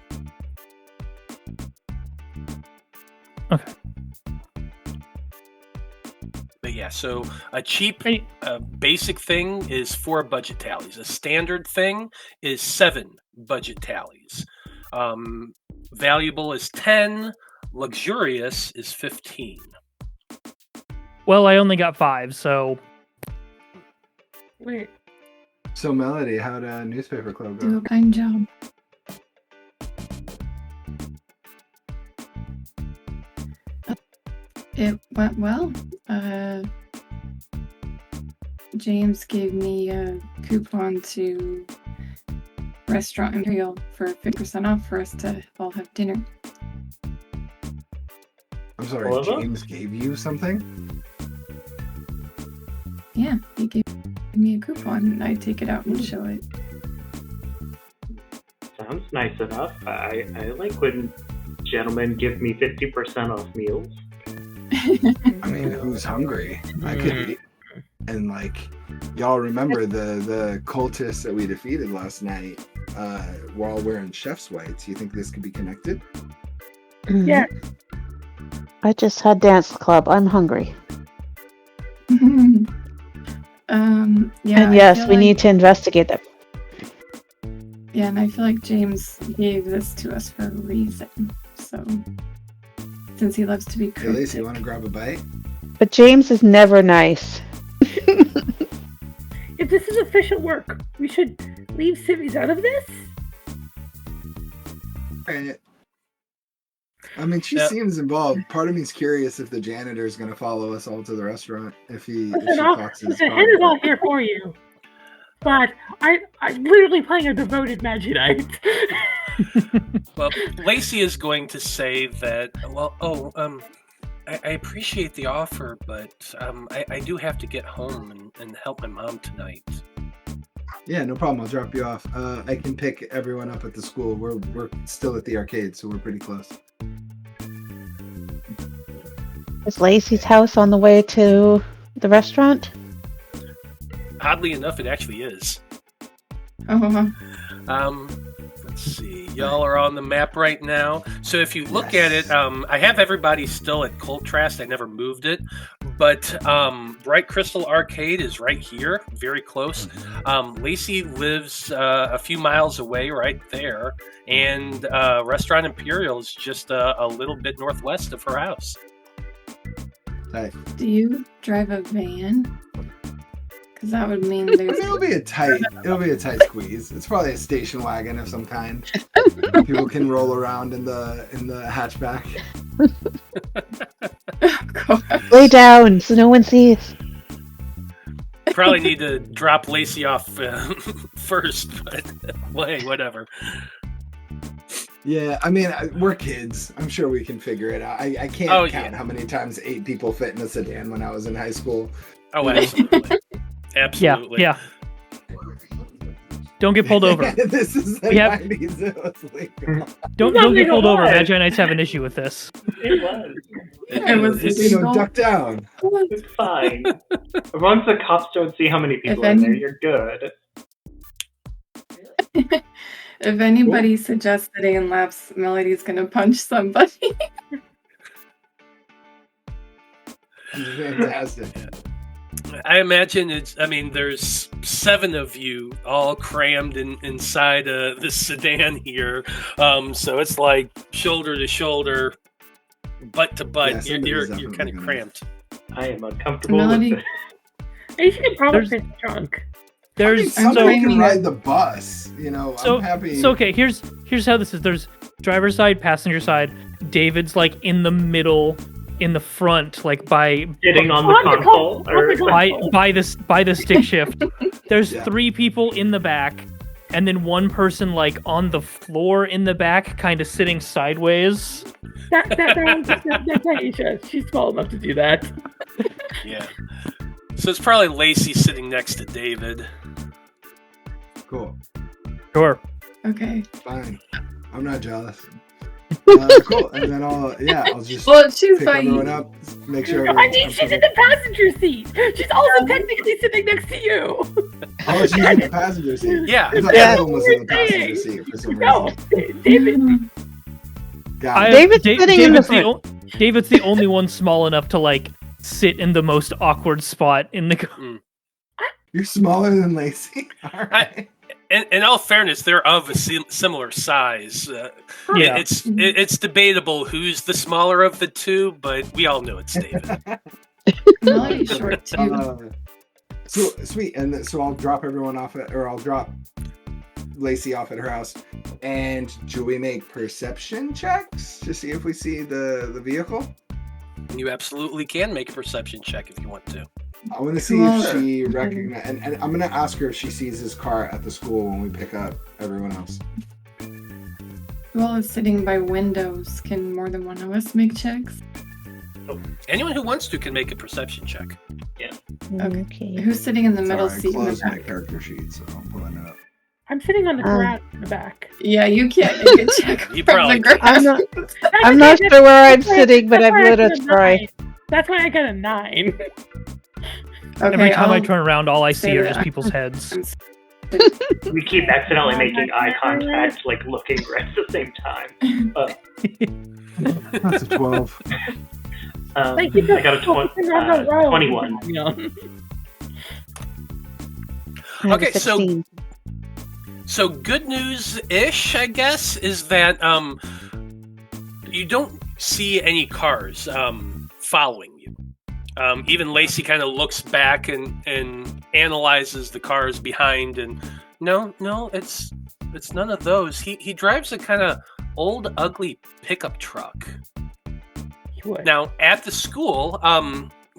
Okay. But yeah, so a cheap basic thing is 4 budget tallies. A standard thing is 7 budget tallies. Valuable is 10. Luxurious is 15. Well, I only got 5, so... Wait. So Melody, how'd newspaper club Do go? a kind job. It went well. James gave me a coupon to Restaurant Imperial for 50% off for us to all have dinner. I'm sorry, What was that? James gave you something? Yeah, he gave me a coupon and I take it out and show it. Sounds nice enough. I like when gentlemen give me 50% off meals. I mean, who's hungry? I could eat. And like, y'all remember the cultists that we defeated last night while wearing chef's whites? You think this could be connected? Yeah. I just had dance club. I'm hungry. Yeah. And yes, we need to investigate that. Yeah, and I feel like James gave this to us for a reason. So, since he loves to be Hey, cryptic. Lacey, you want to grab a bite? But James is never nice. If this is official work, we should leave Simmies out of this? Right. I mean, she Yep. seems involved. Part of me's curious if the janitor is going to follow us all to the restaurant if she Listen, clocks his Hen is all here for you. But I'm literally playing a devoted Magi-Knight. Well, Lacey is going to say that. Well, I appreciate the offer, but I do have to get home and help my mom tonight. Yeah, no problem. I'll drop you off. I can pick everyone up at the school. We're still at the arcade, so we're pretty close. Is Lacey's house on the way to the restaurant? Oddly enough, it actually is. Oh, Let's see. Y'all are on the map right now. So if you look at it, I have everybody still at Coltrast. I never moved it. But Bright Crystal Arcade is right here, very close. Lacey lives a few miles away right there. And Restaurant Imperial is just a little bit northwest of her house. Hey. do you drive a van? Because that would mean I mean, there's. it'll be a tight squeeze. It's probably a station wagon of some kind. People can roll around in the hatchback. God. Lay down so no one sees. Probably need to drop Lacey off first, but well, hey, whatever. Yeah, I mean, we're kids. I'm sure we can figure it out. I can't count how many times 8 people fit in a sedan when I was in high school. Oh, absolutely. Absolutely. Yeah. Don't get pulled over. This is the We have- 90s. It was legal. Don't get pulled over. alive. Magi-Knights have an issue with this. It was. It was It's- legal. Duck down. It's fine. As long as the cops don't see how many people are in there, you're good. If anybody suggests sitting laps, Melody's gonna punch somebody. Fantastic. I imagine there's 7 of you all crammed inside this sedan here. So it's like shoulder to shoulder, butt to butt. Yeah, you're somebody's kind definitely of gonna- cramped. I am uncomfortable Melody- with this. You should probably There's- fit the trunk. There's Somebody so- can ride the bus. You know, I'm happy. So okay, here's how this is. There's driver's side, passenger side. David's like in the middle, in the front, like by Sitting on the On the console. console, on the console. by the stick shift. There's Yeah. 3 people in the back, and then 1 person like on the floor in the back, kind of sitting sideways. That's Aisha. She's small enough to do that. Yeah. So it's probably Lacey sitting next to David. Cool. Sure. Okay. Fine. I'm not jealous. Cool. And then I'll just Well, she's pick fine. everyone up, make sure I everyone's mean, she's in comfortable. the passenger seat. She's also technically sitting next to you. Oh, she's in the passenger seat. Yeah. I thought Yeah. everyone was in the passenger seat for some No, reason. David. Got it. David's sitting in the front. David's the only one small enough to like sit in the most awkward spot in the. You're smaller than Lacey. All right. In all fairness, they're of a similar size. Yeah. It's debatable who's the smaller of the two, but we all know it's David. Melody's short too. So sweet, and so I'll drop everyone off I'll drop Lacey off at her house. And do we make perception checks to see if we see the vehicle? You absolutely can make a perception check if you want to. I want to see if she recognizes, and I'm going to ask her if she sees his car at the school when we pick up everyone else. Well, it's sitting by windows. Can more than one of us make checks? Anyone who wants to can make a perception check. Okay. Who's sitting in the middle Sorry, seat? I In the closed my back? character sheet, so I'm pulling it up. I'm sitting on the ground in the back. Yeah, you can't make a check You from probably the ground. I'm not sure where I'm That's why- sitting, but that's I'm why I gonna got a try. 9. That's why I got a 9. Every time I I'll turn around, all I see say are that just people's heads. We keep accidentally making eye contact, like looking right at the same time. That's a 12. Thank you for I got a focusing on the road. 21. I have a Okay, so 16. So good news-ish, I guess, is that you don't see any cars following you. Even Lacey kind of looks back and analyzes the cars behind, and no, it's none of those. He drives a kind of old, ugly pickup truck. Now, at the school,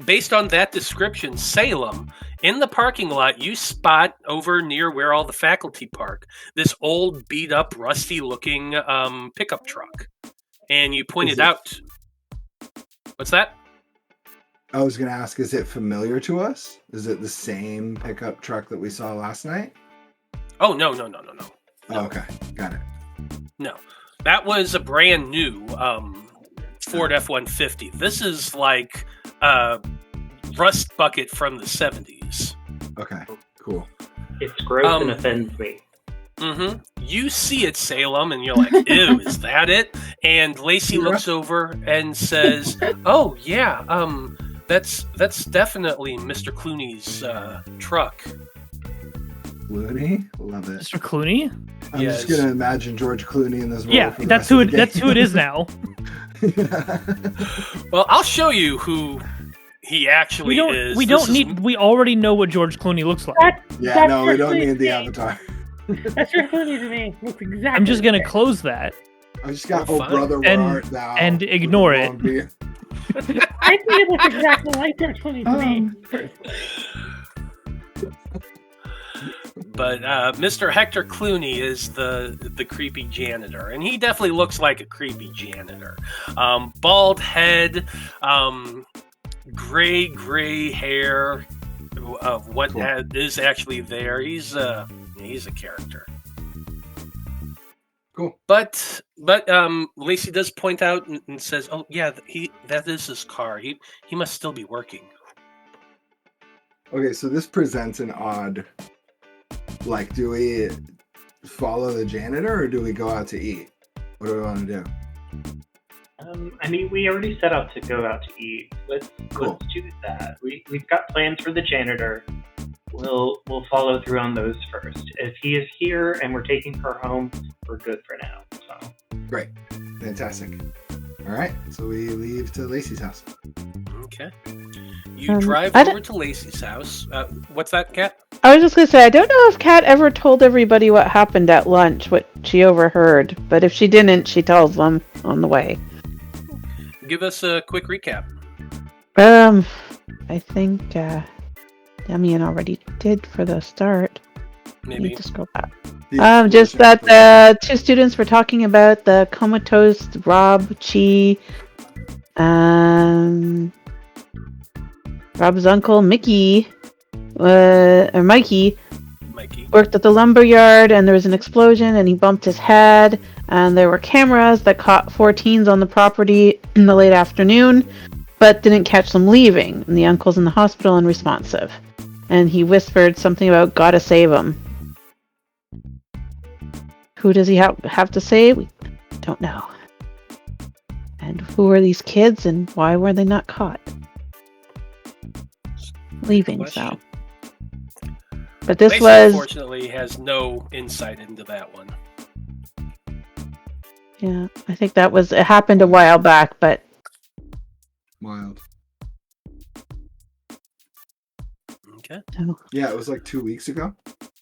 based on that description, Salem, in the parking lot, you spot over near where all the faculty park, this old, beat-up, rusty-looking pickup truck. And you pointed out... What's that? I was going to ask, is it familiar to us? Is it the same pickup truck that we saw last night? Oh, no. Oh, okay, got it. No. That was a brand new Ford F-150. This is like a rust bucket from the 70s. Okay, cool. It's gross and offends me. Mm-hmm. You see it, Salem, and you're like, ew, is that it? And Lacey looks over and says, oh, yeah, that's definitely Mr. Clooney's truck. Clooney? Love it. Mr. Clooney? I'm Yes. just gonna imagine George Clooney in this role. Yeah, for the that's rest of who the that's game. who it is now. Well, I'll show you who he actually is. We already know what George Clooney looks like. Yeah, no, we don't need the avatar. That's your Clooney to me. Looks exactly. I'm just gonna the same. close that. I just got, Oh, oh, fine. brother, where And- art thou? and With ignore the it. long beard. I think it looks exactly like George Clooney to me. But Mr. Hector Clooney is the creepy janitor, and he definitely looks like a creepy janitor. Bald head, gray hair of what Cool. is actually there. He's a character. Cool. But Lacey does point out and says, "Oh yeah, that is his car. He must still be working." Okay, so this presents an odd. Like, do we follow the janitor or do we go out to eat? What do we want to do? I mean, we already set out to go out to eat. Let's do that. We've got plans for the janitor. We'll follow through on those first. If he is here and we're taking her home, we're good for now. So Great. Fantastic. All right, so we leave to Lacey's house. Okay. You drive I over to Lacey's house. What's that, Kat? I was just gonna say, I don't know if Kat ever told everybody what happened at lunch, what she overheard, but if she didn't, she tells them on the way. Give us a quick recap. I think Damien already did for the start. Maybe. Need to scroll back. The Just that explosion the two students were talking about the comatose Rob Chi, Rob's uncle Mickey, or Mikey, worked at the lumber yard, and there was an explosion, and he bumped his head, and there were cameras that caught 4 teens on the property in the late afternoon, but didn't catch them leaving, and the uncle's in the hospital unresponsive. And he whispered something about gotta save him. Who does he have to save? We don't know. And who are these kids, and why were they not caught? Leaving, so. But this Lacey, was... unfortunately, has no insight into that one. Yeah, I think it happened a while back, but... Wild. Okay. Yeah, it was like 2 weeks ago,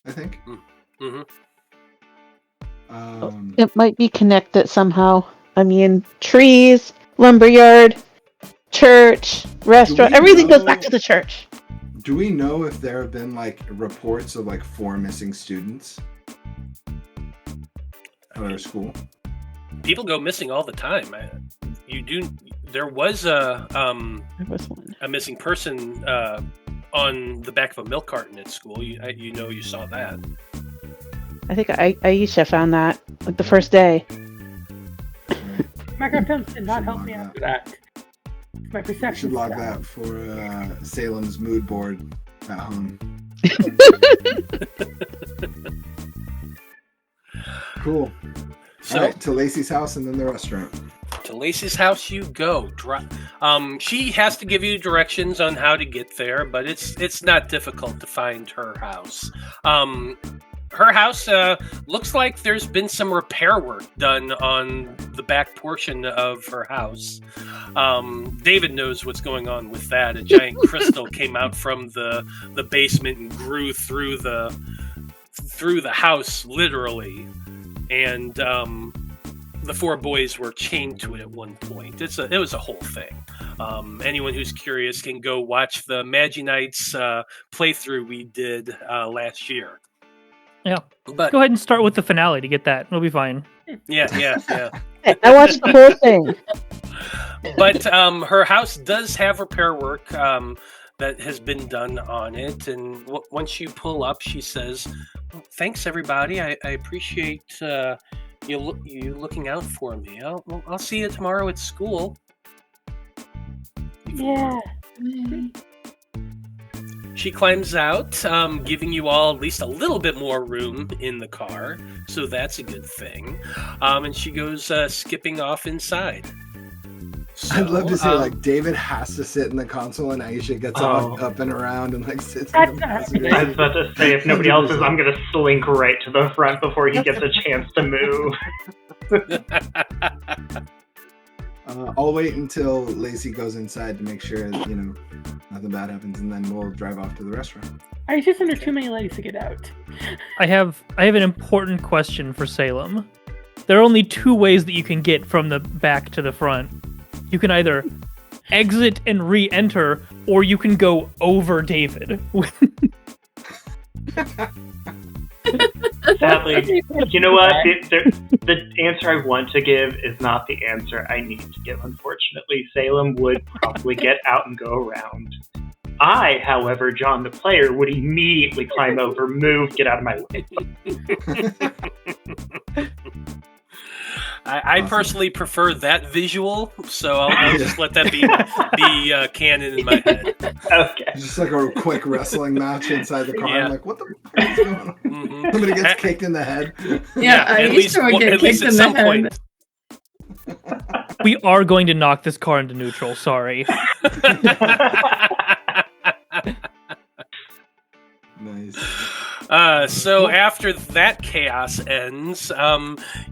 I think. Mm-hmm. It might be connected somehow. I mean, trees, lumberyard, church, restaurant, everything goes back to the church. Do we know if there have been like reports of like 4 missing students at our school? People go missing all the time. There was a missing person on the back of a milk carton at school. You saw that. I think Aisha found that like the first day. Microphones did not help me log after that. My We perception. should log that for Salem's mood board at home. Cool. So, All right, to Lacey's house and then the restaurant. To Lacey's house you go. She has to give you directions on how to get there, but it's not difficult to find her house. Her house looks like there's been some repair work done on the back portion of her house. David knows what's going on with that. A giant crystal came out from the basement and grew through the house, literally. And the 4 boys were chained to it at one point. It was a whole thing. Anyone who's curious can go watch the Magi-Knights playthrough we did last year. Yeah. But Go ahead and start with the finale to get that. It'll be fine. yeah. I watched the whole thing. But her house does have repair work that has been done on it. And once you pull up, she says, "Thanks, everybody. I appreciate you looking out for me. I'll see you tomorrow at school." Yeah. She climbs out, giving you all at least a little bit more room in the car, so that's a good thing. And she goes skipping off inside. So, I'd love to say like David has to sit in the console and Aisha gets up and around and like sits in the passenger. I was about to say, if nobody else is, I'm going to slink right to the front before he gets a chance to move. I'll wait until Lacey goes inside to make sure nothing bad happens, and then we'll drive off to the restaurant. I just under too many legs to get out. I have an important question for Salem. There are only 2 ways that you can get from the back to the front. You can either exit and re-enter, or you can go over David. Sadly, you know what? The answer I want to give is not the answer I need to give, unfortunately. Salem would probably get out and go around. I, however, John the player, would immediately climb over, move, get out of my way. I personally prefer that visual, so I'll just let that be canon in my head. Okay. Just like a quick wrestling match inside the car. Yeah. I'm like, what the fuck is going on? Mm-hmm. Somebody gets kicked in the head. Yeah, at least at some point. We are going to knock this car into neutral, sorry. Nice. So after that chaos ends,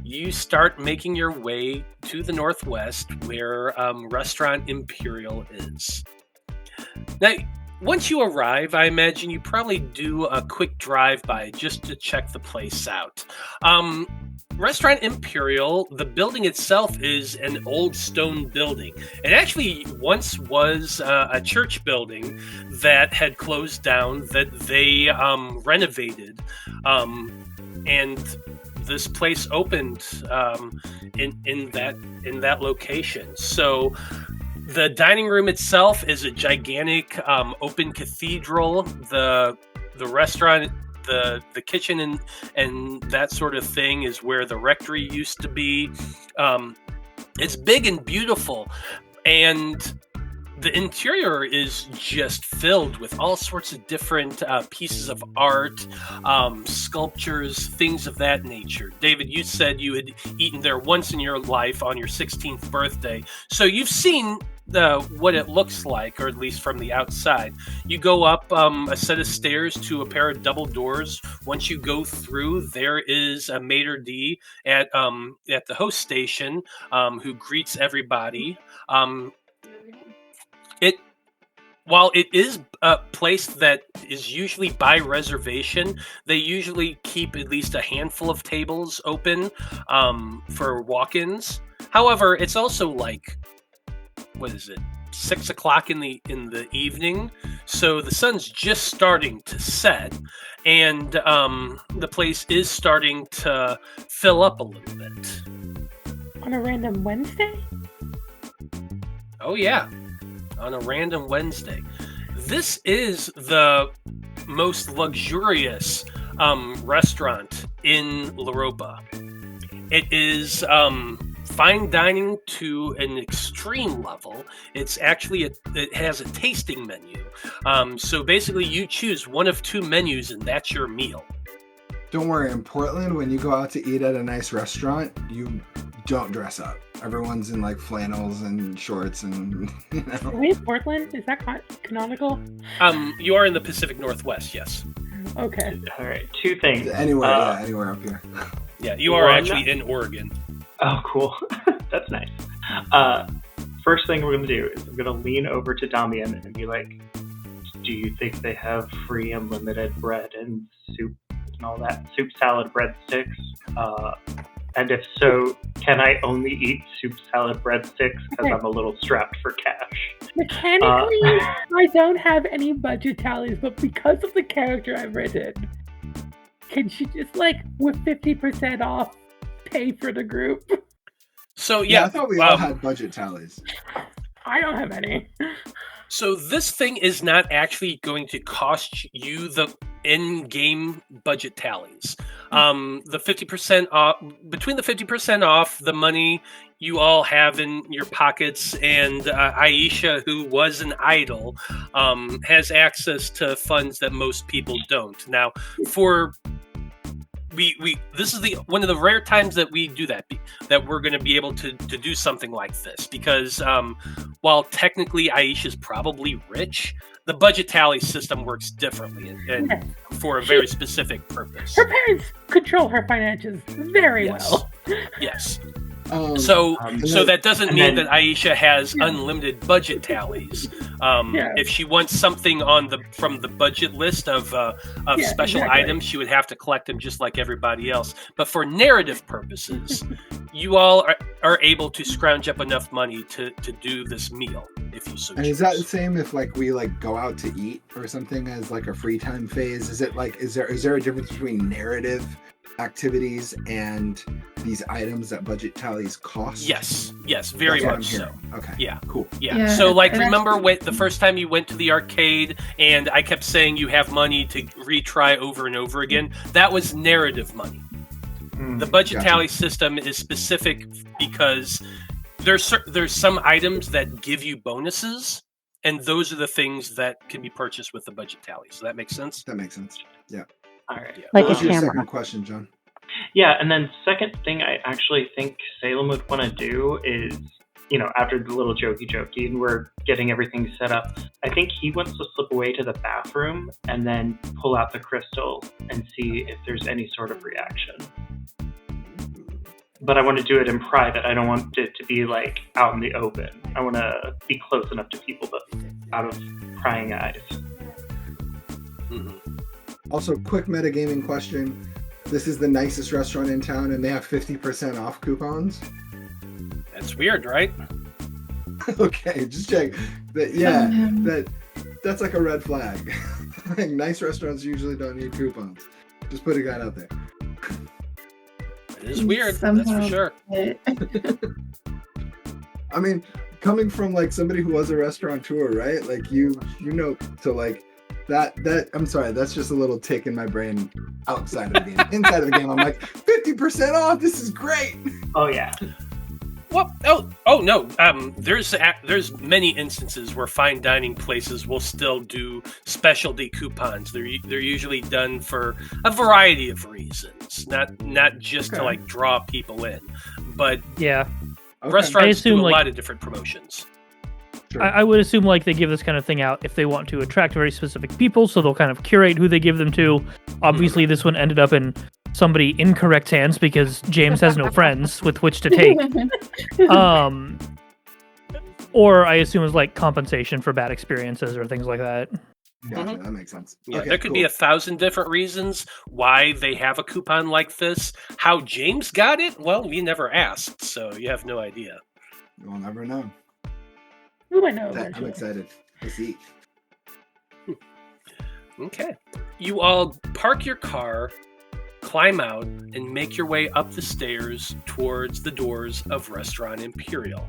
you start making your way to the northwest where Restaurant Imperial is. Now, once you arrive, I imagine you probably do a quick drive-by just to check the place out. Restaurant Imperial, the building itself is an old stone building. It actually once was a church building that had closed down that they renovated. And this place opened in that location. So the dining room itself is a gigantic open cathedral. The restaurant, the kitchen and that sort of thing is where the rectory used to be. It's big and beautiful, and the interior is just filled with all sorts of different pieces of art, sculptures, things of that nature. David, you said you had eaten there once in your life on your 16th birthday, so you've seen what it looks like, or at least from the outside. You go up a set of stairs to a pair of double doors. Once you go through, there is a maitre d' at the host station who greets everybody. while it is a place that is usually by reservation, they usually keep at least a handful of tables open for walk-ins. However, it's also like, what is it, 6 o'clock in the evening, so the sun's just starting to set, and the place is starting to fill up a little bit. On a random Wednesday? Oh yeah, on a random Wednesday. This is the most luxurious restaurant in L'Europa. It is fine dining to an extreme level. It's actually it has a tasting menu. So basically, you choose one of 2 menus, and that's your meal. Don't worry, in Portland, when you go out to eat at a nice restaurant, you don't dress up. Everyone's in like flannels and shorts, and you know. Are we in Portland? Is that canonical? You are in the Pacific Northwest, yes. Okay. All right, 2 things. Anywhere up here. Yeah, you are actually in Oregon. Oh, cool. That's nice. First thing we're going to do is I'm going to lean over to Damien and be like, do you think they have free unlimited bread and soup and all that? Soup, salad, breadsticks? And if so, can I only eat soup, salad, breadsticks because I'm a little strapped for cash? Mechanically, I don't have any budget tallies, but because of the character I've written, can she just, like, with 50% off, pay for the group? So yeah, I thought we all had budget tallies. I don't have any. So this thing is not actually going to cost you the in-game budget tallies. The 50% off, between the 50% off, the money you all have in your pockets, and Aisha, who was an idol, has access to funds that most people don't. Now, for this is one of the rare times that we do that we're going to be able to do something like this, because while technically Aisha's probably rich, the budget tally system works differently and for a very specific purpose. Her parents control her finances very well. Yes. So that doesn't mean that Aisha has unlimited budget tallies. If she wants something from the budget list of special items, she would have to collect them just like everybody else. But for narrative purposes, you all are able to scrounge up enough money to do this meal if you so choose. And is that the same if like we like go out to eat or something as like a free time phase? Is it like is there a difference between narrative activities and these items that budget tallies cost? Yes, very much so. Okay. Yeah. Cool. Yeah. So like remember the first time you went to the arcade and I kept saying you have money to retry over and over again? That was narrative money. The budget tally system is specific because there's some items that give you bonuses, and those are the things that can be purchased with the budget tally. So that makes sense? That makes sense. Yeah. All right. Like What's a your camera. second question, John? Yeah, and then second thing I actually think Salem would want to do is, after the little jokey and we're getting everything set up, I think he wants to slip away to the bathroom and then pull out the crystal and see if there's any sort of reaction. But I want to do it in private. I don't want it to be like out in the open. I want to be close enough to people, but out of prying eyes. Mm-hmm. Also, quick metagaming question. This is the nicest restaurant in town, and they have 50% off coupons. That's weird, right? Okay, just check. That's like a red flag. Like, nice restaurants usually don't need coupons. Just putting that out there. It is weird, that's for sure. I mean, coming from like somebody who was a restaurateur, right? Like you know, so like that I'm sorry, that's just a little tick in my brain outside of the game. Inside of the game, I'm like, 50% off, this is great. Oh yeah. Well, oh no. There's many instances where fine dining places will still do specialty coupons. They're usually done for a variety of reasons, not just to like draw people in, but Yeah. restaurants do a like, lot of different promotions. Sure. I would assume like they give this kind of thing out if they want to attract very specific people, so they'll kind of curate who they give them to. Obviously, this one ended up in somebody incorrect hands because James has no friends with which to take. Or I assume it's like compensation for bad experiences or things like that. Gotcha, that makes sense. Yeah, Okay, there could cool. be 1,000 different reasons why they have a coupon like this. How James got it? Well, we never asked, so you have no idea. We'll never know. We might know I'm eventually. excited to see. Okay. You all park your car, climb out, and make your way up the stairs towards the doors of Restaurant Imperial.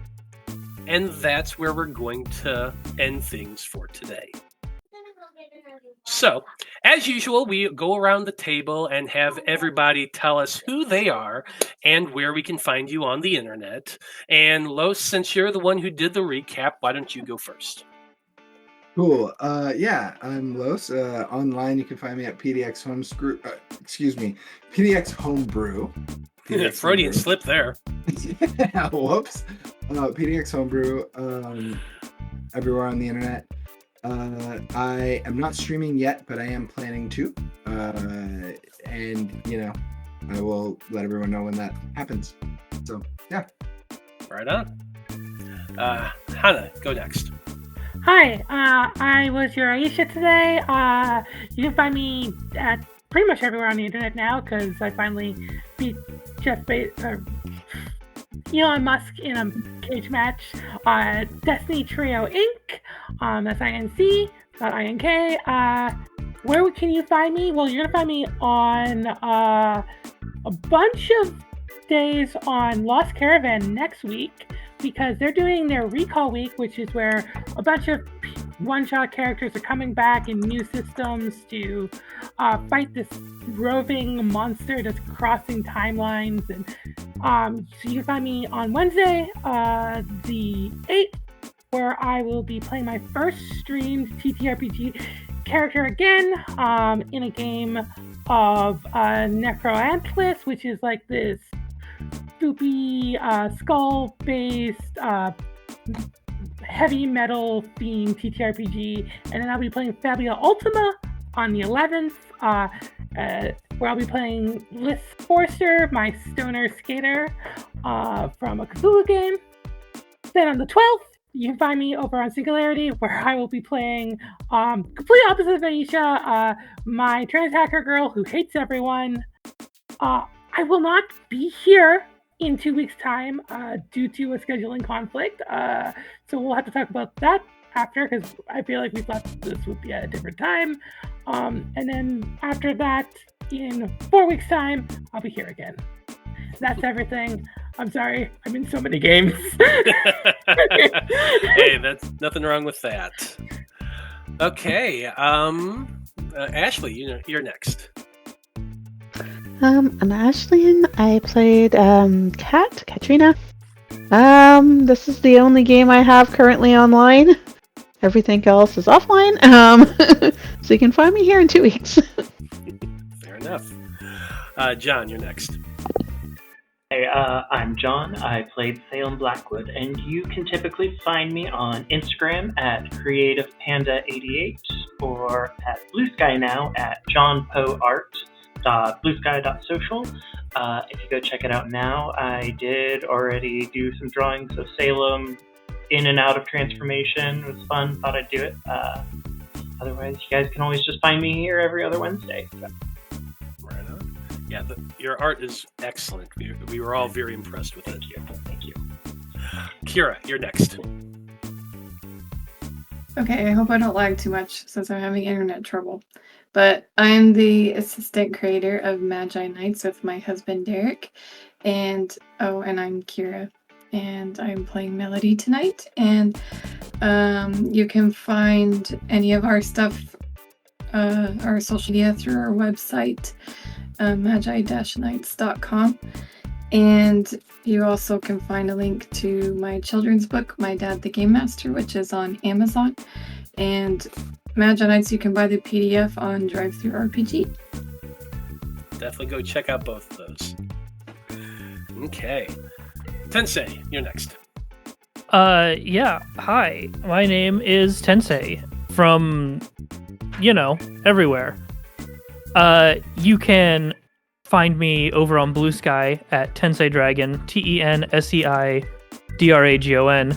And that's where we're going to end things for today. So, as usual, we go around the table and have everybody tell us who they are and where we can find you on the internet. And Los, since you're the one who did the recap, why don't you go first? Cool. Yeah, I'm Los. Online, you can find me at PDX PDX Homebrew. Freudian slip there. Whoops. PDX Homebrew. Everywhere on the internet. I am not streaming yet, but I am planning to. And I will let everyone know when that happens. So yeah. Right on. Hana, go next. Hi, I was your Aisha today. You can find me at pretty much everywhere on the internet now because I finally beat Elon Musk in a cage match. Destiny Trio Inc. That's INC, not INK. Where can you find me? Well, you're gonna find me on a bunch of days on Lost Caravan next week because they're doing their recall week, which is where a bunch of one-shot characters are coming back in new systems to fight this roving monster that's crossing timelines. And so you can find me on Wednesday, the 8th, where I will be playing my first streamed TTRPG character again in a game of Necroantlis, which is like this spoopy skull-based heavy metal themed TTRPG, and then I'll be playing Fabula Ultima on the 11th, where I'll be playing Liz Forster, my stoner skater from a Cthulhu game. Then on the 12th, you can find me over on Singularity, where I will be playing complete opposite of Aisha, my trans hacker girl who hates everyone. I will not be here in 2 weeks' time due to a scheduling conflict. So we'll have to talk about that after because I feel like we thought this would be at a different time. And then after that, in 4 weeks' time, I'll be here again. That's everything. I'm sorry. I'm in so many games. Hey, that's nothing wrong with that. Okay. Ashley, you're next. I'm Ashleyien. I played Katrina. This is the only game I have currently online. Everything else is offline. So you can find me here in 2 weeks. Fair enough. John, you're next. Hey, I'm John. I played Salem Blackwood, and you can typically find me on Instagram at CreativePanda88 or at Blue Sky now at johnpoart.bluesky.social. If you go check it out now, I did already do some drawings of Salem in and out of transformation. It was fun. Thought I'd do it. Otherwise, you guys can always just find me here every other Wednesday. So. Right on. Yeah, your art is excellent. We were all very impressed with it. Thank you. Kira, you're next. Okay, I hope I don't lag too much since I'm having internet trouble. But I'm the assistant creator of Magi-Knights with my husband Derek. And I'm Kira. And I'm playing Melody tonight. And you can find any of our stuff, our social media through our website, magi-knights.com. And you also can find a link to my children's book, My Dad the Game Master, which is on Amazon. And Magi-Knights, you can buy the PDF on DriveThruRPG. Definitely go check out both of those. Okay. Tensei, you're next. Yeah. Hi. My name is Tensei from, everywhere. You can find me over on Blue Sky at Tensei Dragon, TENSEI DRAGON.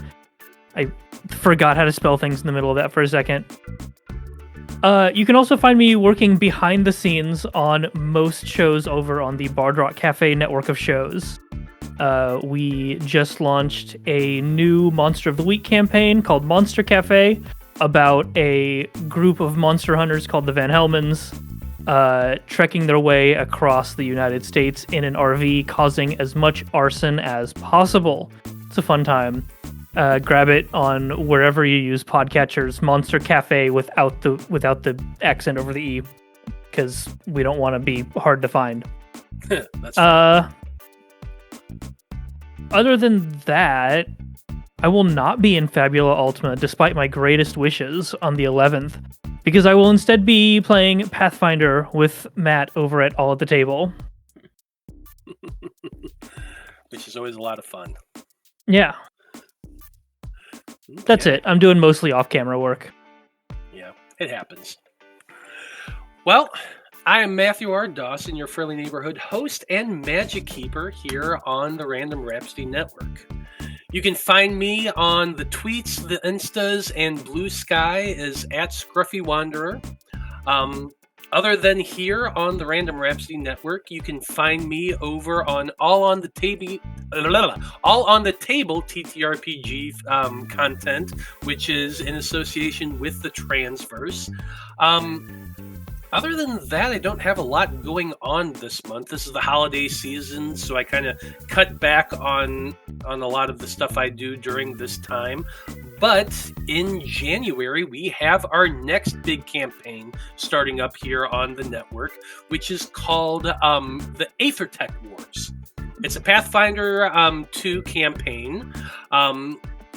I forgot how to spell things in the middle of that for a second. You can also find me working behind the scenes on most shows over on the Bard Rock Cafe network of shows. We just launched a new Monster of the Week campaign called Monster Cafe about a group of monster hunters called the Van Helmans trekking their way across the United States in an RV, causing as much arson as possible. It's a fun time. Grab it on wherever you use podcatchers. Monster Cafe without the accent over the E, because we don't want to be hard to find. That's fine. Other than that, I will not be in Fabula Ultima despite my greatest wishes on the 11th, because I will instead be playing Pathfinder with Matt over at All at the Table. Which is always a lot of fun. Yeah. Okay. That's it. I'm doing mostly off-camera work. Yeah, it happens. Well, I am Matthew R. Dawson, your friendly neighborhood host and magic keeper here on the Random Rhapsody Network. You can find me on the tweets, the Instas, and Blue Sky as @ScruffyWanderer. Other than here on the Random Rhapsody Network, you can find me over on All on the Table TTRPG content, which is in association with the Transverse. Other than that, I don't have a lot going on this month. This is the holiday season, so I kind of cut back on a lot of the stuff I do during this time. But in January, we have our next big campaign starting up here on the network, which is called the Aethertech Wars. It's a Pathfinder 2 campaign.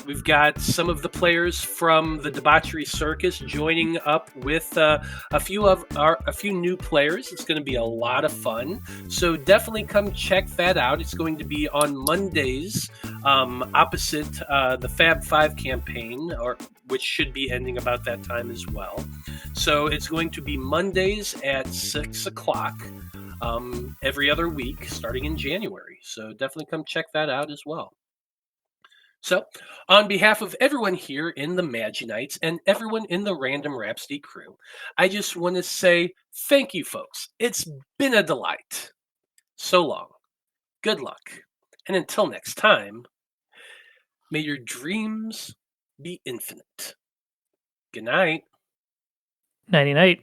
We've got some of the players from the Debauchery Circus joining up with a few new players. It's going to be a lot of fun. So definitely come check that out. It's going to be on Mondays, opposite the Fab 5 campaign, which should be ending about that time as well. So it's going to be Mondays at 6 o'clock every other week, starting in January. So definitely come check that out as well. So, on behalf of everyone here in the Magi-Knights and everyone in the Random Rhapsody crew, I just want to say thank you, folks. It's been a delight. So long. Good luck. And until next time, may your dreams be infinite. Good night. Nighty-night.